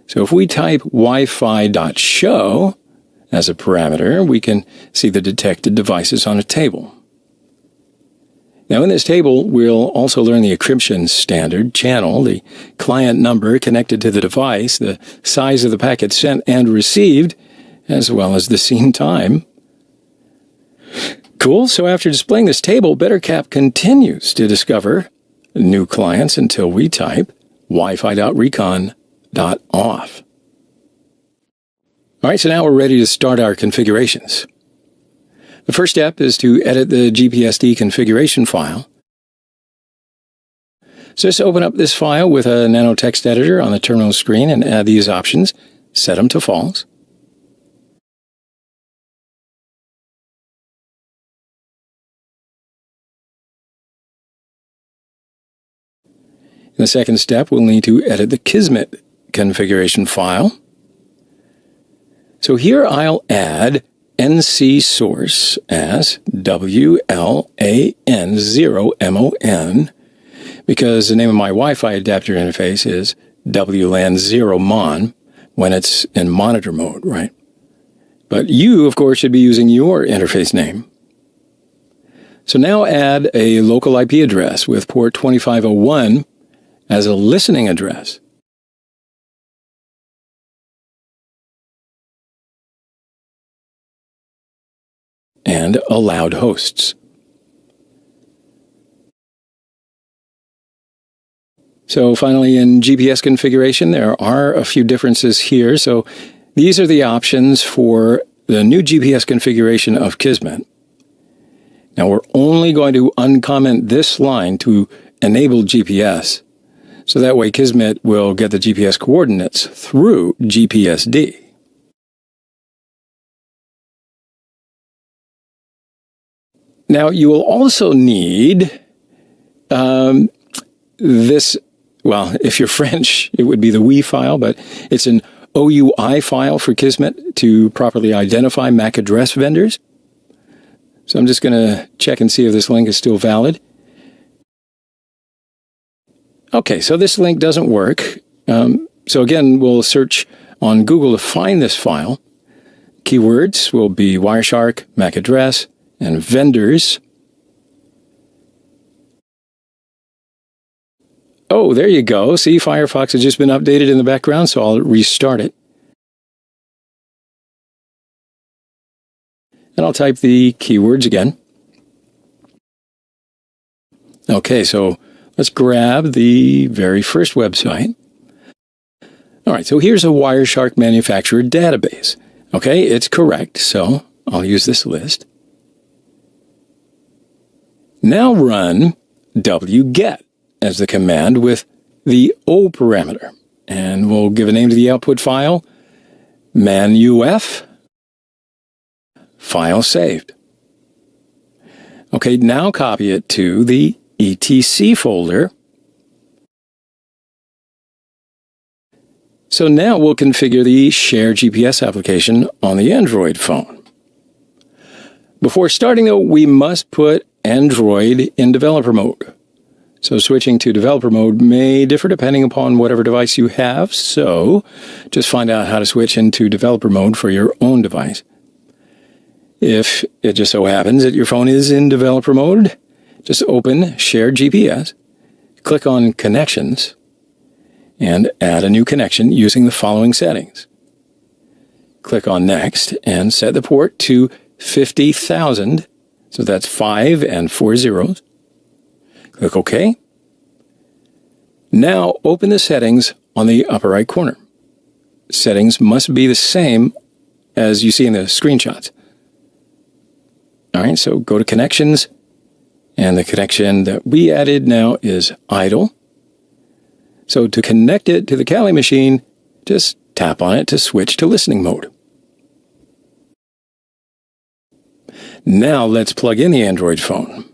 So if we type Wi-Fi.show as a parameter, we can see the detected devices on a table. Now in this table, we'll also learn the encryption standard, channel, the client number connected to the device, the size of the packet sent and received, as well as the scene time. Cool, so after displaying this table, BetterCap continues to discover new clients until we type Wi-Fi.recon.off. All right, so now we're ready to start our configurations. The first step is to edit the GPSD configuration file. So just open up this file with a nano text editor on the terminal screen and add these options. Set them to false. In the second step, we'll need to edit the Kismet configuration file. So here I'll add NC source as WLAN0MON because the name of my Wi-Fi adapter interface is WLAN 0 mon when it's in monitor mode, right? But you, of course, should be using your interface name. So now add a local IP address with port 2501 as a listening address. And allowed hosts. So finally, in GPS configuration, there are a few differences here. So these are the options for the new GPS configuration of Kismet. Now we're only going to uncomment this line to enable GPS. So that way Kismet will get the GPS coordinates through GPSD. Now you will also need this, well, if you're French, it would be the WE file, but it's an OUI file for Kismet to properly identify MAC address vendors. So I'm just going to check and see if this link is still valid. Okay, so this link doesn't work. So again, we'll search on Google to find this file. Keywords will be Wireshark, MAC address, and vendors. Oh, there you go. See, Firefox has just been updated in the background, so I'll restart it. And I'll type the keywords again. Okay, so let's grab the very first website. All right, so here's a Wireshark manufacturer database. Okay, it's correct, so I'll use this list. Now run wget as the command with the O parameter. And we'll give a name to the output file, manuf, file saved. Okay, now copy it to the etc folder. So now we'll configure the Share GPS application on the Android phone. Before starting though, we must put Android in developer mode. So switching to developer mode may differ depending upon whatever device you have, so just find out how to switch into developer mode for your own device. If it just so happens that your phone is in developer mode, just open Share GPS, click on Connections, and add a new connection using the following settings. Click on Next and set the port to 50,000, so that's 5 and 4 zeros. Click OK. Now open the settings on the upper right corner. Settings must be the same as you see in the screenshots. All right, so go to Connections, and the connection that we added now is idle. So to connect it to the Kali machine, just tap on it to switch to listening mode. Now let's plug in the Android phone.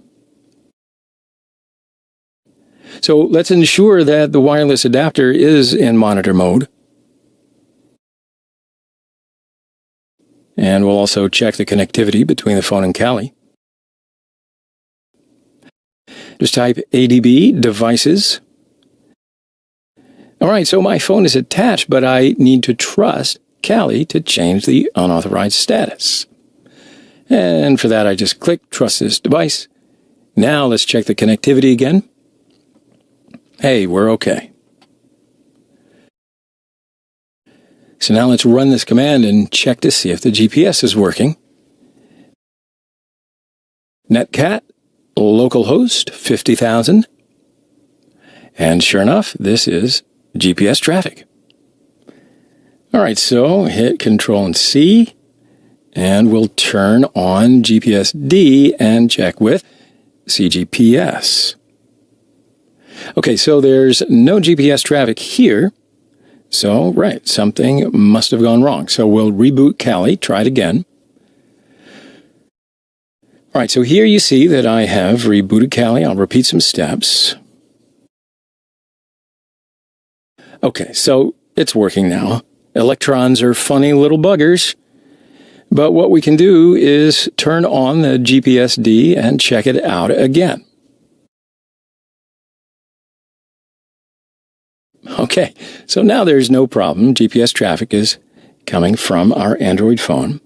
So let's ensure that the wireless adapter is in monitor mode. And we'll also check the connectivity between the phone and Kali. Just type ADB devices. All right, so my phone is attached, but I need to trust Kali to change the unauthorized status. And for that, I just click Trust this device. Now let's check the connectivity again. Hey, we're okay. So now let's run this command and check to see if the GPS is working. Netcat, localhost, 50,000. And sure enough, this is GPS traffic. All right, so hit Control and C, and we'll turn on GPS-D and check with CGPS. Okay, so there's no GPS traffic here. So, right, something must have gone wrong. So we'll reboot Kali, try it again. All right, so here you see that I have rebooted Kali. I'll repeat some steps. Okay, so it's working now. Electrons are funny little buggers. But what we can do is turn on the GPS-D and check it out again. Okay, so now there's no problem. GPS traffic is coming from our Android phone.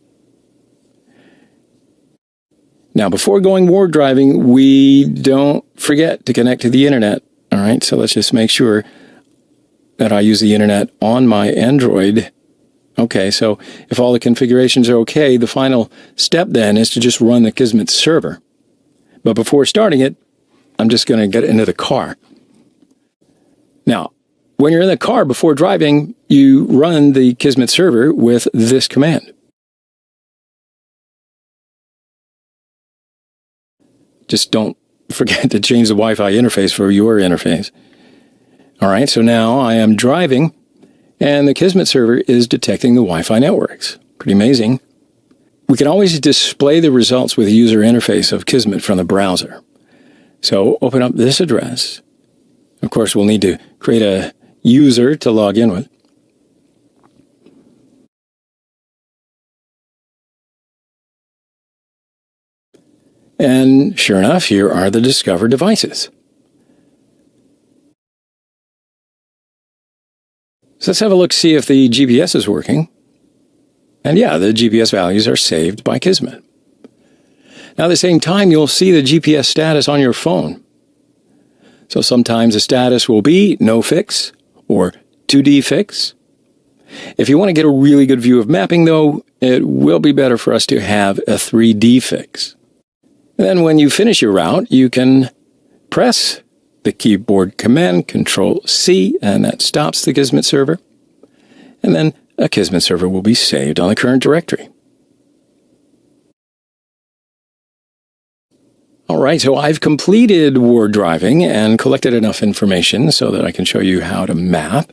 Now, before going ward driving, we don't forget to connect to the internet. All right, so let's just make sure that I use the internet on my Android. Okay, so if all the configurations are okay, the final step then is to just run the Kismet server. But before starting it, I'm just going to get into the car. Now, when you're in the car before driving, you run the Kismet server with this command. Just don't forget to change the Wi-Fi interface for your interface. All right, so now I am driving, and the Kismet server is detecting the Wi-Fi networks. Pretty amazing. We can always display the results with the user interface of Kismet from the browser. So open up this address. Of course, we'll need to create a user to log in with. And sure enough, here are the discovered devices. So let's have a look, see if the GPS is working. And yeah, the GPS values are saved by Kismet. Now at the same time, you'll see the GPS status on your phone. So sometimes the status will be no fix or 2D fix. If you want to get a really good view of mapping, though, it will be better for us to have a 3D fix. And then when you finish your route, you can press the keyboard command Control-C, and that stops the Kismet server. And then a Kismet server will be saved on the current directory. All right, so I've completed word driving and collected enough information so that I can show you how to map.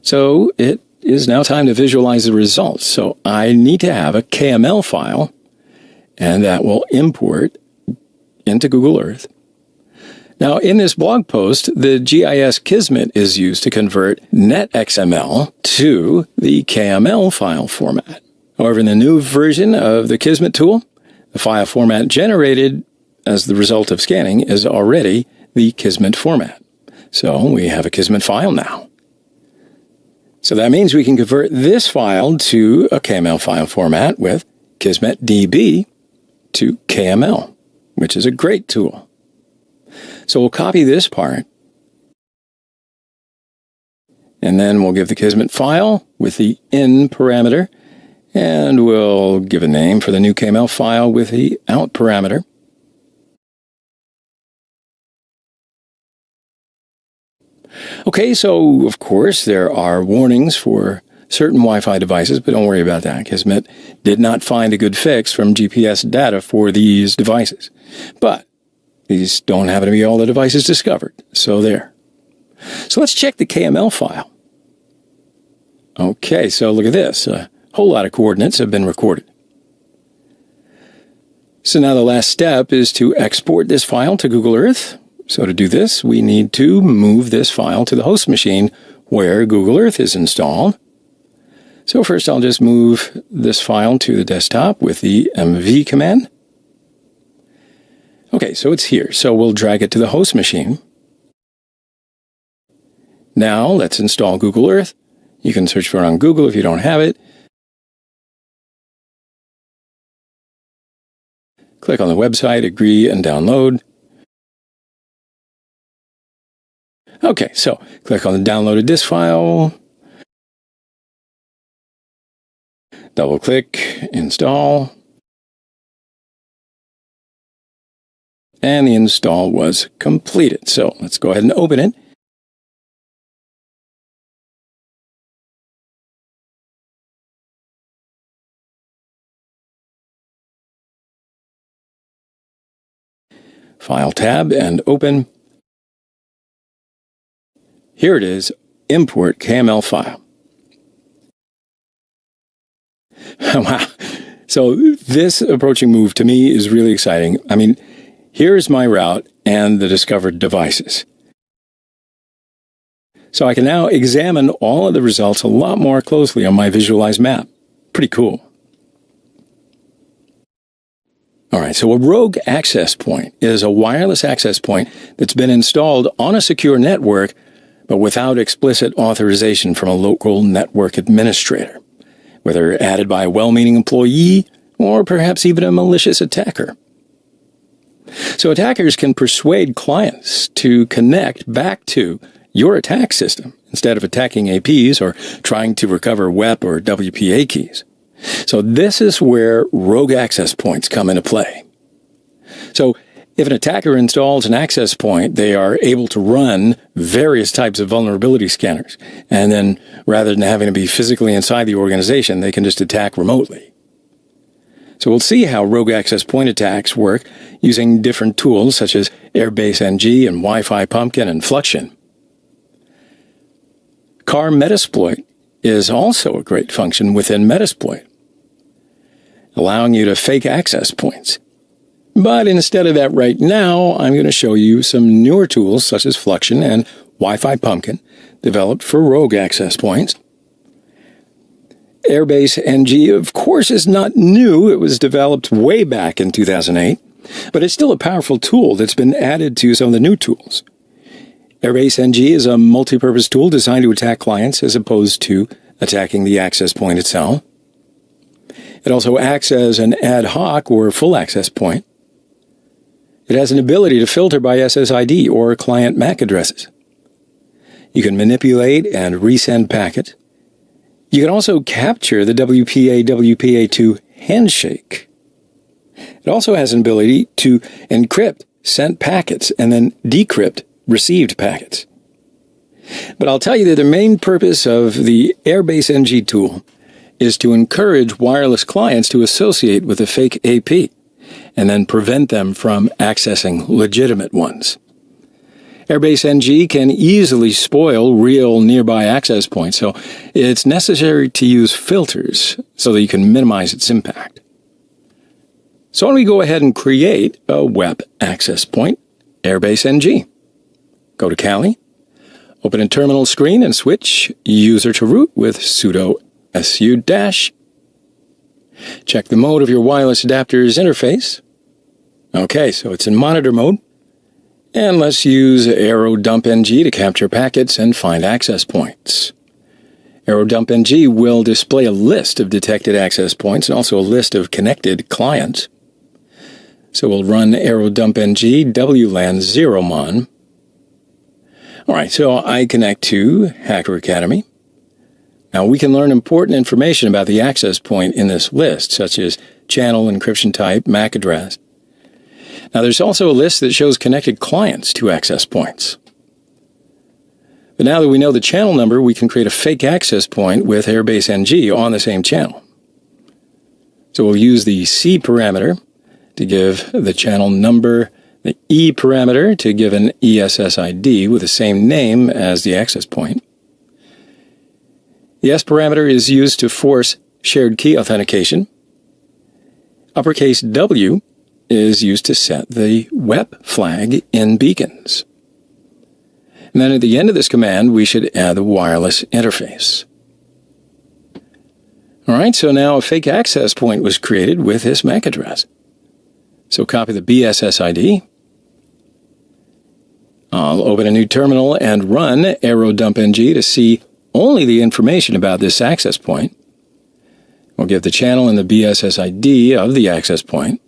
So it is now time to visualize the results. So I need to have a KML file, and that will import into Google Earth. Now, in this blog post, the GIS Kismet is used to convert netXML to the KML file format. However, in the new version of the Kismet tool, the file format generated as the result of scanning is already the Kismet format. So we have a Kismet file now. So that means we can convert this file to a KML file format with Kismet DB to KML, which is a great tool. So we'll copy this part, and then we'll give the Kismet file with the in parameter, and we'll give a name for the new KML file with the out parameter. Okay, so of course there are warnings for certain Wi-Fi devices, but don't worry about that. Kismet did not find a good fix from GPS data for these devices. But these don't happen to be all the devices discovered, so there. So let's check the KML file. Okay, so look at this. A whole lot of coordinates have been recorded. So now the last step is to export this file to Google Earth. So to do this, we need to move this file to the host machine where Google Earth is installed. So first I'll just move this file to the desktop with the mv command. Okay, so it's here. So we'll drag it to the host machine. Now let's install Google Earth. You can search for it on Google if you don't have it. Click on the website, agree, and download. Okay, so click on the downloaded disk file. Double-click, install. And the install was completed. So let's go ahead and open it. File tab and open. Here it is, import KML file. Wow. So this approaching move to me is really exciting. I mean, here's my route and the discovered devices. So I can now examine all of the results a lot more closely on my visualized map. Pretty cool. All right, so a rogue access point is a wireless access point that's been installed on a secure network, but without explicit authorization from a local network administrator, whether added by a well-meaning employee or perhaps even a malicious attacker. So attackers can persuade clients to connect back to your attack system instead of attacking APs or trying to recover WEP or WPA keys. So this is where rogue access points come into play. So if an attacker installs an access point, they are able to run various types of vulnerability scanners. And then rather than having to be physically inside the organization, they can just attack remotely. So we'll see how rogue access point attacks work using different tools such as Airbase NG and Wi-Fi Pumpkin and Fluxion. CAR Metasploit is also a great function within Metasploit, allowing you to fake access points. But instead of that right now, I'm going to show you some newer tools such as Fluxion and Wi-Fi Pumpkin developed for rogue access points. Airbase NG, of course, is not new. It was developed way back in 2008, but it's still a powerful tool that's been added to some of the new tools. Airbase NG is a multi-purpose tool designed to attack clients as opposed to attacking the access point itself. It also acts as an ad hoc or full access point. It has an ability to filter by SSID or client MAC addresses. You can manipulate and resend packets. You can also capture the WPA-WPA2 handshake. It also has an ability to encrypt sent packets and then decrypt received packets. But I'll tell you that the main purpose of the Airbase NG tool is to encourage wireless clients to associate with a fake AP and then prevent them from accessing legitimate ones. Airbase NG can easily spoil real nearby access points, so it's necessary to use filters so that you can minimize its impact. So why don't we go ahead and create a web access point, Airbase NG. Go to Kali, open a terminal screen and switch user to root with sudo su-. Check the mode of your wireless adapter's interface. Okay, so it's in monitor mode. And let's use AeroDumpNG to capture packets and find access points. AeroDumpNG will display a list of detected access points and also a list of connected clients. So we'll run AeroDumpNG WLAN 0mon. Alright, so I connect to Hacker Academy. Now we can learn important information about the access point in this list, such as channel, encryption type, MAC address. Now there's also a list that shows connected clients to access points. But now that we know the channel number, we can create a fake access point with Airbase NG on the same channel. So we'll use the C parameter to give the channel number, the E parameter to give an ESSID with the same name as the access point. The S parameter is used to force shared key authentication. Uppercase W is used to set the WEP flag in beacons. And then at the end of this command, we should add the wireless interface. Alright, so now a fake access point was created with this MAC address. So copy the BSSID. I'll open a new terminal and run AeroDumpNG to see only the information about this access point. We'll give the channel and the BSSID of the access point.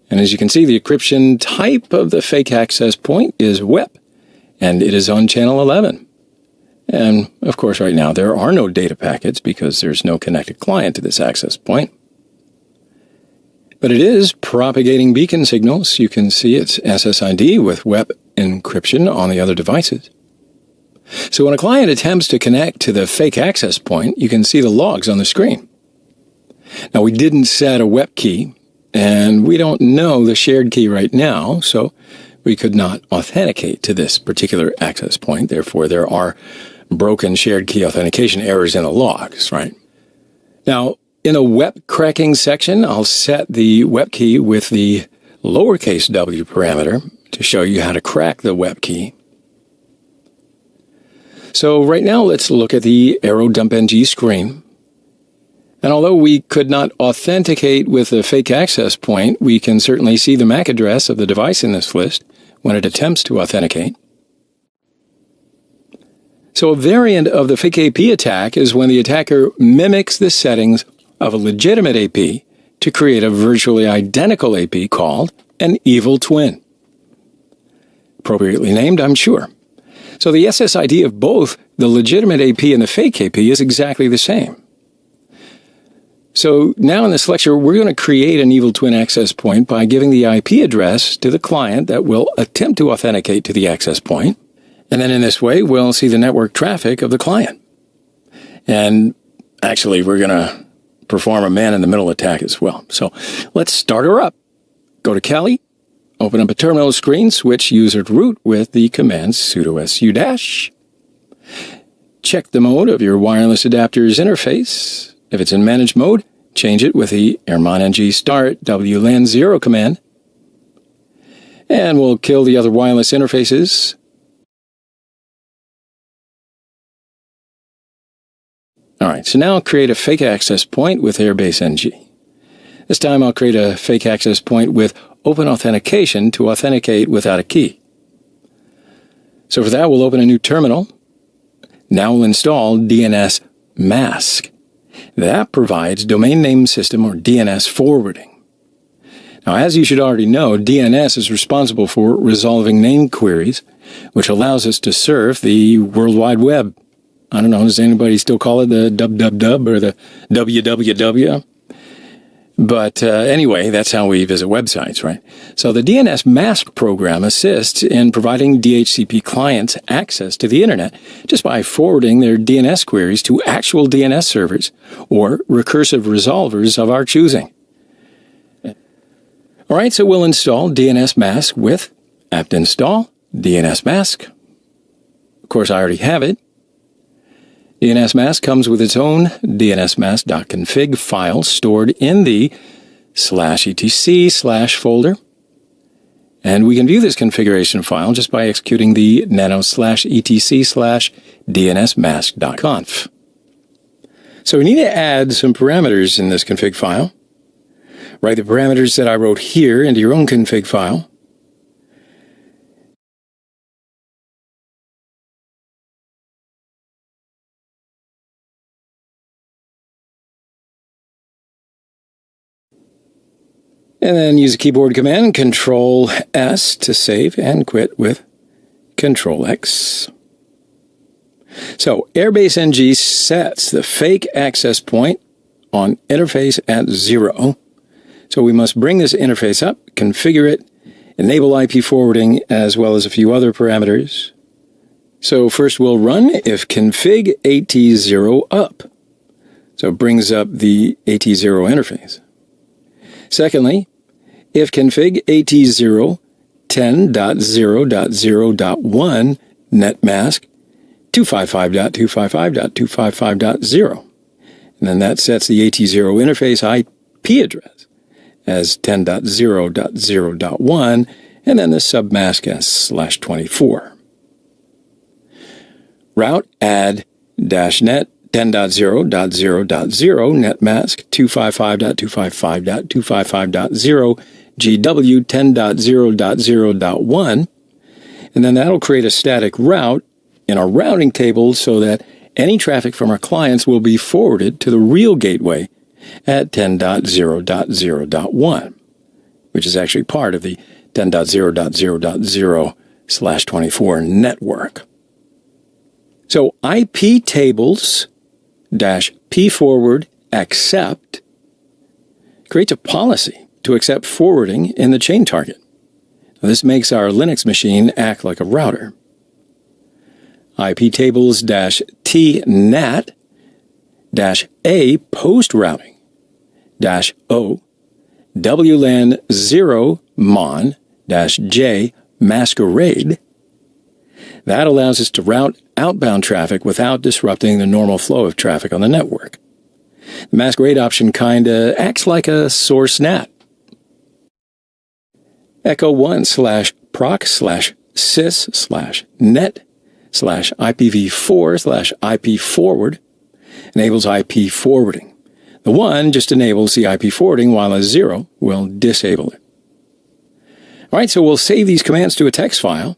And as you can see, the encryption type of the fake access point is WEP, and it is on channel 11. And, of course, right now there are no data packets because there's no connected client to this access point. But it is propagating beacon signals. You can see its SSID with WEP encryption on the other devices. So when a client attempts to connect to the fake access point, you can see the logs on the screen. Now, we didn't set a WEP key, and we don't know the shared key right now, so we could not authenticate to this particular access point. Therefore, there are broken shared key authentication errors in the logs, right? Now, in the WEP cracking section, I'll set the WEP key with the lowercase w parameter to show you how to crack the WEP key. So right now, let's look at the AeroDumpNG screen. And although we could not authenticate with a fake access point, we can certainly see the MAC address of the device in this list when it attempts to authenticate. So a variant of the fake AP attack is when the attacker mimics the settings of a legitimate AP to create a virtually identical AP called an evil twin. Appropriately named, I'm sure. So the SSID of both the legitimate AP and the fake AP is exactly the same. So now in this lecture, we're going to create an evil twin access point by giving the IP address to the client that will attempt to authenticate to the access point. And then in this way, we'll see the network traffic of the client. And actually, we're going to perform a man-in-the-middle attack as well. So let's start her up. Go to Kali, open up a terminal screen, switch user to root with the command sudo su-. Check the mode of your wireless adapter's interface. If it's in managed mode, change it with the airmon-ng start WLAN 0 command. And we'll kill the other wireless interfaces. Alright, so now I'll create a fake access point with Airbase NG. This time I'll create a fake access point with open authentication to authenticate without a key. So for that, we'll open a new terminal. Now we'll install DNS mask. That provides domain name system or DNS forwarding. Now, as you should already know, DNS is responsible for resolving name queries, which allows us to surf the World Wide Web. I don't know, does anybody still call it the www or the www? But anyway, that's how we visit websites, right? So the DNS mask program assists in providing DHCP clients access to the internet just by forwarding their DNS queries to actual DNS servers or recursive resolvers of our choosing. All right, so we'll install DNS mask with apt install DNS mask. Of course, I already have it. DNS mask comes with its own dnsmask.config file stored in the /etc/ folder. And we can view this configuration file just by executing the nano /etc/dnsmask.conf. So we need to add some parameters in this config file. Write the parameters that I wrote here into your own config file. And then use a keyboard command, Control-S to save and quit with Control-X. So Airbase NG sets the fake access point on interface at 0. So we must bring this interface up, configure it, enable IP forwarding, as well as a few other parameters. So first we'll run if config AT0 up. So it brings up the AT0 interface. Secondly, if config AT0 10.0.0.1 netmask 255.255.255.0. And then that sets the AT0 interface IP address as 10.0.0.1 and then the submask as /24. Route add-net 10.0.0.0 netmask 255.255.255.0 GW 10.0.0.1, and then that'll create a static route in our routing table so that any traffic from our clients will be forwarded to the real gateway at 10.0.0.1, which is actually part of the 10.0.0.0/24 network. So IP tables -p forward accept creates a policy to accept forwarding in the chain target. Now, this makes our Linux machine act like a router. IP tables -tnat -a post routing -o WLAN 0 mon -j masquerade. That allows us to route outbound traffic without disrupting the normal flow of traffic on the network. The masquerade option kinda acts like a source NAT. Echo 1/proc/sys/net/IPv4/IP forward enables IP forwarding. The 1 just enables the IP forwarding, while a 0 will disable it. All right, so we'll save these commands to a text file.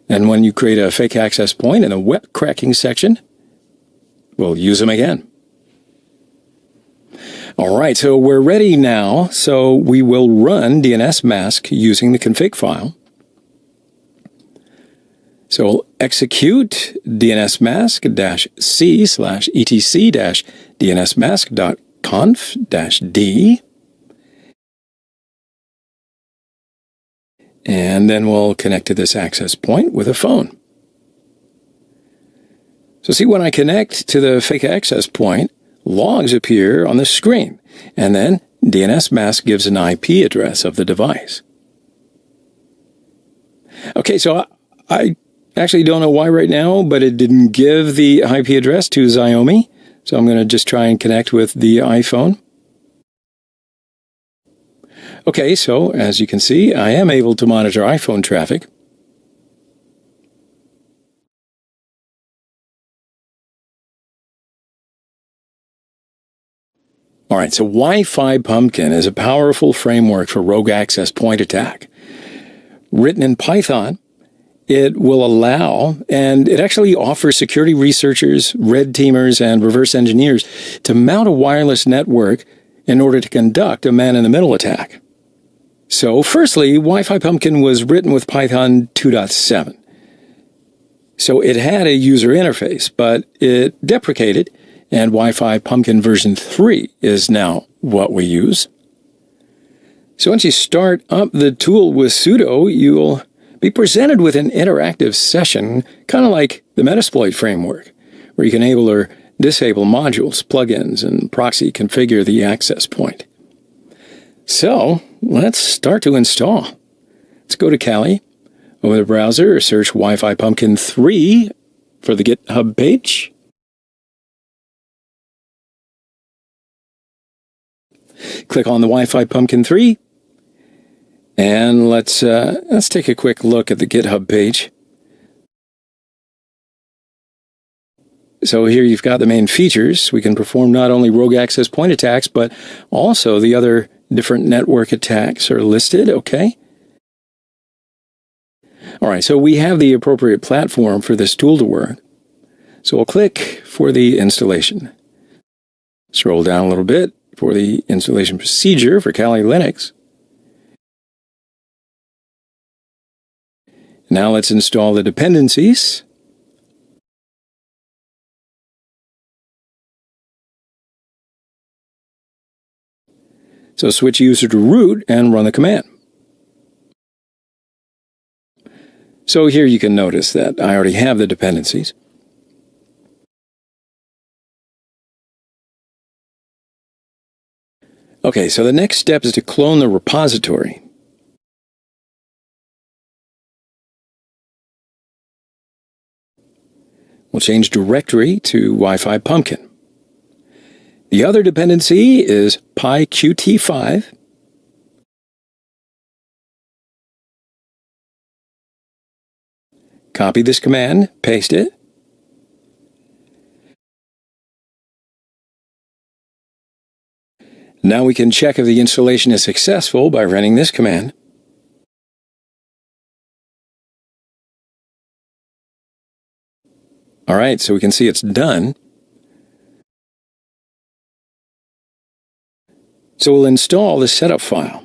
And when you create a fake access point in the web cracking section, we'll use them again. All right, so we're ready now. So we will run DNS mask using the config file. So we'll execute DNS mask -c/etc-dnsmask.conf-d. And then we'll connect to this access point with a phone. So see, when I connect to the fake access point, logs appear on the screen, and then DNS mask gives an IP address of the device. Okay, so I actually don't know why right now, but it didn't give the IP address to Xiaomi, so I'm going to just try and connect with the iPhone. Okay, so as you can see, I am able to monitor iPhone traffic. All right, so Wi-Fi Pumpkin is a powerful framework for rogue access point attack. Written in Python, it will allow, and it actually offers security researchers, red teamers, and reverse engineers to mount a wireless network in order to conduct a man-in-the-middle attack. So, firstly, Wi-Fi Pumpkin was written with Python 2.7. So it had a user interface, but it deprecated, and Wi-Fi Pumpkin version 3 is now what we use. So once you start up the tool with sudo, you'll be presented with an interactive session, kind of like the Metasploit framework, where you can enable or disable modules, plugins, and proxy configure the access point. So let's start to install. Let's go to Kali, open the browser, search Wi-Fi Pumpkin 3 for the GitHub page. Click on the Wi-Fi Pumpkin 3, and let's take a quick look at the GitHub page. So here you've got the main features. We can perform not only rogue access point attacks, but also the other different network attacks are listed, okay? All right, so we have the appropriate platform for this tool to work. So we'll click for the installation. Scroll down a little bit for the installation procedure for Kali Linux. Now let's install the dependencies. So switch user to root and run the command. So here you can notice that I already have the dependencies. Okay, so the next step is to clone the repository. We'll change directory to Wi-Fi Pumpkin. The other dependency is PyQt5. Copy this command, paste it. Now we can check if the installation is successful by running this command. All right, so we can see it's done. So we'll install the setup file.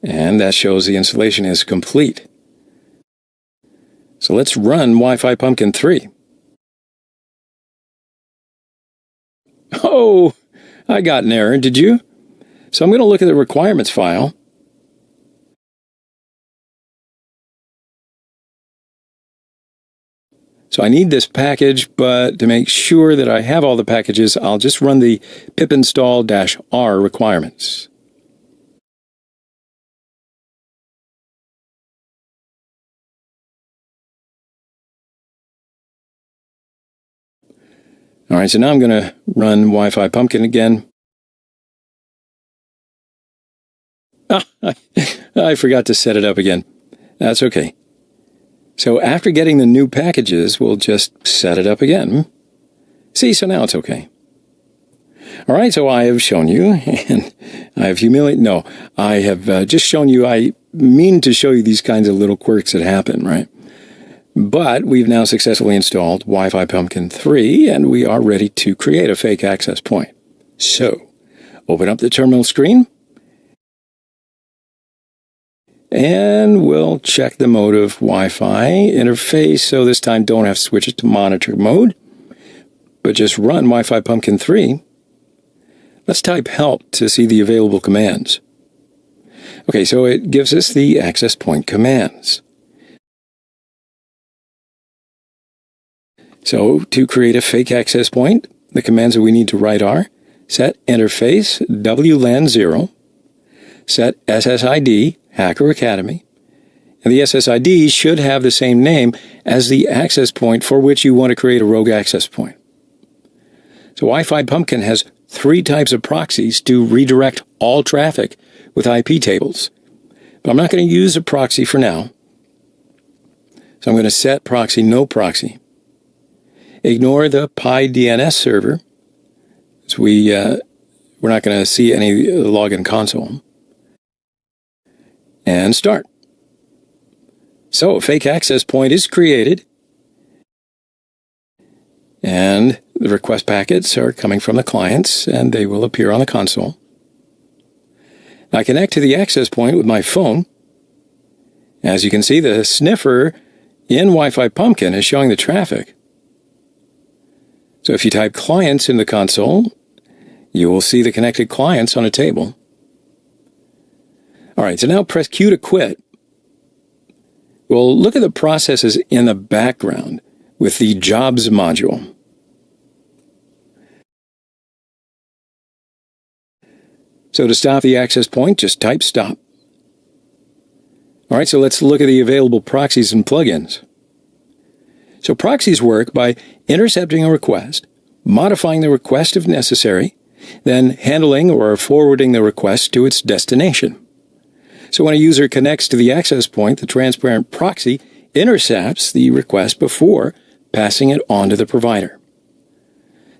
And that shows the installation is complete. So let's run Wi-Fi Pumpkin 3. Oh, I got an error, did you? So I'm going to look at the requirements file. So I need this package, but to make sure that I have all the packages, I'll just run the pip install-r requirements. All right, so now I'm going to run Wi-Fi Pumpkin again. I forgot to set it up again. That's okay. So after getting the new packages, we'll just set it up again. See, so now it's okay. All right, so I have shown you, and I have I have just shown you, I mean to show you these kinds of little quirks that happen, right? But we've now successfully installed Wi-Fi Pumpkin 3, and we are ready to create a fake access point. So, open up the terminal screen, and we'll check the mode of Wi-Fi interface. So this time don't have to switch it to monitor mode, but just run Wi-Fi Pumpkin 3. Let's type help to see the available commands. Okay, so it gives us the access point commands. So to create a fake access point, the commands that we need to write are set interface WLAN 0, set SSID Hacker Academy, and the SSID should have the same name as the access point for which you want to create a rogue access point. So Wi-Fi Pumpkin has 3 types of proxies to redirect all traffic with IP tables. But I'm not going to use a proxy for now. So I'm going to set proxy no proxy. Ignore the PyDNS server, as we're not going to see any login console. And start. So a fake access point is created, and the request packets are coming from the clients, and they will appear on the console. I connect to the access point with my phone. As you can see, the sniffer in Wi-Fi Pumpkin is showing the traffic. So if you type clients in the console, you will see the connected clients on a table. All right, so now press Q to quit. We'll look at the processes in the background with the Jobs module. So to stop the access point, just type stop. All right, so let's look at the available proxies and plugins. So proxies work by intercepting a request, modifying the request if necessary, then handling or forwarding the request to its destination. So when a user connects to the access point, the transparent proxy intercepts the request before passing it on to the provider.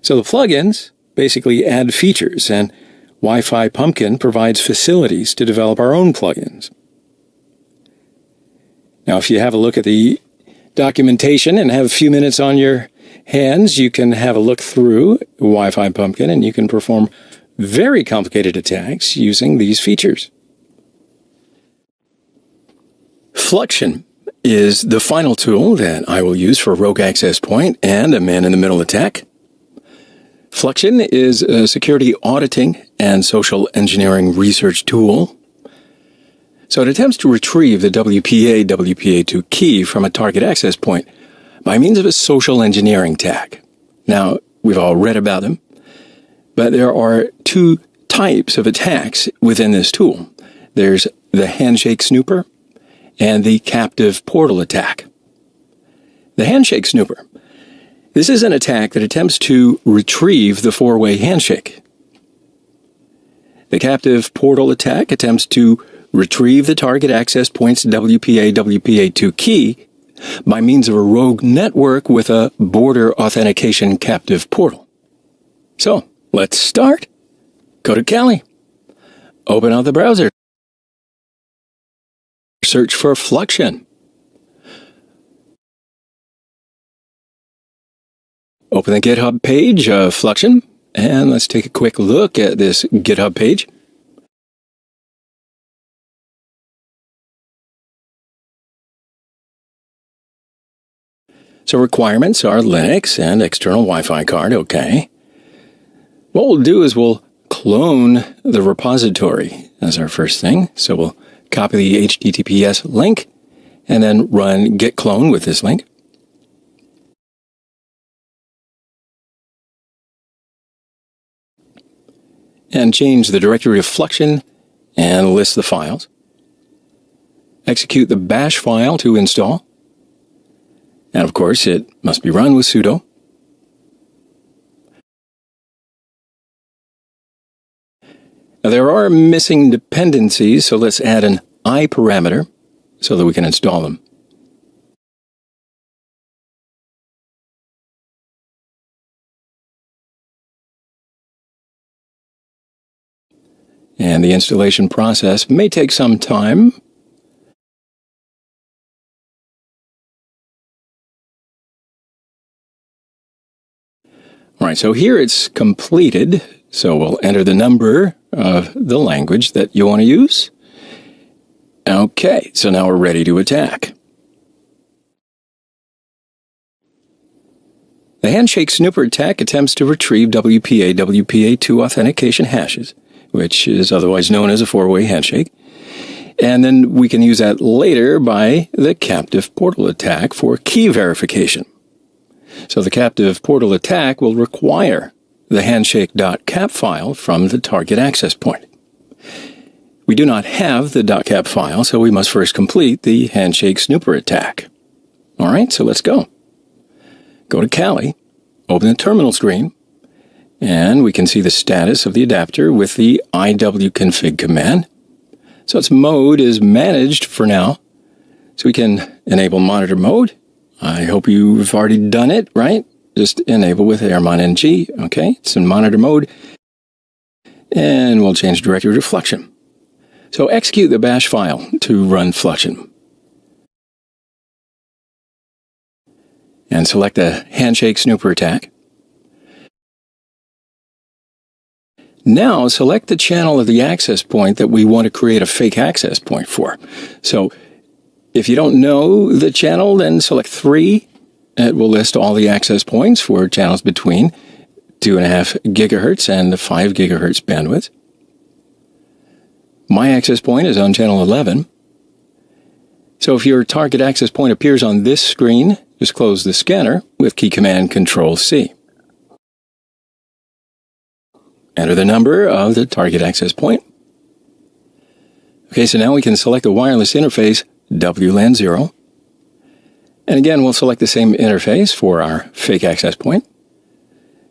So the plugins basically add features, and Wi-Fi Pumpkin provides facilities to develop our own plugins. Now, if you have a look at the documentation and have a few minutes on your hands, you can have a look through Wi-Fi Pumpkin and you can perform very complicated attacks using these features. Fluxion is the final tool that I will use for a rogue access point and a man-in-the-middle attack. Fluxion is a security auditing and social engineering research tool. So it attempts to retrieve the WPA2 key from a target access point by means of a social engineering attack. Now, we've all read about them, but there are two types of attacks within this tool. There's the handshake snooper and the captive portal attack. The handshake snooper. This is an attack that attempts to retrieve the four-way handshake. The captive portal attack attempts to retrieve the target access point's WPA2 key by means of a rogue network with a border authentication captive portal. So, let's start. Go to Kali. Open up the browser. Search for Fluxion. Open the GitHub page of Fluxion, and let's take a quick look at this GitHub page. So requirements are Linux and external Wi-Fi card, okay. What we'll do is we'll clone the repository as our first thing. So we'll copy the HTTPS link and then run git clone with this link. And change the directory of Fluxion and list the files. Execute the bash file to install. And of course, it must be run with sudo. Now, there are missing dependencies, so let's add an I parameter so that we can install them. And the installation process may take some time. All right, so here it's completed. So we'll enter the number of the language that you want to use. Okay, so now we're ready to attack. The handshake snooper attack attempts to retrieve WPA2 authentication hashes, which is otherwise known as a four-way handshake. And then we can use that later by the captive portal attack for key verification. So the captive portal attack will require the handshake.cap file from the target access point. We do not have the .cap file, so we must first complete the handshake snooper attack. All right, so let's go. Go to Kali, open the terminal screen, and we can see the status of the adapter with the iwconfig command. So its mode is managed for now, so we can enable monitor mode. I hope you've already done it, right? Just enable with airmon-ng. Okay, it's in monitor mode. And we'll change directory to Fluxion. So execute the bash file to run Fluxion. And select the handshake snooper attack. Now select the channel of the access point that we want to create a fake access point for. So if you don't know the channel, then select 3. It will list all the access points for channels between 2.5 gigahertz and 5 gigahertz bandwidth. My access point is on channel 11. So if your target access point appears on this screen, just close the scanner with key command Control-C. Enter the number of the target access point. Okay, so now we can select the wireless interface WLAN 0. And again, we'll select the same interface for our fake access point.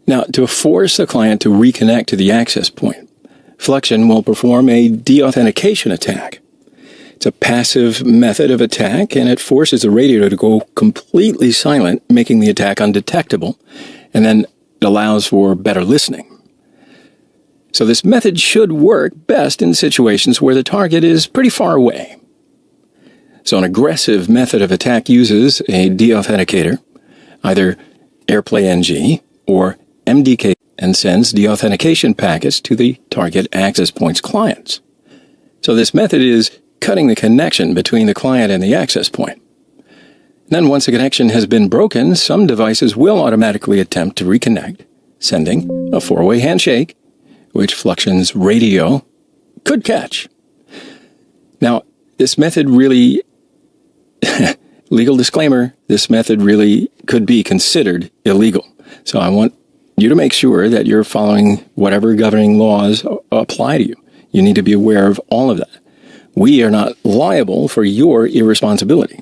Now, to force the client to reconnect to the access point, Fluxion will perform a deauthentication attack. It's a passive method of attack, and it forces the radio to go completely silent, making the attack undetectable, and then it allows for better listening. So this method should work best in situations where the target is pretty far away. So an aggressive method of attack uses a deauthenticator, either AirPlay-NG or MDK, and sends deauthentication packets to the target access point's clients. So this method is cutting the connection between the client and the access point. And then once the connection has been broken, some devices will automatically attempt to reconnect, sending a 4-way handshake, which Fluxion's radio could catch. Now, this method really, legal disclaimer, this method really could be considered illegal. So I want you to make sure that you're following whatever governing laws apply to you. You need to be aware of all of that. We are not liable for your irresponsibility.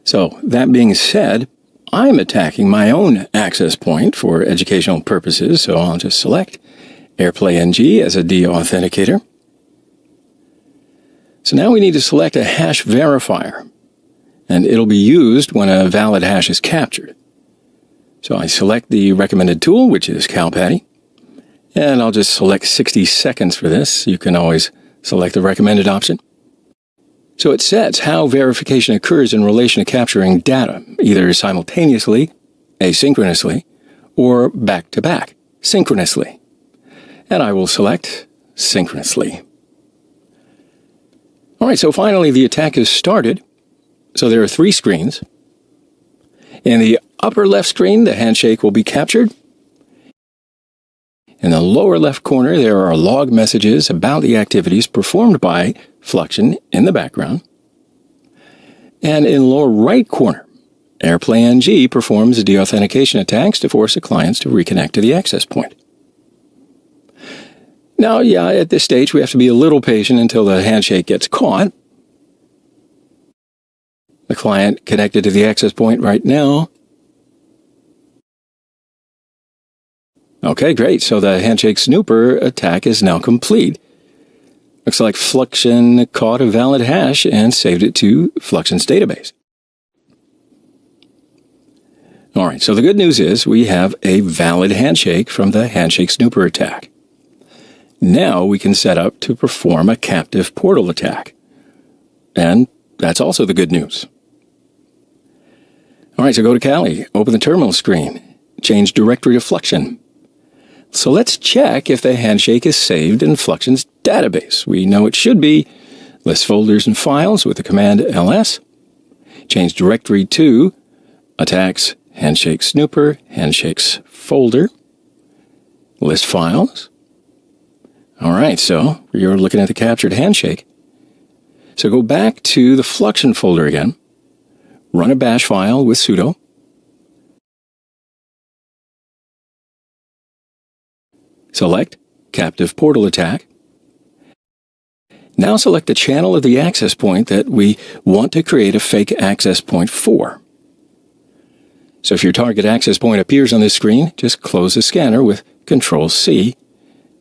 So that being said, I'm attacking my own access point for educational purposes, so I'll just select AirPlay-NG as a deauthenticator. So now we need to select a hash verifier, and it'll be used when a valid hash is captured. So I select the recommended tool, which is CalPatty, and I'll just select 60 seconds for this. You can always select the recommended option. So it sets how verification occurs in relation to capturing data, either simultaneously, asynchronously, or back-to-back, synchronously. And I will select synchronously. All right, so finally the attack is started. So there are 3 screens. In the upper left screen, the handshake will be captured. In the lower left corner, there are log messages about the activities performed by Fluxion in the background. And in the lower right corner, AirPlay-NG performs deauthentication attacks to force the clients to reconnect to the access point. Now, at this stage, we have to be a little patient until the handshake gets caught. The client connected to the access point right now. Okay, great. So the handshake snooper attack is now complete. Looks like Fluxion caught a valid hash and saved it to Fluxion's database. All right, so the good news is we have a valid handshake from the handshake snooper attack. Now we can set up to perform a captive portal attack. And that's also the good news. All right, so go to Kali, open the terminal screen, change directory to Fluxion. So let's check if the handshake is saved in Fluxion's database. We know it should be. List folders and files with the command ls. Change directory to attacks, handshake snooper, handshakes folder. List files. All right, so you're looking at the captured handshake. So go back to the Fluxion folder again. Run a bash file with sudo. Select Captive Portal Attack. Now select the channel of the access point that we want to create a fake access point for. So if your target access point appears on this screen, just close the scanner with Control-C.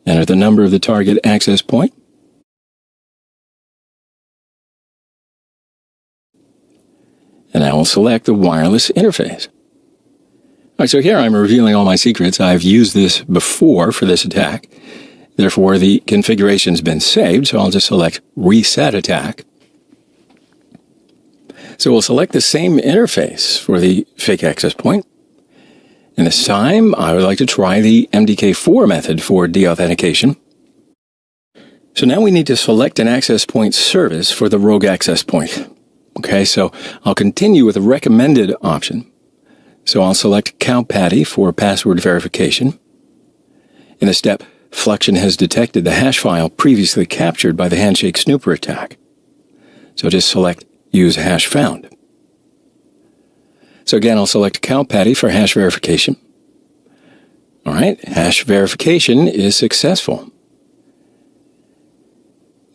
Enter the number of the target access point. And I will select the wireless interface. All right, so here I'm revealing all my secrets. I've used this before for this attack. Therefore, the configuration's been saved, so I'll just select Reset Attack. So we'll select the same interface for the fake access point. And this time, I would like to try the MDK4 method for deauthentication. So now we need to select an access point service for the rogue access point. Okay, so I'll continue with the recommended option. So I'll select CompTIA for password verification. In this step, Fluxion has detected the hash file previously captured by the handshake snooper attack. So just select Use Hash Found. So again, I'll select CompTIA for hash verification. All right, hash verification is successful.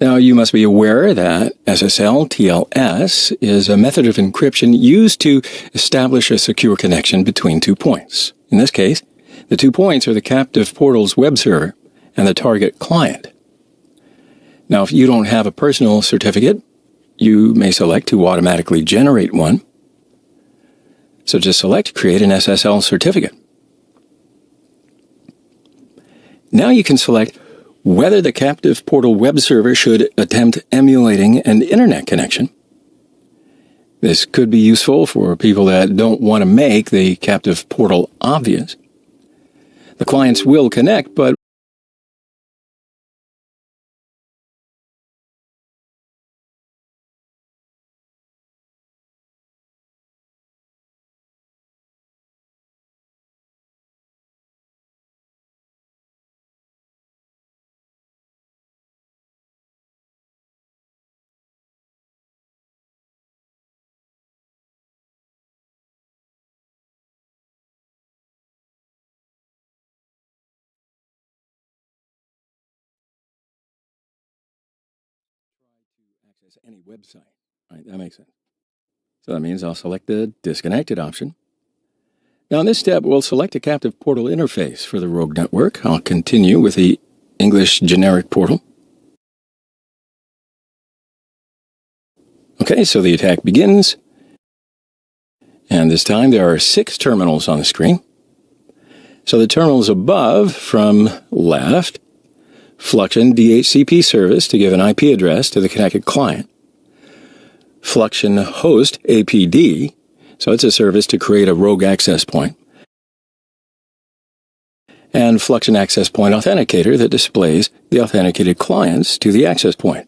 Now, you must be aware that SSL TLS is a method of encryption used to establish a secure connection between 2 points. In this case, the 2 points are the captive portal's web server and the target client. Now, if you don't have a personal certificate, you may select to automatically generate one. So just select Create an SSL certificate. Now you can select whether the captive portal web server should attempt emulating an internet connection. This could be useful for people that don't want to make the captive portal obvious. The clients will connect, but access any website. Right, that makes sense. So that means I'll select the disconnected option. Now in this step, we'll select a captive portal interface for the rogue network. I'll continue with the English generic portal. Okay, so the attack begins. And this time there are 6 terminals on the screen. So the terminals above from left, Fluxion DHCP service to give an IP address to the connected client. Fluxion host APD, so it's a service to create a rogue access point. And Fluxion access point authenticator that displays the authenticated clients to the access point.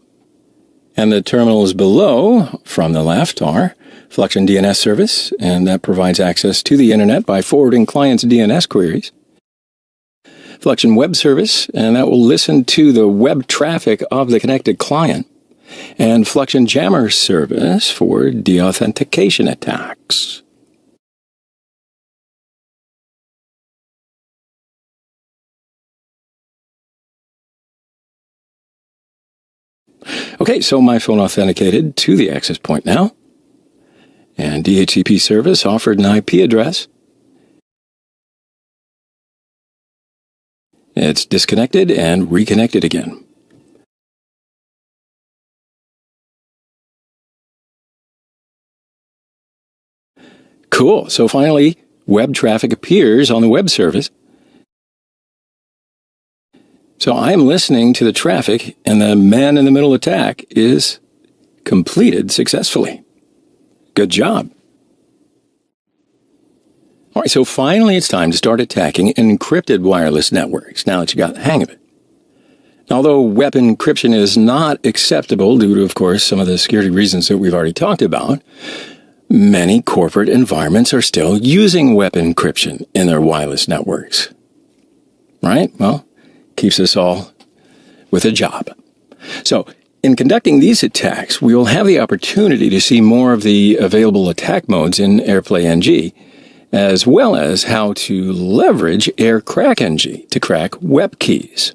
And the terminals below from the left are Fluxion DNS service, and that provides access to the internet by forwarding clients' DNS queries. Fluxion web service, and that will listen to the web traffic of the connected client. And Fluxion jammer service for deauthentication attacks. Okay, so my phone authenticated to the access point now. And DHCP service offered an IP address. It's disconnected and reconnected again. Cool. So finally, web traffic appears on the web service. So I am listening to the traffic, and the man-in-the-middle attack is completed successfully. Good job. All right, so finally it's time to start attacking encrypted wireless networks, now that you got the hang of it. Although web encryption is not acceptable due to, of course, some of the security reasons that we've already talked about, many corporate environments are still using web encryption in their wireless networks. Right? Well, keeps us all with a job. So, in conducting these attacks, we will have the opportunity to see more of the available attack modes in AirPlay NG, as well as how to leverage KRACK NG to crack web keys.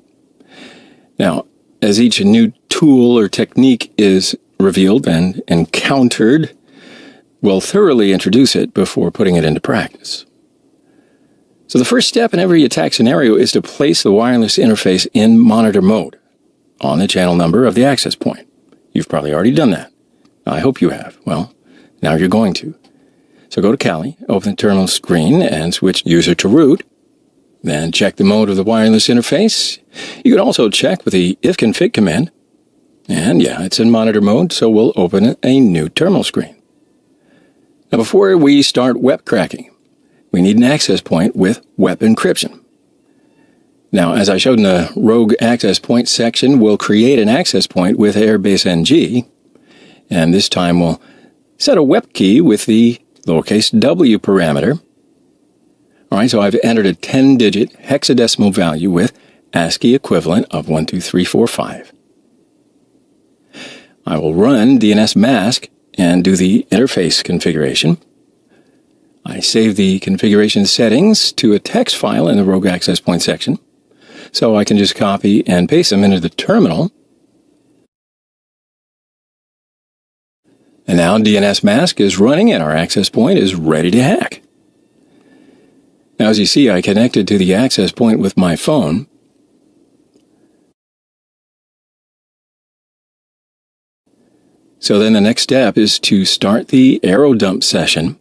Now, as each new tool or technique is revealed and encountered, we'll thoroughly introduce it before putting it into practice. So the first step in every attack scenario is to place the wireless interface in monitor mode on the channel number of the access point. You've probably already done that. I hope you have. Well, now you're going to. So go to Kali, open the terminal screen, and switch user to root. Then check the mode of the wireless interface. You can also check with the ifconfig command. And yeah, it's in monitor mode, so we'll open a new terminal screen. Now before we start web cracking, we need an access point with web encryption. Now, as I showed in the rogue access point section, we'll create an access point with airbase ng, and this time we'll set a web key with the lowercase w parameter. All right, so I've entered a 10-digit hexadecimal value with ASCII equivalent of 12345. I will run DNS mask and do the interface configuration. I save the configuration settings to a text file in the rogue access point section, so I can just copy and paste them into the terminal. And now DNS mask is running and our access point is ready to hack. Now, as you see, I connected to the access point with my phone. So then the next step is to start the arrow dump session.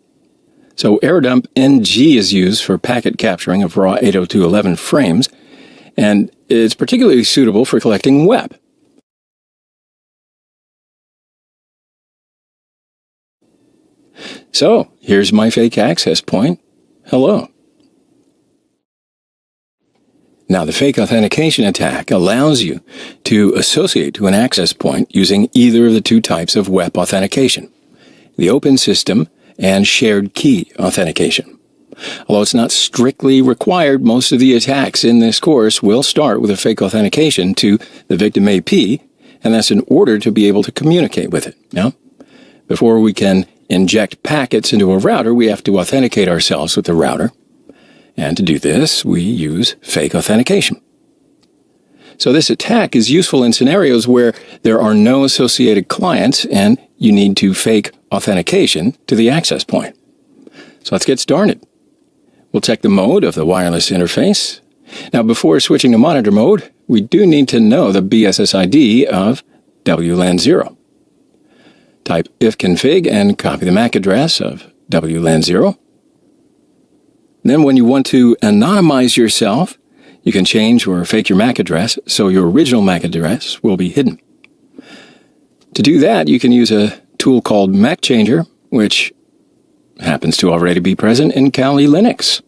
So arrow dump ng is used for packet capturing of raw 802.11 frames, and it's particularly suitable for collecting WEP. So here's my fake access point. Hello. Now, the fake authentication attack allows you to associate to an access point using either of the two types of WEP authentication, the open system and shared key authentication. Although it's not strictly required, most of the attacks in this course will start with a fake authentication to the victim AP, and that's in order to be able to communicate with it. Now, before we can inject packets into a router, we have to authenticate ourselves with the router. And to do this, we use fake authentication. So this attack is useful in scenarios where there are no associated clients and you need to fake authentication to the access point. So let's get started. We'll check the mode of the wireless interface. Now, before switching to monitor mode, we do need to know the BSSID of WLAN 0. Type ifconfig and copy the MAC address of WLAN 0. Then when you want to anonymize yourself, you can change or fake your MAC address so your original MAC address will be hidden. To do that, you can use a tool called MAC Changer, which happens to already be present in Kali Linux.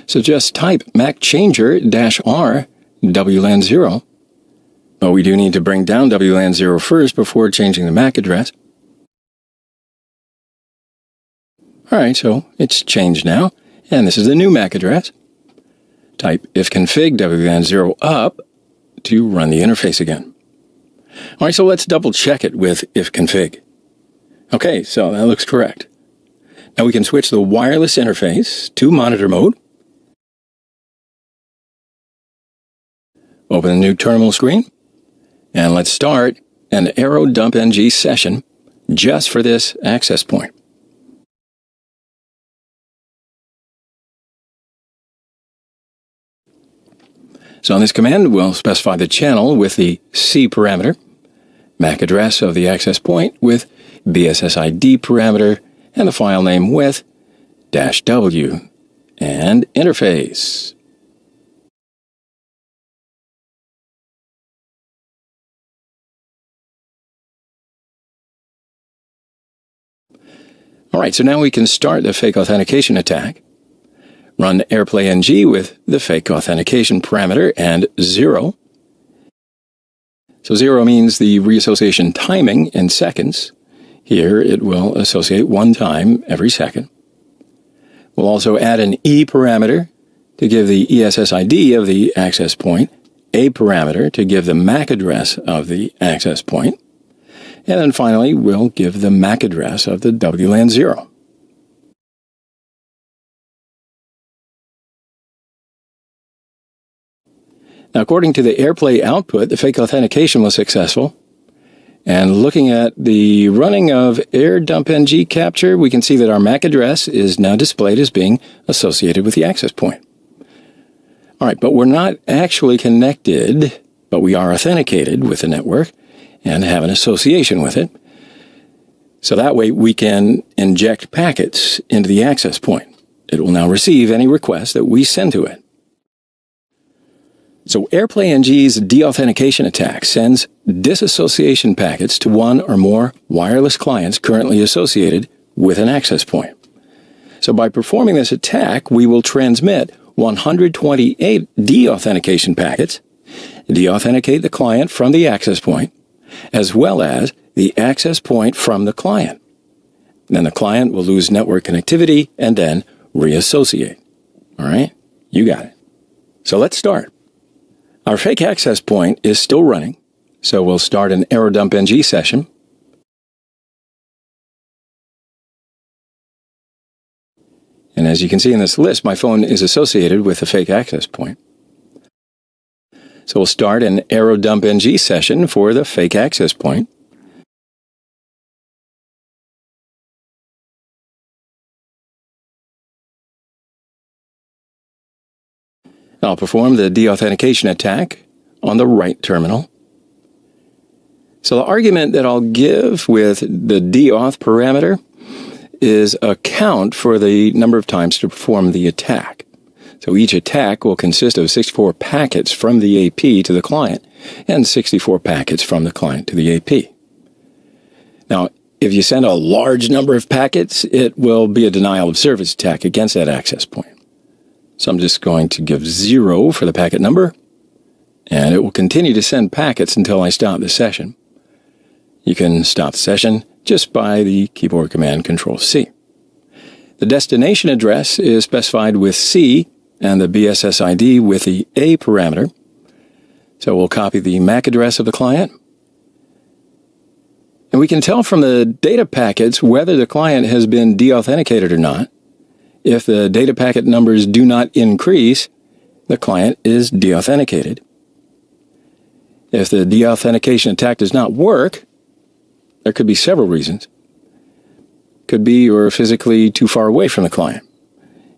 So just type macchanger-r WLAN 0. But we do need to bring down WLAN 0 first before changing the MAC address. All right, so it's changed now. And this is the new MAC address. Type ifconfig WLAN 0 up to run the interface again. All right, so let's double check it with ifconfig. Okay, so that looks correct. Now we can switch the wireless interface to monitor mode. Open a new terminal screen. And let's start an arrow dump ng session just for this access point. So on this command, we'll specify the channel with the C parameter, MAC address of the access point with BSSID parameter, and the file name with -w, and interface. All right, so now we can start the fake authentication attack. Run airplay ng with the fake authentication parameter and 0. So 0 means the reassociation timing in seconds. Here it will associate one time every second. We'll also add an E parameter to give the ESSID of the access point, A parameter to give the MAC address of the access point, and then finally we'll give the MAC address of the WLAN 0. Now, according to the AirPlay output, the fake authentication was successful. And looking at the running of air dump ng capture, we can see that our MAC address is now displayed as being associated with the access point. All right, but we're not actually connected, but we are authenticated with the network and have an association with it. So that way we can inject packets into the access point. It will now receive any request that we send to it. So AirPlay NG's deauthentication attack sends disassociation packets to one or more wireless clients currently associated with an access point. So by performing this attack, we will transmit 128 deauthentication packets, deauthenticate the client from the access point, as well as the access point from the client. Then the client will lose network connectivity and then reassociate. All right? You got it. So let's start. Our fake access point is still running, so we'll start an error dump ng session. And as you can see in this list, my phone is associated with the fake access point. So we'll start an arrow dump ng session for the fake access point. I'll perform the deauthentication attack on the right terminal. So the argument that I'll give with the deauth parameter is a count for the number of times to perform the attack. So each attack will consist of 64 packets from the AP to the client and 64 packets from the client to the AP. Now, if you send a large number of packets, it will be a denial of service attack against that access point. So I'm just going to give 0 for the packet number, and it will continue to send packets until I stop the session. You can stop the session just by the keyboard command Control-C. The destination address is specified with C and the BSS ID with the A parameter. So we'll copy the MAC address of the client. And we can tell from the data packets whether the client has been deauthenticated or not. If the data packet numbers do not increase, the client is deauthenticated. If the deauthentication attack does not work, there could be several reasons. Could be you're physically too far away from the client.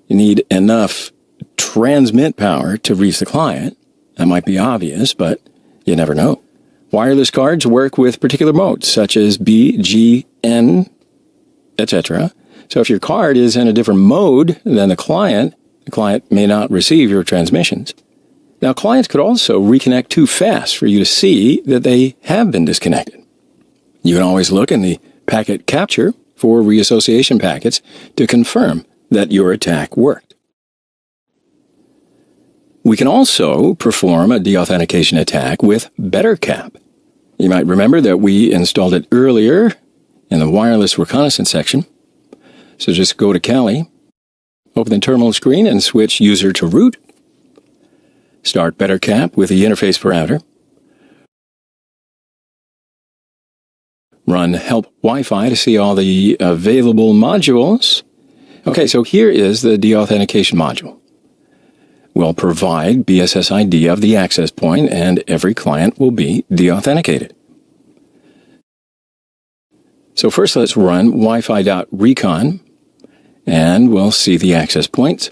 You need enough transmit power to reach the client. That might be obvious, but you never know. Wireless cards work with particular modes, such as B, G, N, etc. So if your card is in a different mode than the client may not receive your transmissions. Now, clients could also reconnect too fast for you to see that they have been disconnected. You can always look in the packet capture for reassociation packets to confirm that your attack worked. We can also perform a deauthentication attack with BetterCap. You might remember that we installed it earlier in the wireless reconnaissance section. So just go to Kali, open the terminal screen and switch user to root. Start BetterCap with the interface parameter. Run help Wi-Fi to see all the available modules. Okay, so here is the deauthentication module. We'll provide BSS ID of the access point and every client will be deauthenticated. So first let's run Wi-Fi.recon and we'll see the access points.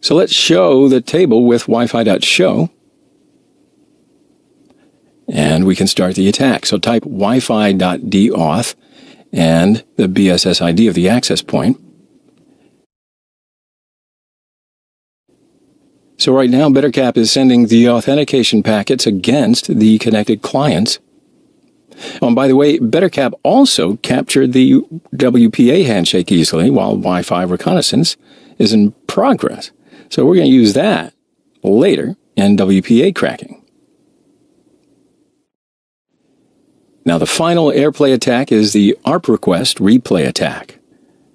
So let's show the table with Wi-Fi.show. And we can start the attack. So type Wi-Fi.deauth and the BSS ID of the access point. So right now, BetterCap is sending the authentication packets against the connected clients. Oh, and by the way, BetterCap also captured the WPA handshake easily while Wi-Fi reconnaissance is in progress. So we're going to use that later in WPA cracking. Now, the final AirPlay attack is the ARP request replay attack.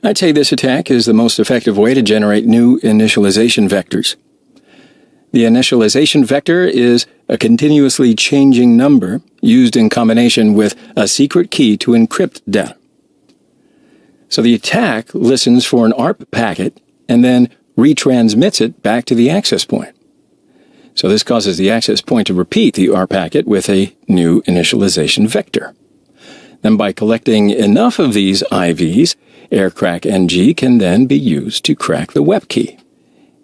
I'd say this attack is the most effective way to generate new initialization vectors. The initialization vector is a continuously changing number used in combination with a secret key to encrypt data. So the attack listens for an ARP packet and then retransmits it back to the access point. So this causes the access point to repeat the ARP packet with a new initialization vector. Then by collecting enough of these IVs, KRACK NG can then be used to crack the web key.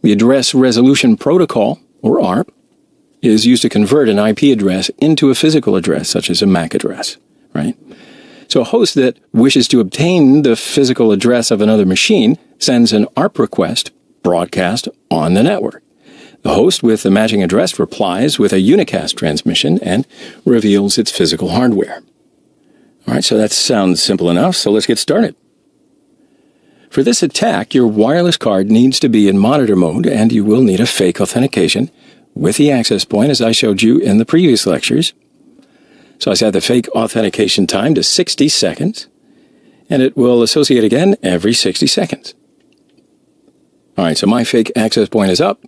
The Address Resolution Protocol, or ARP, is used to convert an IP address into a physical address, such as a MAC address, right? So a host that wishes to obtain the physical address of another machine sends an ARP request broadcast on the network. The host with the matching address replies with a unicast transmission and reveals its physical hardware. All right, so that sounds simple enough, so let's get started. For this attack, your wireless card needs to be in monitor mode, and you will need a fake authentication with the access point, as I showed you in the previous lectures. So I set the fake authentication time to 60 seconds, and it will associate again every 60 seconds. All right, so my fake access point is up.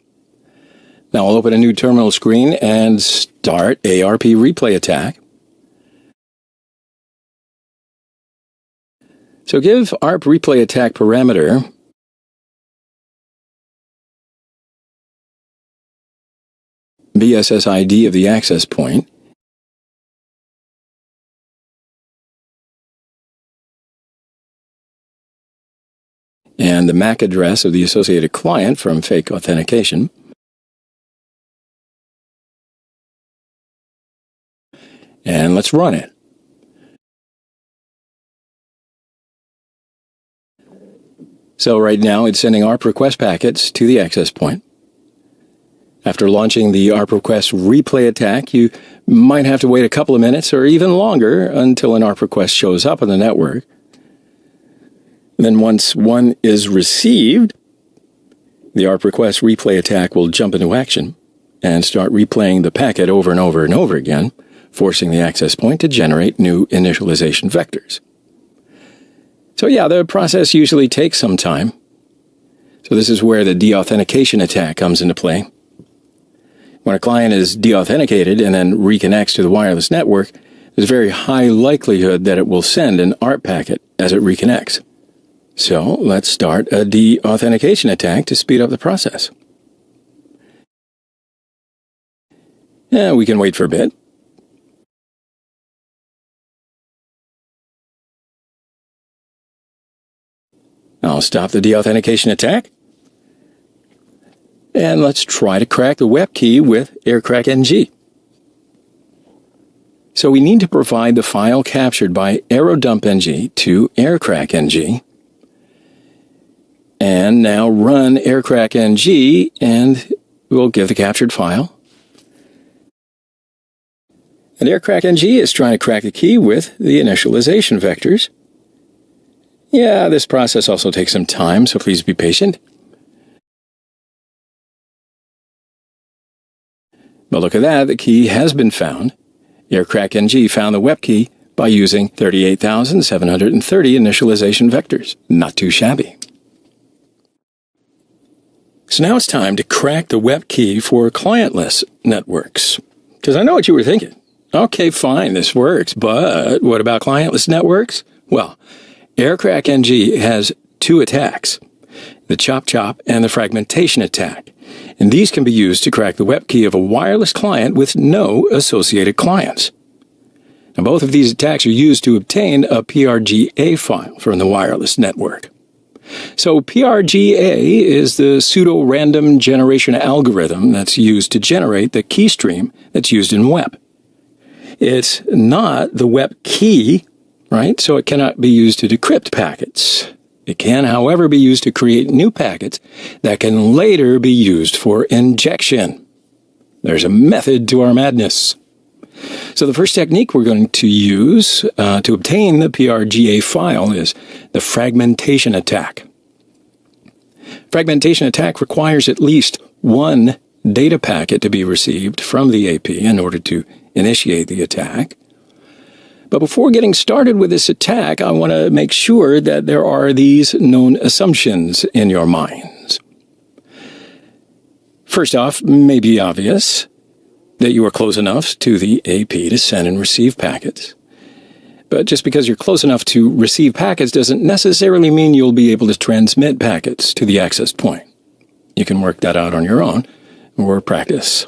Now I'll open a new terminal screen and start ARP replay attack. So give ARP replay attack parameter BSS ID of the access point, and the MAC address of the associated client from fake authentication. And let's run it. So right now it's sending ARP request packets to the access point. After launching the ARP request replay attack, you might have to wait a couple of minutes or even longer until an ARP request shows up on the network. Then once one is received, the ARP request replay attack will jump into action and start replaying the packet over and over and over again, forcing the access point to generate new initialization vectors. So yeah, the process usually takes some time. So this is where the deauthentication attack comes into play. When a client is deauthenticated and then reconnects to the wireless network, there's a very high likelihood that it will send an ARP packet as it reconnects. So let's start a deauthentication attack to speed up the process. Yeah, we can wait for a bit. I'll stop the deauthentication attack. And let's try to crack the web key with KRACK. So we need to provide the file captured by AeroDumpNG to KRACK. And now run KRACK and we'll give the captured file. And KRACK is trying to crack the key with the initialization vectors. Yeah, this process also takes some time, so please be patient. But look at that, the key has been found. KRACK found the web key by using 38,730 initialization vectors. Not too shabby. So now it's time to crack the web key for clientless networks. Because I know what you were thinking. Okay, fine, this works, but what about clientless networks? Well, KRACK has two attacks, the chop and the fragmentation attack. And these can be used to crack the web key of a wireless client with no associated clients. Now, both of these attacks are used to obtain a PRGA file from the wireless network. So PRGA is the pseudo-random generation algorithm that's used to generate the key stream that's used in web. It's not the web key, right? So it cannot be used to decrypt packets. It can, however, be used to create new packets that can later be used for injection. There's a method to our madness. So the first technique we're going to use to obtain the PRGA file is the fragmentation attack. Fragmentation attack requires at least one data packet to be received from the AP in order to initiate the attack. But before getting started with this attack, I want to make sure that there are these known assumptions in your minds. First off, may be obvious that you are close enough to the AP to send and receive packets. But just because you're close enough to receive packets doesn't necessarily mean you'll be able to transmit packets to the access point. You can work that out on your own or practice.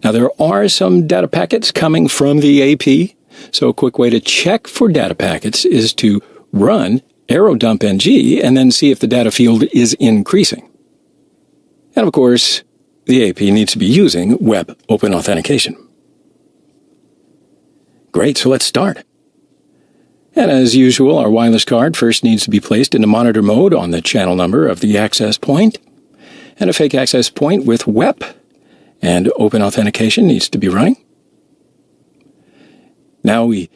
Now, there are some data packets coming from the AP, so a quick way to check for data packets is to run AeroDumpNG and then see if the data field is increasing. And of course, the AP needs to be using Web Open Authentication. Great, so let's start. And as usual, our wireless card first needs to be placed into monitor mode on the channel number of the access point, and a fake access point with WEP and Open Authentication needs to be running. Now we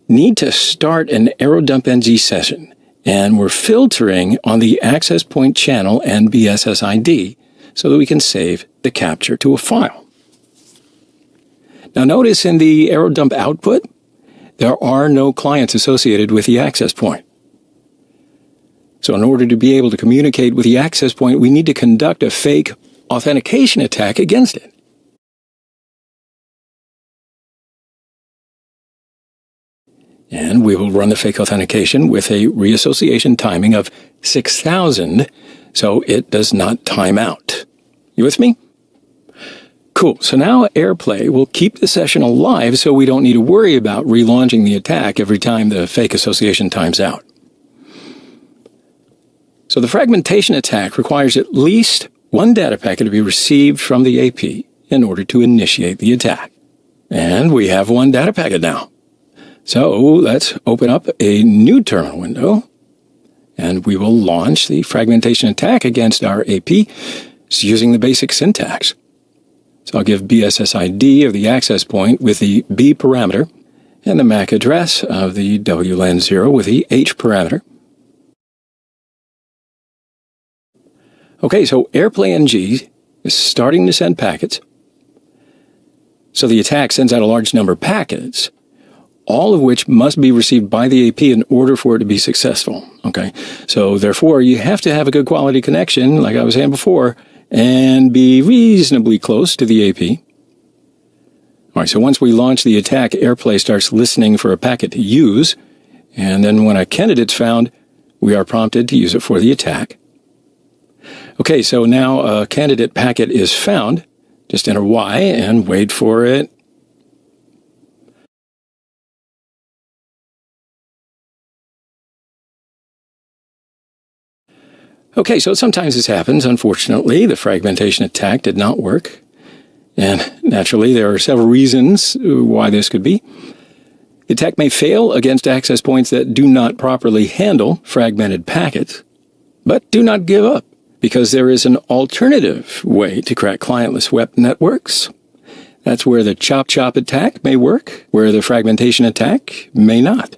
need to start an AeroDumpNG session And we're filtering on the access point channel and BSSID so that we can save the capture to a file. Now notice in the error dump output, there are no clients associated with the access point. So in order to be able to communicate with the access point, we need to conduct a fake authentication attack against it. And we will run the fake authentication with a reassociation timing of 6,000, so it does not time out. You with me? Cool. So now AirPlay will keep the session alive so we don't need to worry about relaunching the attack every time the fake association times out. So the fragmentation attack requires at least one data packet to be received from the AP in order to initiate the attack. And we have one data packet now. So let's open up a new terminal window, and we will launch the fragmentation attack against our AP using the basic syntax. So I'll give BSSID of the access point with the B parameter and the MAC address of the WLAN 0 with the H parameter. Okay, so AirPlay NG is starting to send packets. So the attack sends out a large number of packets, all of which must be received by the AP in order for it to be successful. Okay, so therefore you have to have a good quality connection, like I was saying before, and be reasonably close to the AP. All right, so once we launch the attack, AirPlay starts listening for a packet to use, and then when a candidate's found, we are prompted to use it for the attack. Okay, so now a candidate packet is found. Just enter Y and wait for it. Okay, so sometimes this happens. Unfortunately, the fragmentation attack did not work. And naturally, there are several reasons why this could be. The attack may fail against access points that do not properly handle fragmented packets. But do not give up, because there is an alternative way to crack clientless web networks. That's where the chop-chop attack may work, where the fragmentation attack may not.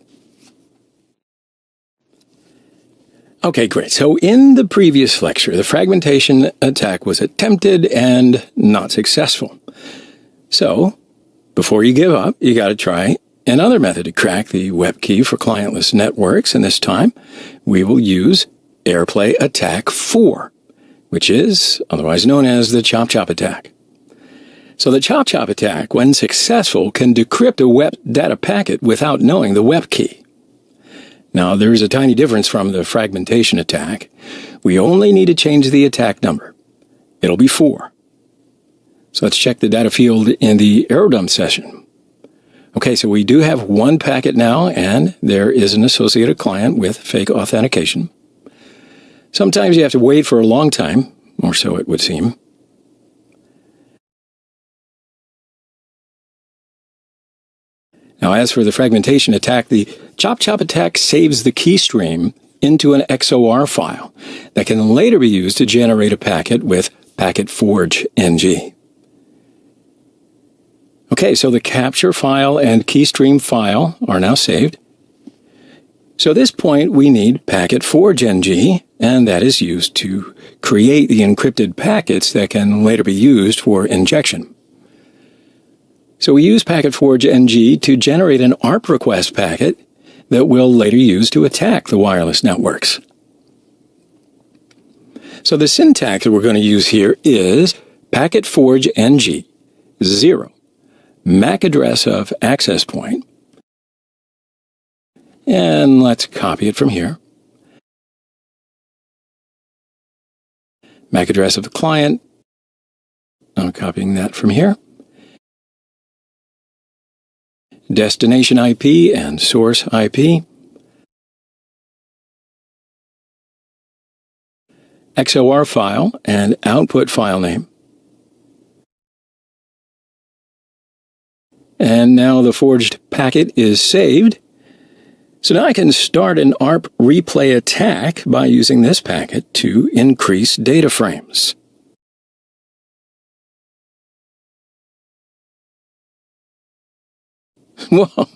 Okay, great. So in the previous lecture, the fragmentation attack was attempted and not successful. So, before you give up, you got to try another method to crack the web key for clientless networks, and this time we will use AirPlay Attack 4, which is otherwise known as the chop-chop attack. So the chop-chop attack, when successful, can decrypt a web data packet without knowing the web key. Now, there is a tiny difference from the fragmentation attack. We only need to change the attack number. It'll be 4. So let's check the data field in the error dump session. Okay, so we do have one packet now, and there is an associated client with fake authentication. Sometimes you have to wait for a long time, or so it would seem. Now, as for the fragmentation attack, the chop-chop attack saves the key stream into an XOR file that can later be used to generate a packet with packet forge ng. Okay, so the capture file and key stream file are now saved. So at this point, we need packet forge ng, and that is used to create the encrypted packets that can later be used for injection. So we use packet forge ng to generate an ARP request packet that we'll later use to attack the wireless networks. So the syntax that we're going to use here is packet forge ng 0, MAC address of access point, and let's copy it from here. MAC address of the client, I'm copying that from here. Destination IP and source IP. XOR file and output file name. And now the forged packet is saved. So now I can start an ARP replay attack by using this packet to increase data frames. Well,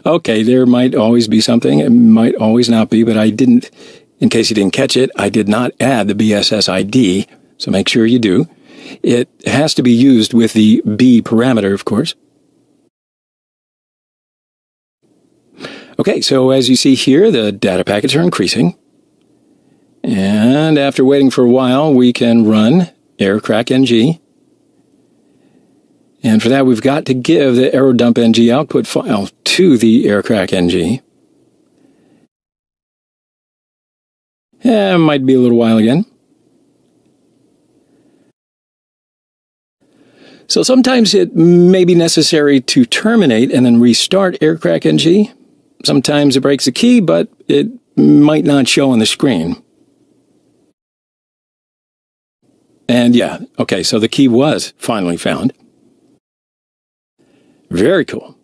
okay, there might always be something. It might always not be, but I didn't, in case you didn't catch it, I did not add the BSS ID, so make sure you do. It has to be used with the B parameter, of course. Okay, so as you see here, the data packets are increasing. And after waiting for a while, we can run KRACK-ng. And for that, we've got to give the arrow-dump-ng output file to the KRACK-ng. It might be a little while again. So sometimes it may be necessary to terminate and then restart KRACK-ng. Sometimes it breaks the key, but it might not show on the screen. And yeah, okay, so the key was finally found. Very cool.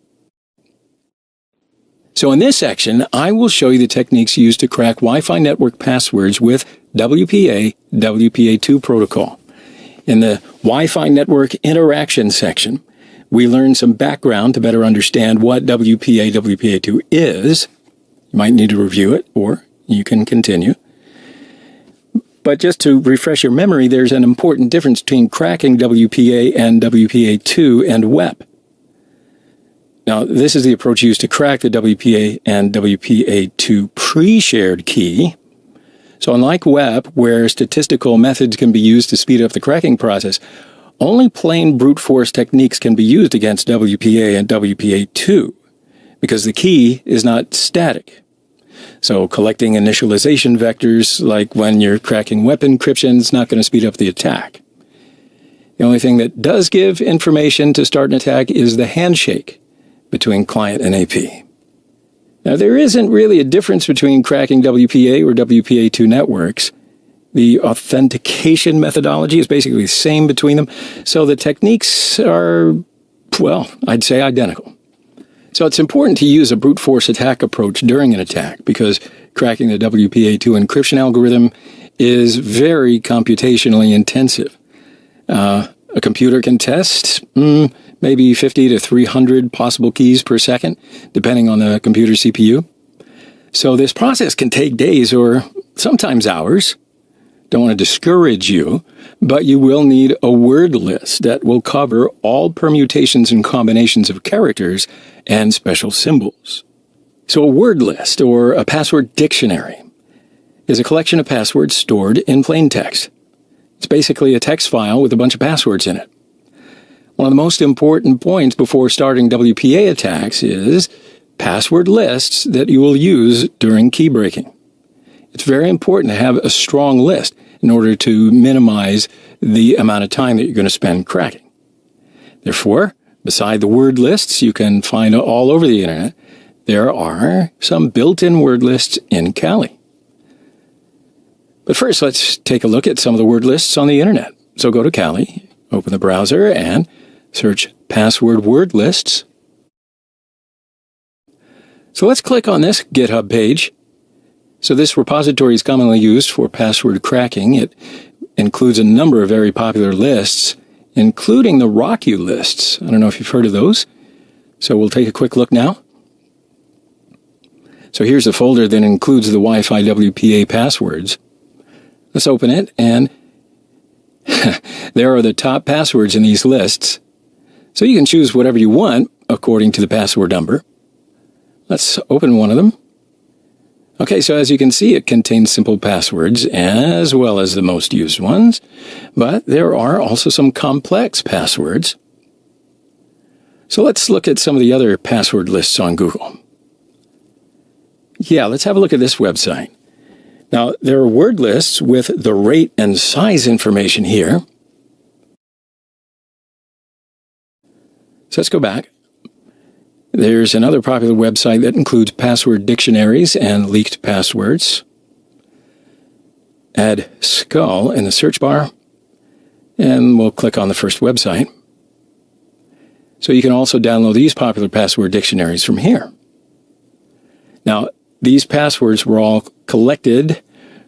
So in this section, I will show you the techniques used to crack Wi-Fi network passwords with WPA WPA2 protocol. In the Wi-Fi network interaction section, we learn some background to better understand what WPA WPA2 is. You might need to review it, or you can continue. But just to refresh your memory, there's an important difference between cracking WPA and WPA2 and WEP. Now, this is the approach used to crack the WPA and WPA2 pre-shared key. So unlike WEP, where statistical methods can be used to speed up the cracking process, only plain brute force techniques can be used against WPA and WPA2 because the key is not static. So collecting initialization vectors, like when you're cracking web encryption, is not going to speed up the attack. The only thing that does give information to start an attack is the handshake between client and AP. Now, there isn't really a difference between cracking WPA or WPA2 networks. The authentication methodology is basically the same between them, so the techniques are, well, I'd say identical. So it's important to use a brute force attack approach during an attack because cracking the WPA2 encryption algorithm is very computationally intensive. A computer can test maybe 50 to 300 possible keys per second, depending on the computer CPU. So this process can take days or sometimes hours. Don't want to discourage you, but you will need a word list that will cover all permutations and combinations of characters and special symbols. So a word list, or a password dictionary, is a collection of passwords stored in plain text. It's basically a text file with a bunch of passwords in it. One of the most important points before starting WPA attacks is password lists that you will use during key breaking. It's very important to have a strong list in order to minimize the amount of time that you're going to spend cracking. Therefore, beside the word lists you can find all over the internet, there are some built-in word lists in Kali. But first, let's take a look at some of the word lists on the internet. So go to Kali, open the browser, and search password word lists. So let's click on this GitHub page. So this repository is commonly used for password cracking. It includes a number of very popular lists, including the RockU lists. I don't know if you've heard of those. So we'll take a quick look now. So here's the folder that includes the Wi-Fi WPA passwords. Let's open it, and there are the top passwords in these lists. So you can choose whatever you want according to the password number. Let's open one of them. Okay, so as you can see, it contains simple passwords as well as the most used ones, but there are also some complex passwords. So let's look at some of the other password lists on Google. Yeah, let's have a look at this website. Now, there are word lists with the rate and size information here. So let's go back. There's another popular website that includes password dictionaries and leaked passwords. Add skull in the search bar, and we'll click on the first website. So you can also download these popular password dictionaries from here. Now, these passwords were all collected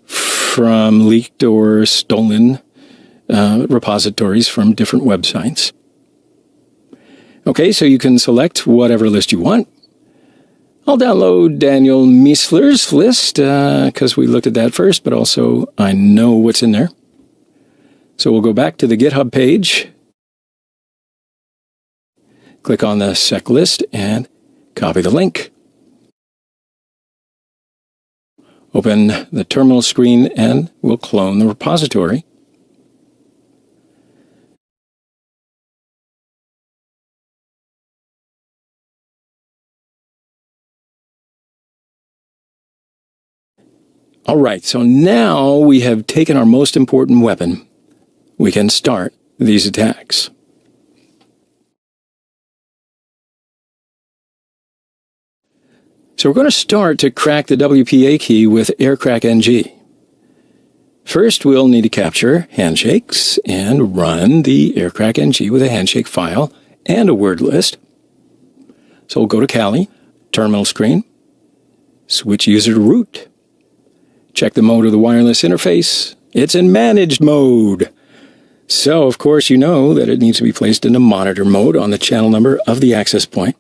from leaked or stolen repositories from different websites. Okay, so you can select whatever list you want. I'll download Daniel Miesler's list because we looked at that first, but also I know what's in there. So we'll go back to the GitHub page, click on the sec list, and copy the link. Open the terminal screen, and we'll clone the repository. All right, so now we have taken our most important weapon. We can start these attacks. So we're going to start to crack the WPA key with KRACK. First, we'll need to capture handshakes and run the KRACK with a handshake file and a word list. So we'll go to Kali, terminal screen, switch user to root. Check the mode of the wireless interface. It's in managed mode. So, of course, you know that it needs to be placed into monitor mode on the channel number of the access point.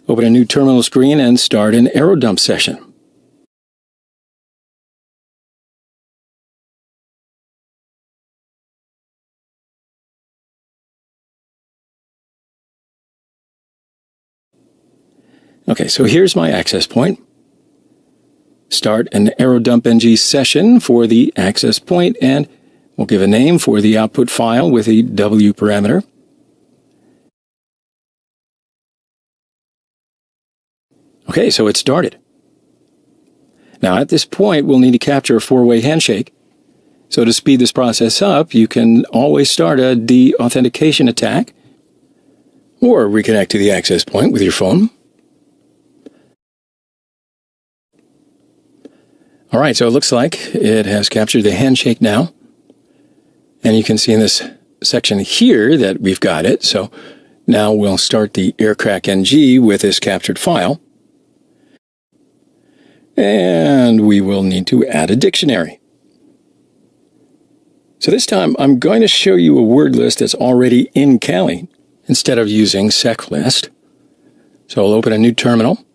Open a new terminal screen and start an arrow dump session. Okay, so here's my access point. Start an arrow dump ng session for the access point, and we'll give a name for the output file with a W parameter. Okay, so it started. Now at this point, we'll need to capture a four-way handshake. So to speed this process up, you can always start a deauthentication attack or reconnect to the access point with your phone. All right, so it looks like it has captured the handshake now. And you can see in this section here that we've got it. So now we'll start the KRACK with this captured file. And we will need to add a dictionary. So this time I'm going to show you a word list that's already in Kali instead of using seclist. So I'll open a new terminal.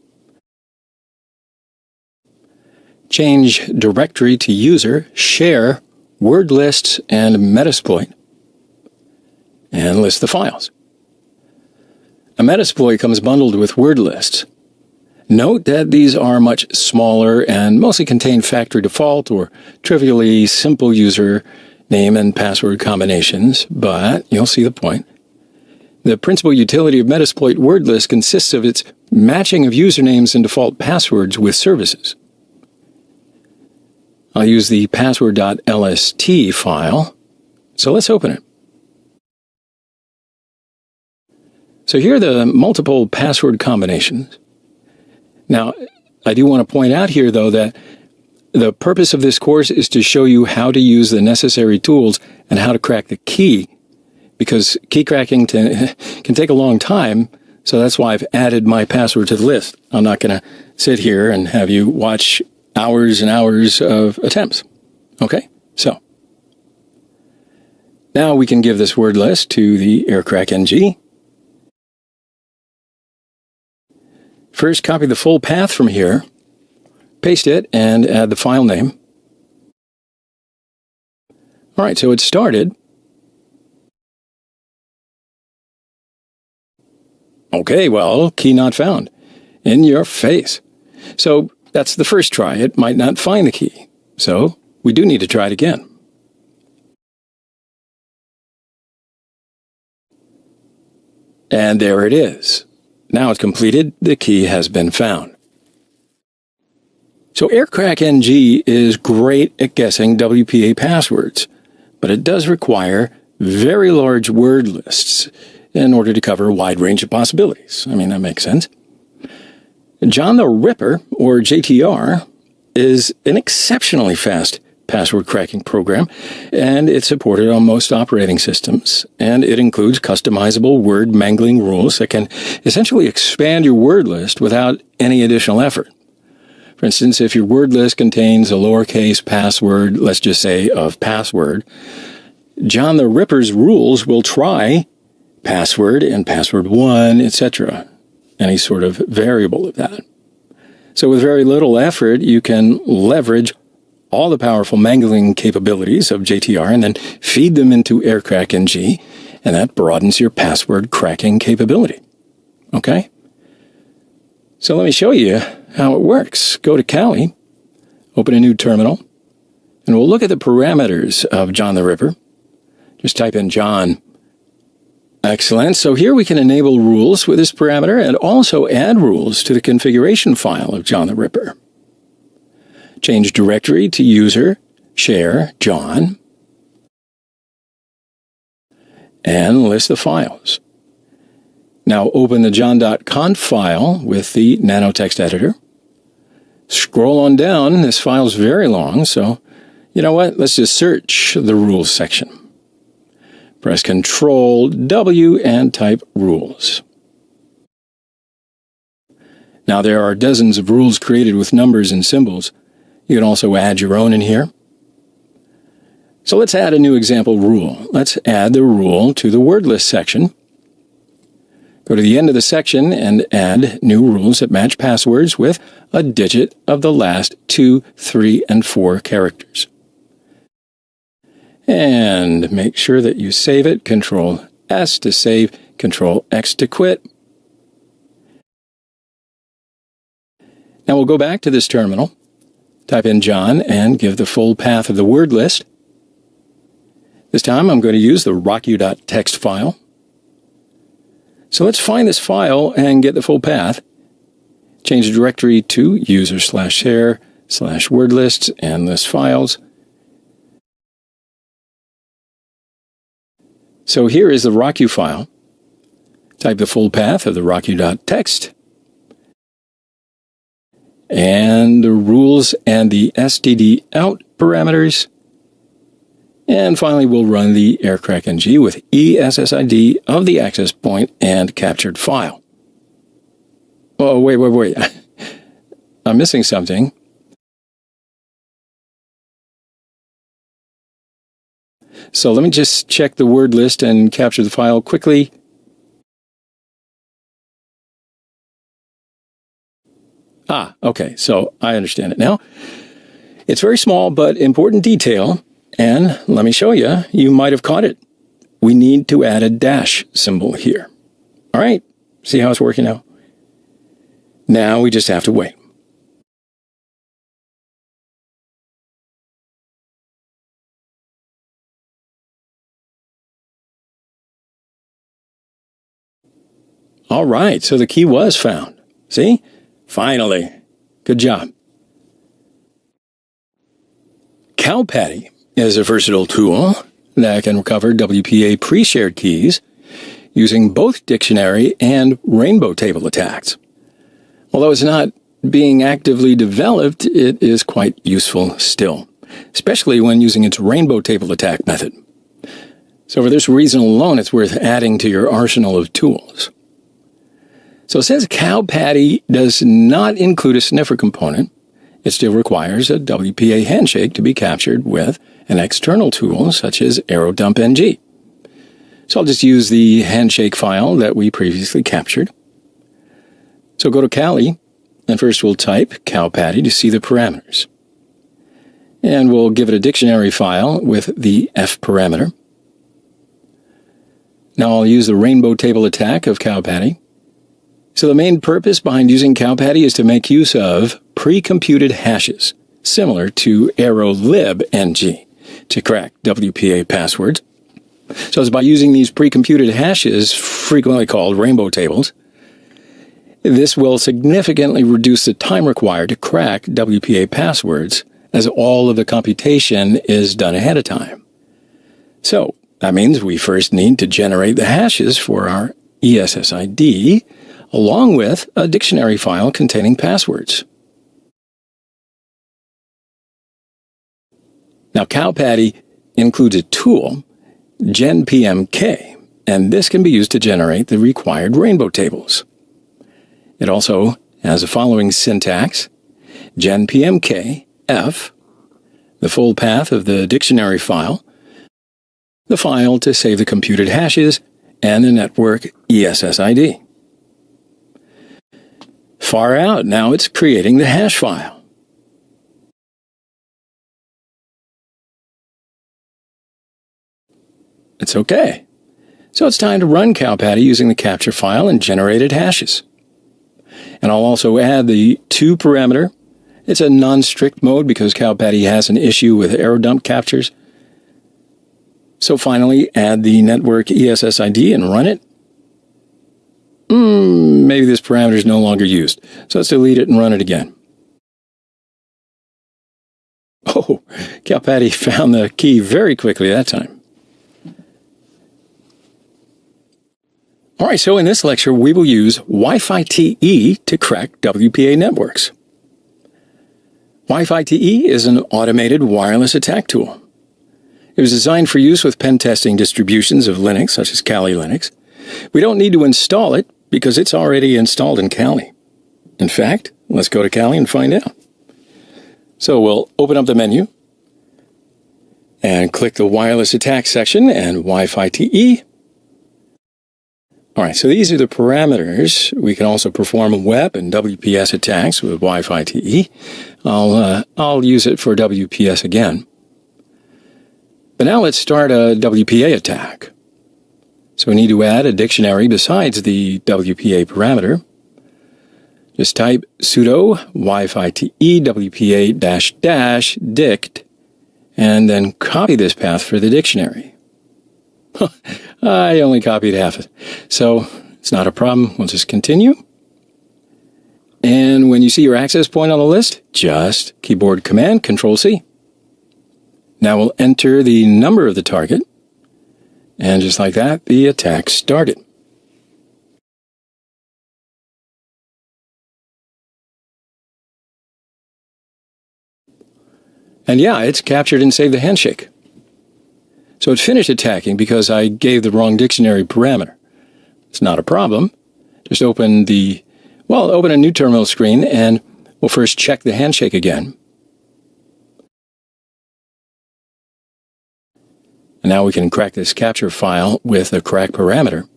Change directory to user, share, word lists, and Metasploit. And list the files. A Metasploit comes bundled with word lists. Note that these are much smaller and mostly contain factory default or trivially simple user name and password combinations, but you'll see the point. The principal utility of Metasploit word list consists of its matching of usernames and default passwords with services. I'll use the password.lst file, so let's open it. So here are the multiple password combinations. Now, I do want to point out here, though, that the purpose of this course is to show you how to use the necessary tools and how to crack the key, because key cracking can take a long time, so that's why I've added my password to the list. I'm not going to sit here and have you watch hours and hours of attempts. Okay, so now we can give this word list to the KRACK. First, copy the full path from here, paste it, and add the file name. All right, so it started. Okay, well, key not found. In your face. So that's the first try. It might not find the key. So we do need to try it again. And there it is. Now it's completed. The key has been found. So KRACK is great at guessing WPA passwords, but it does require very large word lists in order to cover a wide range of possibilities. I mean, that makes sense. John the Ripper, or JTR, is an exceptionally fast password cracking program, and it's supported on most operating systems, and it includes customizable word mangling rules that can essentially expand your word list without any additional effort. For instance, if your word list contains a lowercase password, let's just say of password, John the Ripper's rules will try password and password1, etc., any sort of variable of that. So with very little effort, you can leverage all the powerful mangling capabilities of JTR and then feed them into KRACK, and that broadens your password cracking capability. Okay? So let me show you how it works. Go to Kali, open a new terminal, and we'll look at the parameters of John the Ripper. Just type in John. Excellent. So here we can enable rules with this parameter and also add rules to the configuration file of John the Ripper. Change directory to user, share, John, and list the files. Now open the john.conf file with the nanotext editor. Scroll on down. This file's very long, so you know what? Let's just search the rules section. Press Ctrl-W and type rules. Now there are dozens of rules created with numbers and symbols. You can also add your own in here. So let's add a new example rule. Let's add the rule to the word list section. Go to the end of the section and add new rules that match passwords with a digit of the last 2, 3, and 4 characters. And make sure that you save it. Ctrl-S to save, Ctrl-X to quit. Now we'll go back to this terminal, type in John, and give the full path of the word list. This time I'm going to use the rocku.txt file. So let's find this file and get the full path. Change the directory to user/share/wordlists and list files. So here is the rocku file. Type the full path of the rocku.txt and the rules and the std out parameters. And finally, we'll run the KRACK with ESSID of the access point and captured file. Oh, wait. I'm missing something. So let me just check the word list and capture the file quickly. Okay, so I understand it now. It's very small but important detail, and let me show you. You might have caught it. We need to add a dash symbol here. All right, see how it's working now? Now we just have to wait. All right, so the key was found. See? Finally. Good job. CompTIA is a versatile tool that can recover WPA pre-shared keys using both dictionary and rainbow table attacks. Although it's not being actively developed, it is quite useful still, especially when using its rainbow table attack method. So for this reason alone, it's worth adding to your arsenal of tools. So since CompTIA does not include a sniffer component, it still requires a WPA handshake to be captured with an external tool such as ArrowDumpNG. So I'll just use the handshake file that we previously captured. So go to Kali, and first we'll type CompTIA to see the parameters. And we'll give it a dictionary file with the F parameter. Now I'll use the rainbow table attack of CompTIA. So the main purpose behind using CompTIA is to make use of pre-computed hashes, similar to ArrowLibNG, to crack WPA passwords. So it's by using these pre-computed hashes, frequently called rainbow tables, this will significantly reduce the time required to crack WPA passwords, as all of the computation is done ahead of time. So that means we first need to generate the hashes for our ESSID, along with a dictionary file containing passwords. Now, CompTIA includes a tool, GenPMK, and this can be used to generate the required rainbow tables. It also has the following syntax: GenPMK, F, the full path of the dictionary file, the file to save the computed hashes, and the network ESSID. Far out, now it's creating the hash file. It's okay. So it's time to run CompTIA using the capture file and generated hashes. And I'll also add the to-parameter. It's a non-strict mode because CompTIA has an issue with error dump captures. So finally, add the network ESSID and run it. Maybe this parameter is no longer used. So let's delete it and run it again. Oh, CompTIA found the key very quickly that time. All right, so in this lecture, we will use Wi-Fi TE to crack WPA networks. Wi-Fi TE is an automated wireless attack tool. It was designed for use with pen testing distributions of Linux, such as Kali Linux. We don't need to install it because it's already installed in Kali. In fact, let's go to Kali and find out. So we'll open up the menu and click the wireless attack section and Wi-Fi TE. All right, so these are the parameters. We can also perform web and WPS attacks with Wi-Fi TE. I'll use it for WPS again. But now let's start a WPA attack. So we need to add a dictionary besides the WPA parameter. Just type sudo Wi-Fi TE WPA -- dict and then copy this path for the dictionary. I only copied half it, so it's not a problem. We'll just continue. And when you see your access point on the list, just keyboard command Control-C. Now we'll enter the number of the target, and just like that, the attack started. And yeah, it's captured and saved the handshake. So it finished attacking because I gave the wrong dictionary parameter. It's not a problem. Just open a new terminal screen and we'll first check the handshake again. And now we can crack this capture file with the KRACK parameter.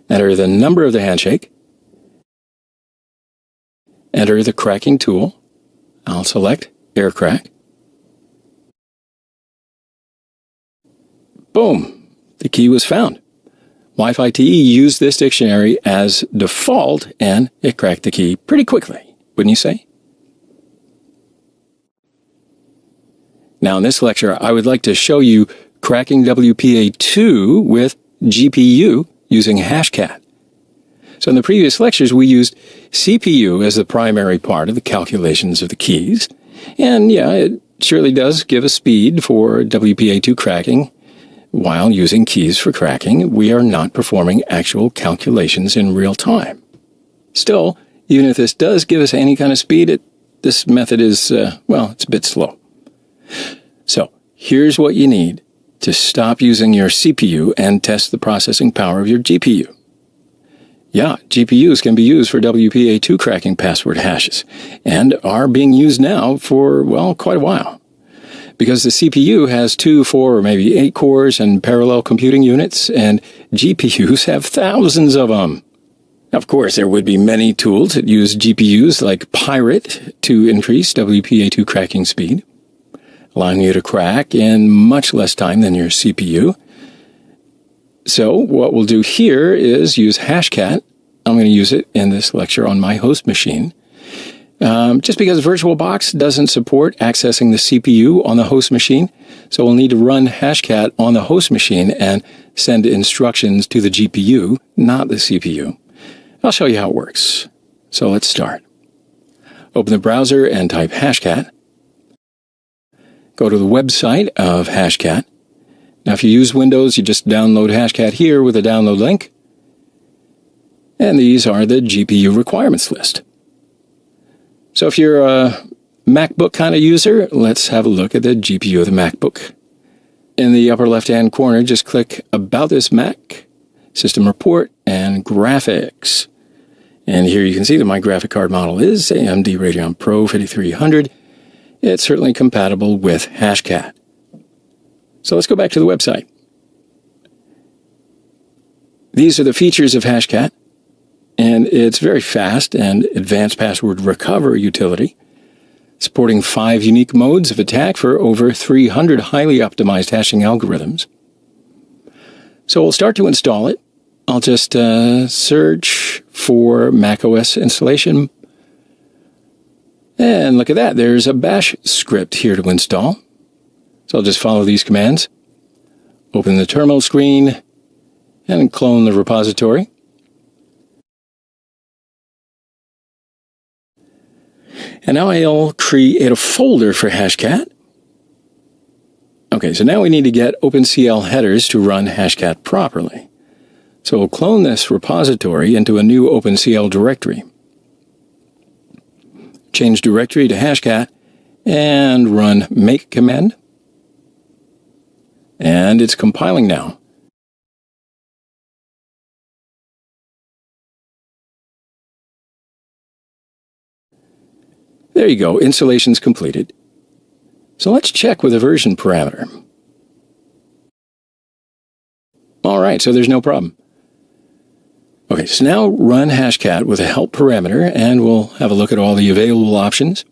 Enter the number of the handshake. Enter the cracking tool. I'll select KRACK. Boom! The key was found. Wi-Fi TE used this dictionary as default, and it cracked the key pretty quickly, wouldn't you say? Now in this lecture, I would like to show you cracking WPA2 with GPU using Hashcat. So in the previous lectures, we used CPU as the primary part of the calculations of the keys. And yeah, it surely does give a speed for WPA2 cracking. While using keys for cracking, we are not performing actual calculations in real time. Still, even if this does give us any kind of speed, this method is, it's a bit slow. So, here's what you need to stop using your CPU and test the processing power of your GPU. Yeah, GPUs can be used for WPA2 cracking password hashes, and are being used now for, quite a while. Because the CPU has 2, 4, or maybe 8 cores and parallel computing units, and GPUs have thousands of them. Of course, there would be many tools that use GPUs like Pirate to increase WPA2 cracking speed, allowing you to crack in much less time than your CPU. So what we'll do here is use Hashcat. I'm going to use it in this lecture on my host machine. Just because VirtualBox doesn't support accessing the CPU on the host machine, so we'll need to run Hashcat on the host machine and send instructions to the GPU, not the CPU. I'll show you how it works. So let's start. Open the browser and type Hashcat. Go to the website of Hashcat. Now if you use Windows, you just download Hashcat here with a download link. And these are the GPU requirements list. So if you're a MacBook kind of user, let's have a look at the GPU of the MacBook. In the upper left-hand corner, just click About This Mac, System Report, and Graphics. And here you can see that my graphic card model is AMD Radeon Pro 5300. It's certainly compatible with Hashcat. So let's go back to the website. These are the features of Hashcat, and it's very fast and advanced password recovery utility, supporting 5 unique modes of attack for over 300 highly optimized hashing algorithms. So we'll start to install it. I'll just search for macOS installation. And look at that, there's a bash script here to install. So I'll just follow these commands. Open the terminal screen and clone the repository. And now I'll create a folder for Hashcat. Okay, so now we need to get OpenCL headers to run Hashcat properly. So we'll clone this repository into a new OpenCL directory. Change directory to Hashcat and run make command. And it's compiling now. There you go, installation's completed. So let's check with a version parameter. All right, so there's no problem. Okay, so now run Hashcat with a help parameter, and we'll have a look at all the available options.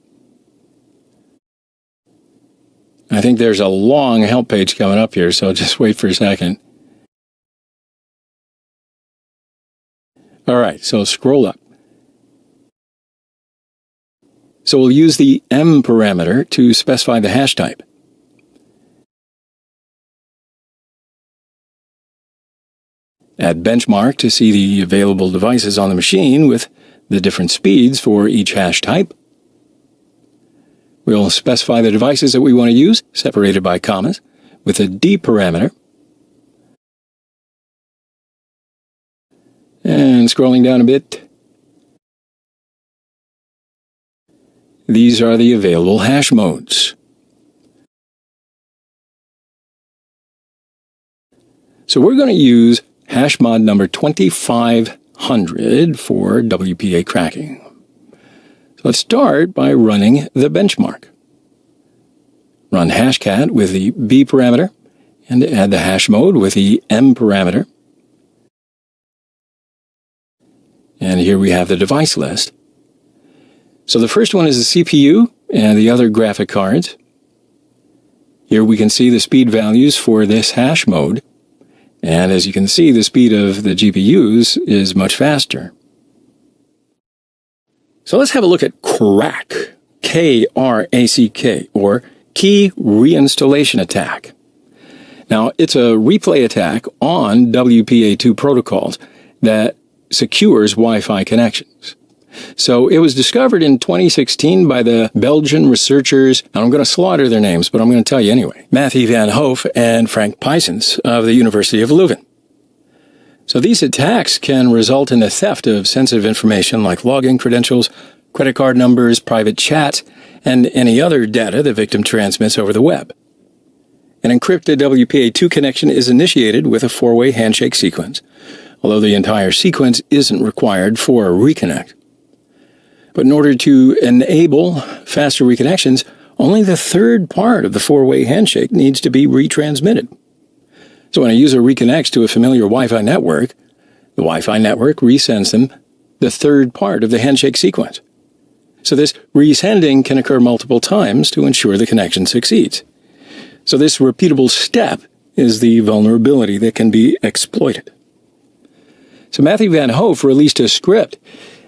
I think there's a long help page coming up here, so just wait for a second. All right, so scroll up. So we'll use the M parameter to specify the hash type. Add benchmark to see the available devices on the machine with the different speeds for each hash type. We'll specify the devices that we want to use, separated by commas, with a D parameter. And scrolling down a bit, these are the available hash modes. So we're going to use hash mod number 2500 for WPA cracking. So let's start by running the benchmark. Run Hashcat with the B parameter and add the hash mode with the M parameter. And here we have the device list. So the first one is the CPU and the other graphic cards. Here we can see the speed values for this hash mode. And as you can see, the speed of the GPUs is much faster. So let's have a look at KRACK, K-R-A-C-K, or Key Reinstallation Attack. Now, it's a replay attack on WPA2 protocols that secures Wi-Fi connections. So it was discovered in 2016 by the Belgian researchers, and I'm going to slaughter their names, but I'm going to tell you anyway, Matthew Van Hoof and Frank Peisens of the University of Leuven. So these attacks can result in the theft of sensitive information like login credentials, credit card numbers, private chats, and any other data the victim transmits over the web. An encrypted WPA2 connection is initiated with a 4-way handshake sequence, although the entire sequence isn't required for a reconnect. But in order to enable faster reconnections, only the third part of the 4-way handshake needs to be retransmitted. So when a user reconnects to a familiar Wi-Fi network, the Wi-Fi network resends them the third part of the handshake sequence. So this resending can occur multiple times to ensure the connection succeeds. So this repeatable step is the vulnerability that can be exploited. So Matthew Van Hoof released a script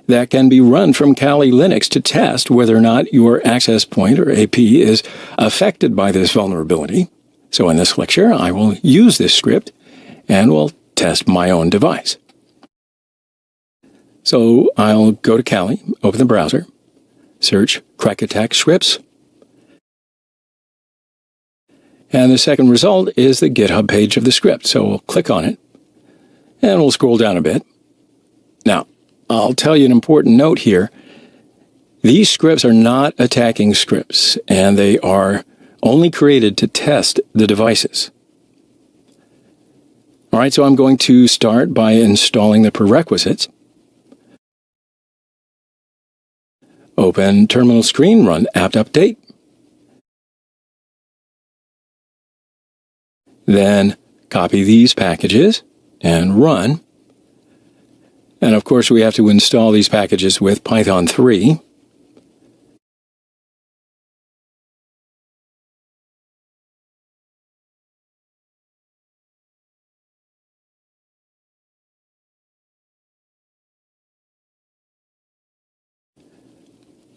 that can be run from Kali Linux to test whether or not your access point, or AP, is affected by this vulnerability. So in this lecture, I will use this script and will test my own device. So I'll go to Kali, open the browser, search crack attack scripts, and the second result is the GitHub page of the script. So we'll click on it, and we'll scroll down a bit. Now, I'll tell you an important note here. These scripts are not attacking scripts, and they are only created to test the devices. All right, so I'm going to start by installing the prerequisites. Open terminal screen, run apt update. Then copy these packages and run. And of course, we have to install these packages with Python 3.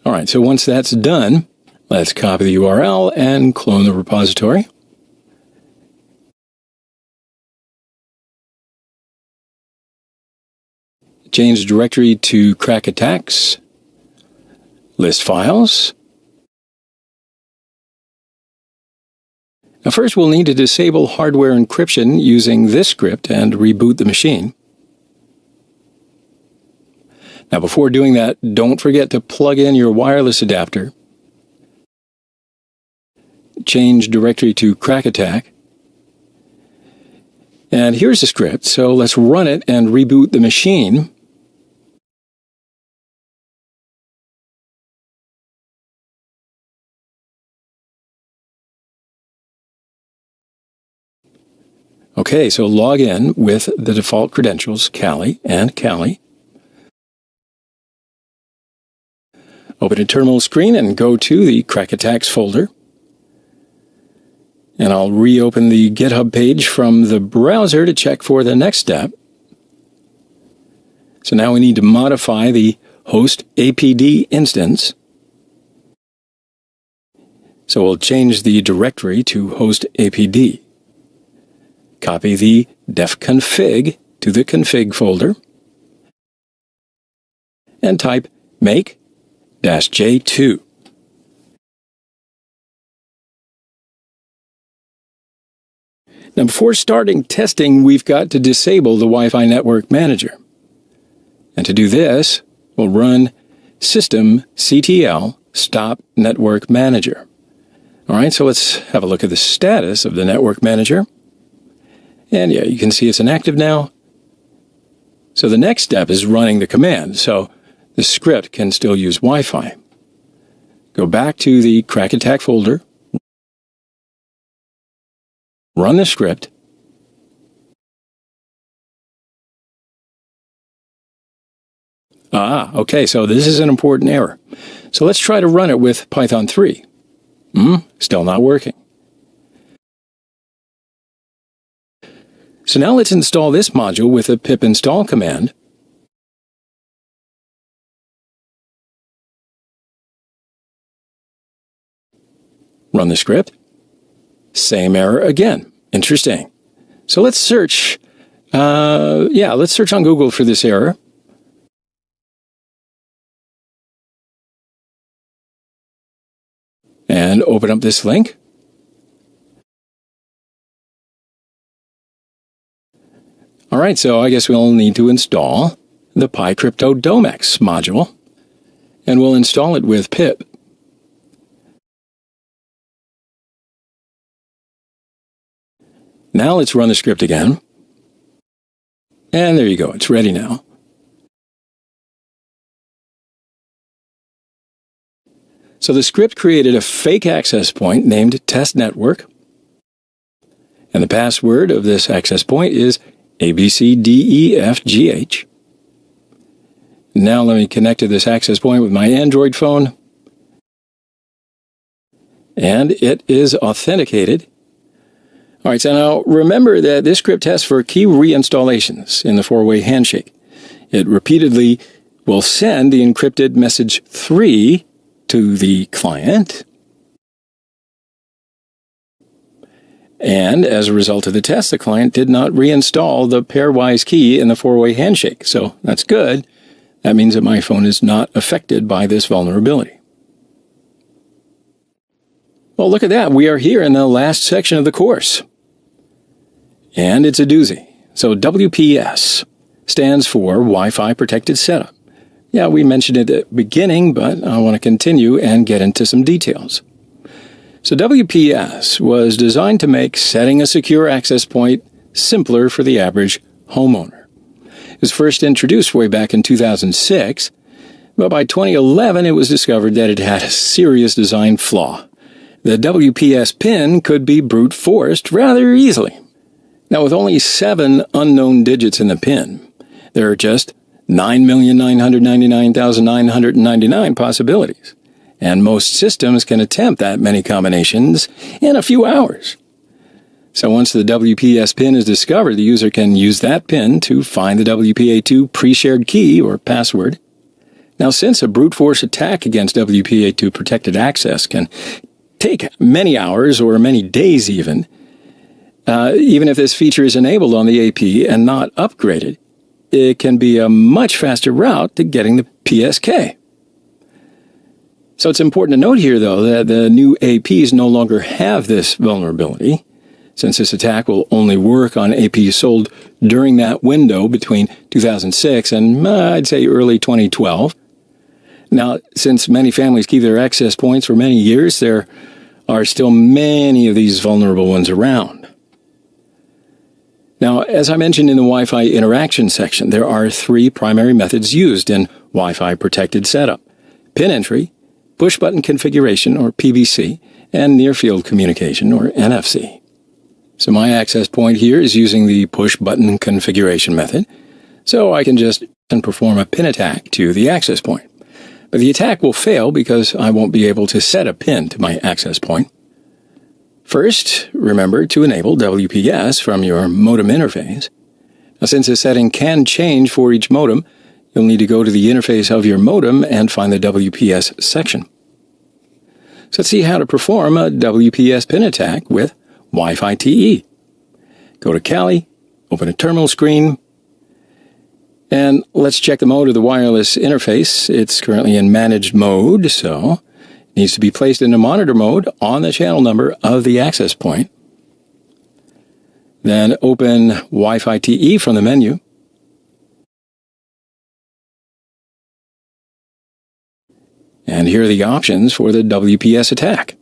All right, so once that's done, let's copy the URL and clone the repository. Change the directory to KRACK attacks, list files. Now first we'll need to disable hardware encryption using this script and reboot the machine. Now before doing that, don't forget to plug in your wireless adapter. Change directory to KRACK attack. And here's the script, so let's run it and reboot the machine. Okay, so log in with the default credentials, Kali and Kali. Open a terminal screen and go to the KRACK attacks folder. And I'll reopen the GitHub page from the browser to check for the next step. So now we need to modify the host APD instance. So we'll change the directory to host APD. Copy the defconfig to the config folder. And type make-j2. Now, before starting testing, we've got to disable the Wi-Fi Network Manager. And to do this, we'll run systemctl stop network manager. All right, so let's have a look at the status of the network manager. And yeah, you can see it's inactive now. So the next step is running the command. So the script can still use Wi-Fi. Go back to the KRACK attack folder. Run the script. Okay, so this is an important error. So let's try to run it with Python 3. Still not working. So now let's install this module with a pip install command. Run the script. Same error again. Interesting. So let's search. Let's search on Google for this error. And open up this link. All right, so I guess we'll need to install the PyCryptoDomex module, and we'll install it with pip. Now let's run the script again. And there you go, it's ready now. So the script created a fake access point named test network. And the password of this access point is ABCDEFGH. Now let me connect to this access point with my Android phone. And it is authenticated. All right, so now remember that this script tests for key reinstallations in the four-way handshake. It repeatedly will send the encrypted message 3 to the client. And as a result of the test, the client did not reinstall the pairwise key in the four-way handshake. So that's good. That means that my phone is not affected by this vulnerability. Well, look at that. We are here in the last section of the course. And it's a doozy. So WPS stands for Wi-Fi Protected Setup. Yeah, we mentioned it at the beginning, but I want to continue and get into some details. So WPS was designed to make setting a secure access point simpler for the average homeowner. It was first introduced way back in 2006, but by 2011 it was discovered that it had a serious design flaw. the WPS PIN could be brute forced rather easily. Now, with only 7 unknown digits in the PIN, there are just 9,999,999 possibilities, and most systems can attempt that many combinations in a few hours. So once the WPS PIN is discovered, the user can use that PIN to find the WPA2 pre-shared key or password. Now, since a brute force attack against WPA2 protected access can take many hours or many days even if this feature is enabled on the AP and not upgraded, it can be a much faster route to getting the PSK. So it's important to note here, though, that the new APs no longer have this vulnerability, since this attack will only work on APs sold during that window between 2006 and, I'd say, early 2012. Now, since many families keep their access points for many years, there are still many of these vulnerable ones around. Now, as I mentioned in the Wi-Fi interaction section, there are 3 primary methods used in Wi-Fi protected setup: PIN entry, push button configuration, or PBC, and near field communication, or NFC. So my access point here is using the push button configuration method, so I can just perform a PIN attack to the access point. But the attack will fail because I won't be able to set a PIN to my access point. First, remember to enable WPS from your modem interface. Now, since the setting can change for each modem, you'll need to go to the interface of your modem and find the WPS section. So let's see how to perform a WPS PIN attack with Wi-Fi TE. Go to Kali, open a terminal screen, and let's check the mode of the wireless interface. It's currently in managed mode, so it needs to be placed into monitor mode on the channel number of the access point. Then open Wi-Fi TE from the menu. And here are the options for the WPS attack.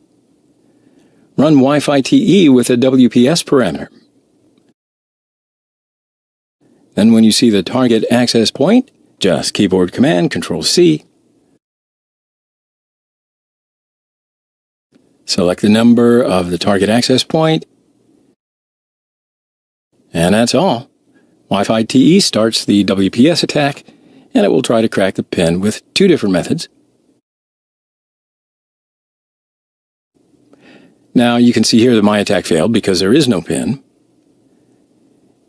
Run Wi-Fi TE with a WPS parameter. Then when you see the target access point, just keyboard command Control-C. Select the number of the target access point. And that's all. Wi-Fi TE starts the WPS attack, and it will try to crack the PIN with 2 different methods. Now you can see here that my attack failed because there is no PIN.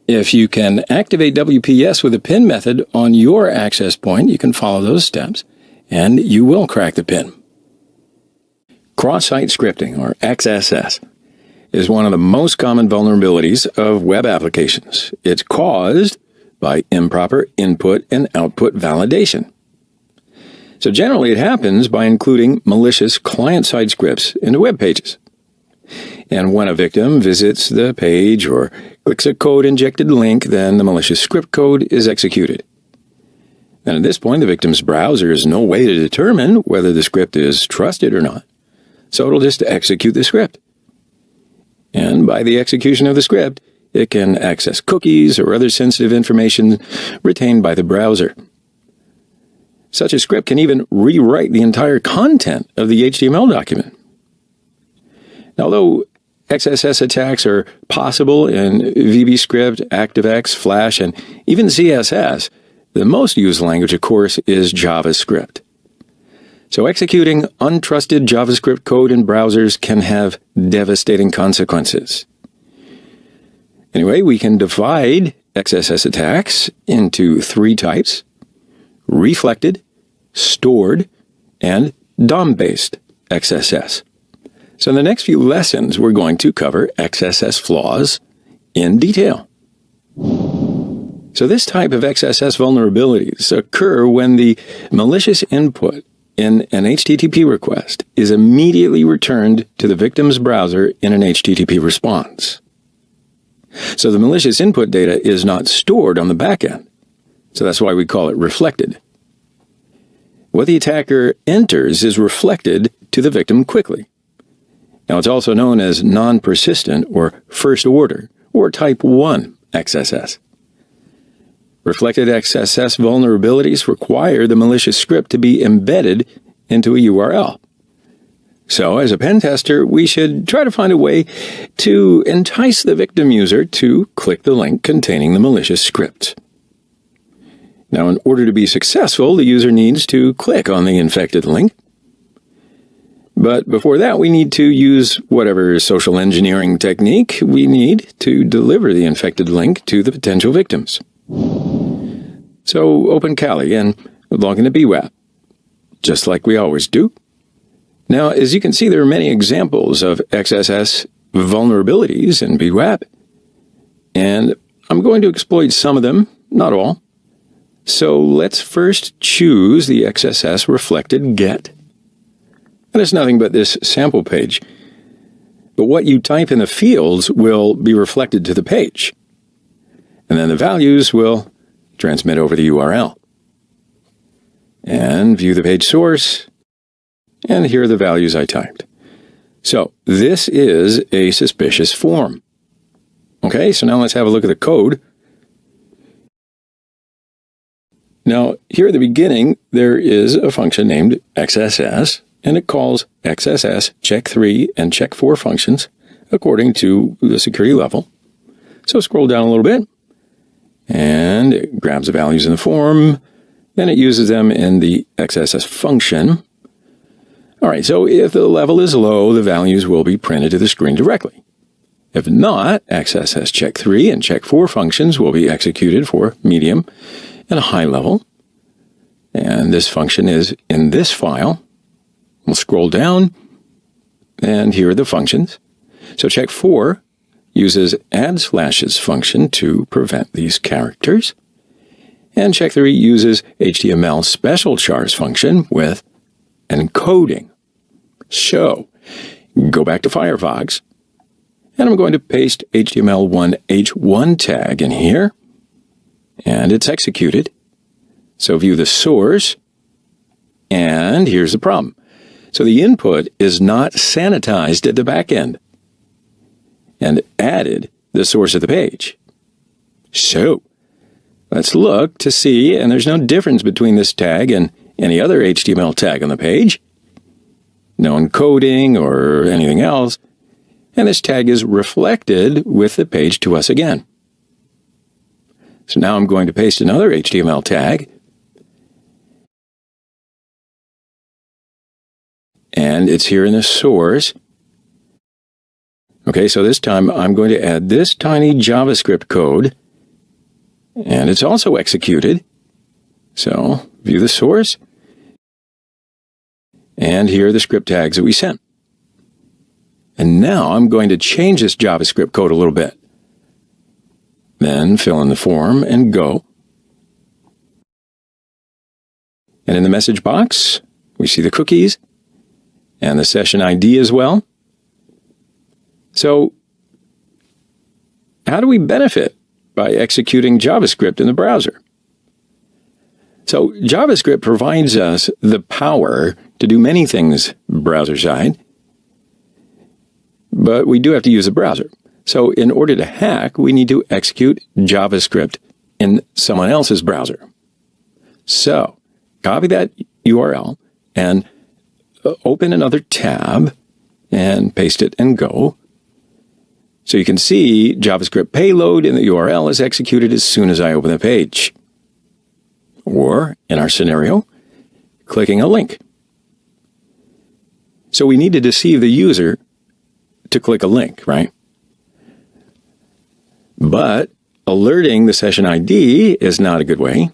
If you can activate WPS with a PIN method on your access point, you can follow those steps, and you will crack the PIN. Cross-site scripting, or XSS, is one of the most common vulnerabilities of web applications. It's caused by improper input and output validation. So generally it happens by including malicious client-side scripts into web pages. And when a victim visits the page or clicks a code-injected link, then the malicious script code is executed. And at this point, the victim's browser has no way to determine whether the script is trusted or not. So it'll just execute the script. And by the execution of the script, it can access cookies or other sensitive information retained by the browser. Such a script can even rewrite the entire content of the HTML document. Now, although XSS attacks are possible in VBScript, ActiveX, Flash, and even CSS, the most used language, of course, is JavaScript. So executing untrusted JavaScript code in browsers can have devastating consequences. Anyway, we can divide XSS attacks into 3 types: reflected, stored, and DOM-based XSS. So in the next few lessons, we're going to cover XSS flaws in detail. So this type of XSS vulnerabilities occur when the malicious input in an HTTP request is immediately returned to the victim's browser in an HTTP response. So the malicious input data is not stored on the back end. So that's why we call it reflected. What the attacker enters is reflected to the victim quickly. Now, it's also known as non-persistent or first order or type 1 XSS. Reflected XSS vulnerabilities require the malicious script to be embedded into a URL. So, as a pen tester, we should try to find a way to entice the victim user to click the link containing the malicious script. Now, in order to be successful, the user needs to click on the infected link. But before that, we need to use whatever social engineering technique we need to deliver the infected link to the potential victims. So, open Kali and log into BWAP, just like we always do. Now, as you can see, there are many examples of XSS vulnerabilities in BWAP, and I'm going to exploit some of them, not all. So let's first choose the XSS reflected get. And it's nothing but this sample page. But what you type in the fields will be reflected to the page. And then the values will transmit over the URL. And view the page source. And here are the values I typed. So this is a suspicious form. Okay, so now let's have a look at the code. Now, here at the beginning, there is a function named XSS, and it calls XSS check 3 and check 4 functions according to the security level. So scroll down a little bit, and it grabs the values in the form, then it uses them in the XSS function. All right, so if the level is low, the values will be printed to the screen directly. If not, XSS check 3 and check 4 functions will be executed for medium and a high level. And this function is in this file. We'll scroll down, and here are the functions. So check 4 uses add/s function to prevent these characters. And check 3 uses HTML special chars function with encoding. So, go back to Firefox, and I'm going to paste HTML1H1 tag in here, and it's executed. So view the source, and here's the problem. So the input is not sanitized at the back end, and added the source of the page. So, let's look to see, and there's no difference between this tag and any other HTML tag on the page. No encoding or anything else, and this tag is reflected with the page to us again. So now I'm going to paste another HTML tag, and it's here in the source. Okay, so this time I'm going to add this tiny JavaScript code, and it's also executed. So view the source. And here are the script tags that we sent. And now I'm going to change this JavaScript code a little bit. Then fill in the form and go. And in the message box, we see the cookies and the session ID as well. So, how do we benefit by executing JavaScript in the browser? So, JavaScript provides us the power to do many things browser-side, but we do have to use a browser. So, in order to hack, we need to execute JavaScript in someone else's browser. So, copy that URL and open another tab and paste it and go. So you can see JavaScript payload in the URL is executed as soon as I open the page. Or, in our scenario, clicking a link. So we need to deceive the user to click a link, right? But alerting the session ID is not a good way.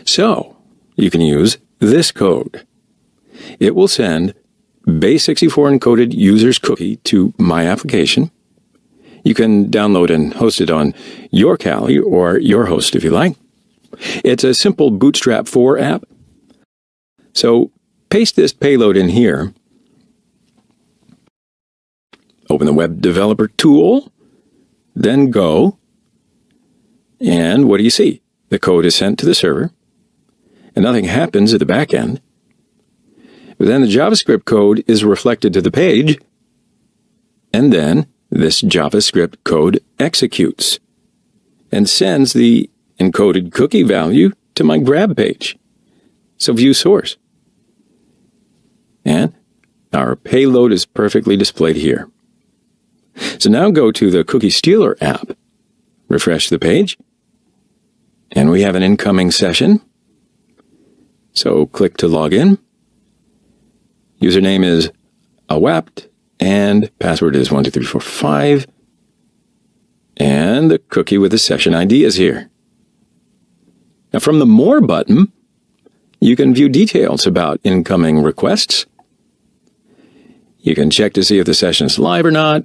So you can use this code. It will send base64 encoded user's cookie to my application. You can download and host it on your Kali or your host if you like. It's a simple Bootstrap 4 app. So paste this payload in here. Open the Web Developer tool, then go. And what do you see? The code is sent to the server, and nothing happens at the back end. But then the JavaScript code is reflected to the page, and then this JavaScript code executes and sends the encoded cookie value to my grab page. So view source. And Our payload is perfectly displayed here. So now go to the Cookie Stealer app, refresh the page, and we have an incoming session. So click to log in. Username is awapt, and password is 12345. And the cookie with the session ID is here. Now from the More button, you can view details about incoming requests. You can check to see if the session is live or not.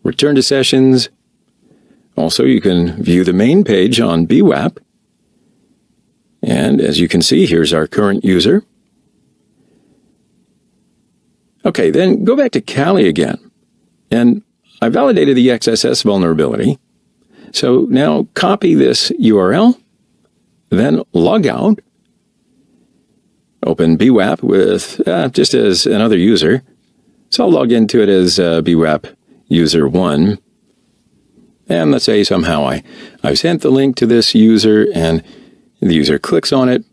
Return to sessions. Also, you can view the main page on BWAP. And as you can see, here's our current user. Okay, then go back to Kali again. And I validated the XSS vulnerability. So now copy this URL, then log out. Open BWAP with just as another user. So I'll log into it as BWAP user 1. And let's say somehow I've sent the link to this user and the user clicks on it.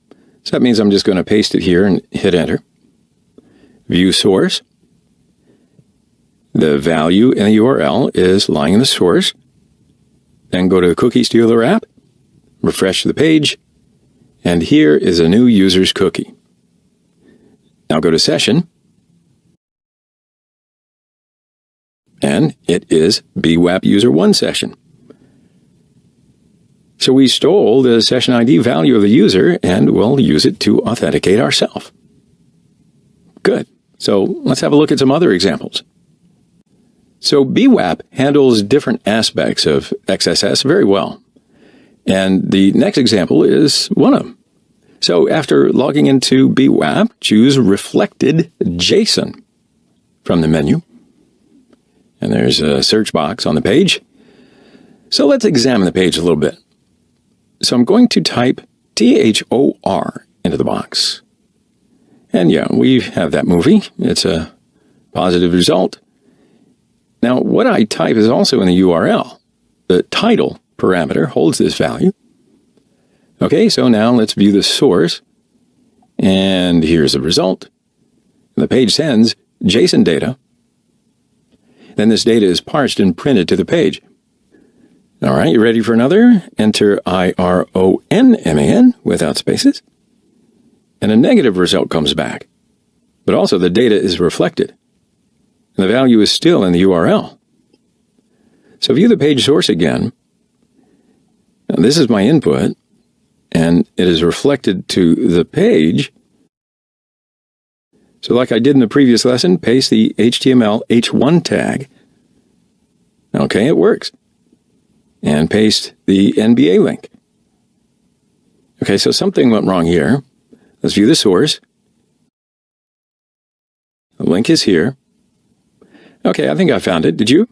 So that means I'm just going to paste it here and hit enter. View source. The value in the URL is lying in the source. Then go to the Cookie Stealer app, refresh the page, and here is a new user's cookie. Now go to session, and it is BWAP user 1 session. So we stole the session ID value of the user, and we'll use it to authenticate ourselves. Good. So let's have a look at some other examples. So BWAP handles different aspects of XSS very well. And the next example is one of them. So after logging into BWAP, choose Reflected JSON from the menu. And there's a search box on the page. So let's examine the page a little bit. So I'm going to type THOR into the box. And yeah, we have that movie. It's a positive result. Now, what I type is also in the URL. The title parameter holds this value. Okay, so now let's view the source. And here's the result. The page sends JSON data. Then this data is parsed and printed to the page. All right, you ready for another? Enter IRONMAN without spaces. And a negative result comes back. But also the data is reflected. And the value is still in the URL. So view the page source again. Now, this is my input, and it is reflected to the page. So like I did in the previous lesson, paste the HTML H1 tag. Okay, it works. And paste the NBA link. Okay, so something went wrong here. Let's view the source. The link is here. Okay, I think I found it. Did you?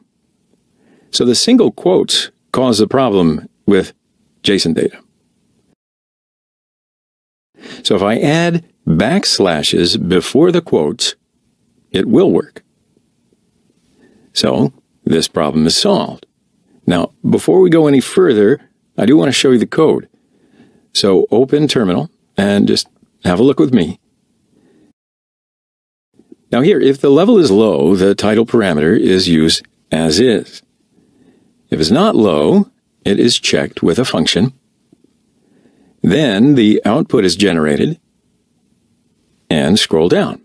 So the single quotes cause the problem with JSON data. So if I add backslashes before the quotes, it will work. So this problem is solved. Now, before we go any further, I do want to show you the code. So open terminal and just have a look with me. Now here, if the level is low, the title parameter is used as is. If it's not low, it is checked with a function. Then the output is generated, and scroll down.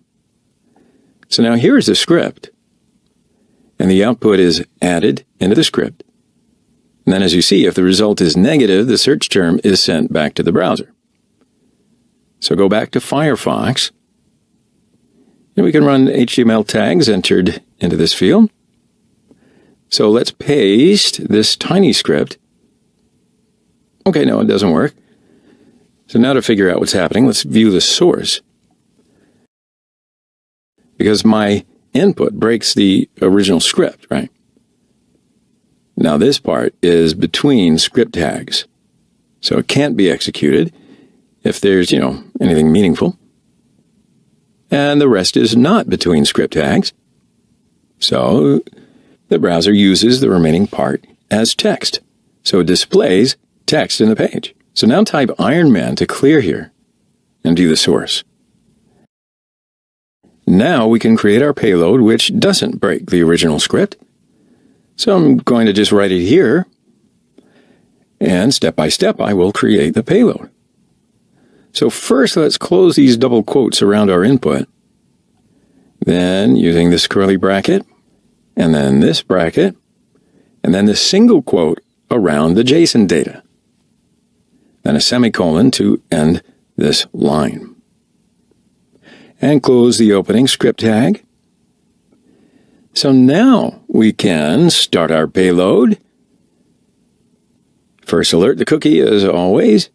So now here is the script, and the output is added into the script. And then as you see, if the result is negative, the search term is sent back to the browser. So go back to Firefox, and we can run HTML tags entered into this field. So let's paste this tiny script. Okay, no, it doesn't work. So now to figure out what's happening, let's view the source. Because my input breaks the original script, right? Now this part is between script tags. So it can't be executed if there's, anything meaningful. And the rest is not between script tags. So the browser uses the remaining part as text. So it displays text in the page. So now type Iron Man to clear here and view the source. Now we can create our payload, which doesn't break the original script. So I'm going to just write it here, and step by step I will create the payload. So first, let's close these double quotes around our input. Then, using this curly bracket, and then this bracket, and then this single quote around the JSON data. Then a semicolon to end this line. And close the opening script tag. So now we can start our payload. First alert the cookie as always,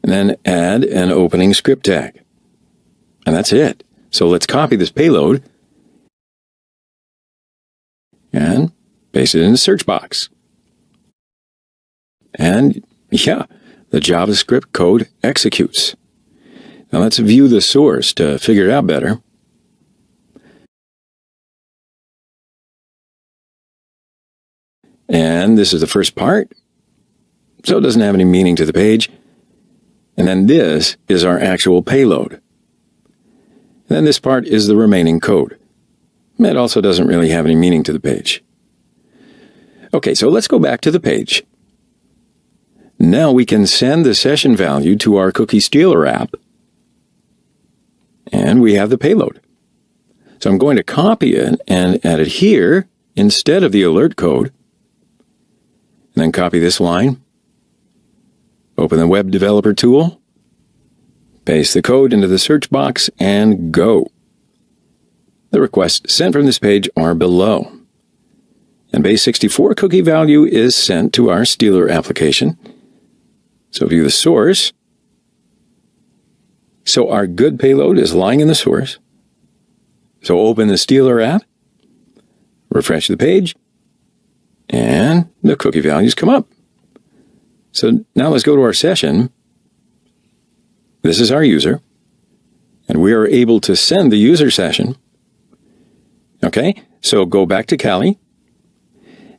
and then add an opening script tag. And that's it. So let's copy this payload and paste it in the search box. And yeah, the JavaScript code executes. Now let's view the source to figure it out better. And this is the first part, so it doesn't have any meaning to the page. And then this is our actual payload. And then this part is the remaining code. It also doesn't really have any meaning to the page. Okay, so let's go back to the page. Now we can send the session value to our cookie stealer app. And we have the payload. So I'm going to copy it and add it here instead of the alert code. And then copy this line. Open the web developer tool. Paste the code into the search box and go. The requests sent from this page are below. And base64 cookie value is sent to our stealer application. So view the source. So our good payload is lying in the source. So open the stealer app, refresh the page, and the cookie values come up. So now let's go to our session. This is our user, and we are able to send the user session. Okay, so go back to Kali.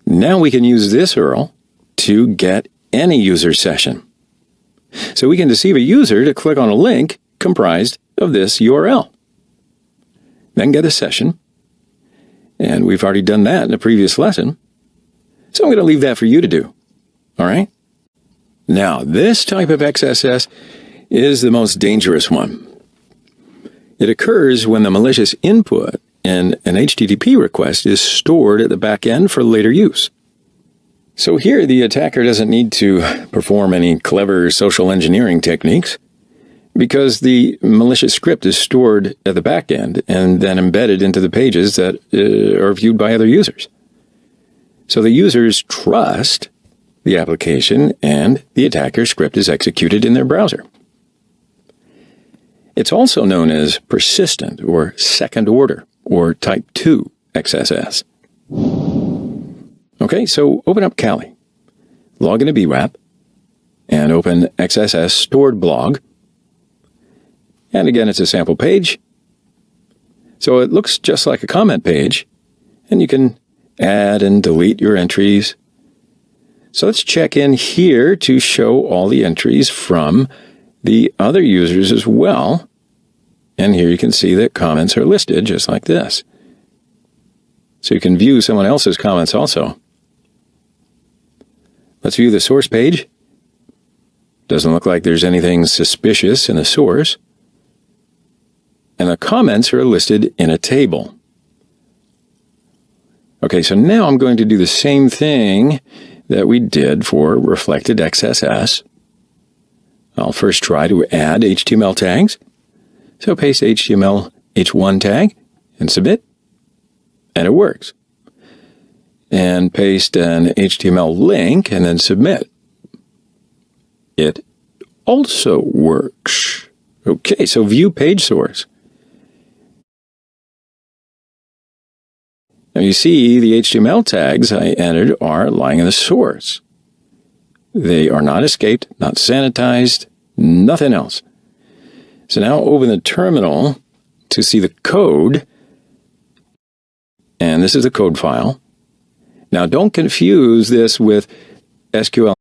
Now we can use this URL to get any user session. So we can deceive a user to click on a link comprised of this URL. Then get a session. And we've already done that in a previous lesson. So I'm going to leave that for you to do. All right? Now, this type of XSS is the most dangerous one. It occurs when the malicious input in an HTTP request is stored at the back end for later use. So here, the attacker doesn't need to perform any clever social engineering techniques, because the malicious script is stored at the back end and then embedded into the pages that are viewed by other users. So the users trust the application and the attacker's script is executed in their browser. It's also known as persistent or second order or type 2 XSS. Okay, so open up Kali, log into BWrap, and open XSS stored blog. And again, it's a sample page. So it looks just like a comment page, and you can add and delete your entries. So let's check in here to show all the entries from the other users as well. And here you can see that comments are listed just like this. So you can view someone else's comments also. Let's view the source page. Doesn't look like there's anything suspicious in the source. And the comments are listed in a table. Okay, so now I'm going to do the same thing that we did for reflected XSS. I'll first try to add HTML tags. So paste HTML h1 tag and submit. And it works. And paste an HTML link and then submit. It also works. Okay, so view page source. Now you see the HTML tags I entered are lying in the source. They are not escaped, not sanitized, nothing else. So now open the terminal to see the code. And this is the code file. Now don't confuse this with SQL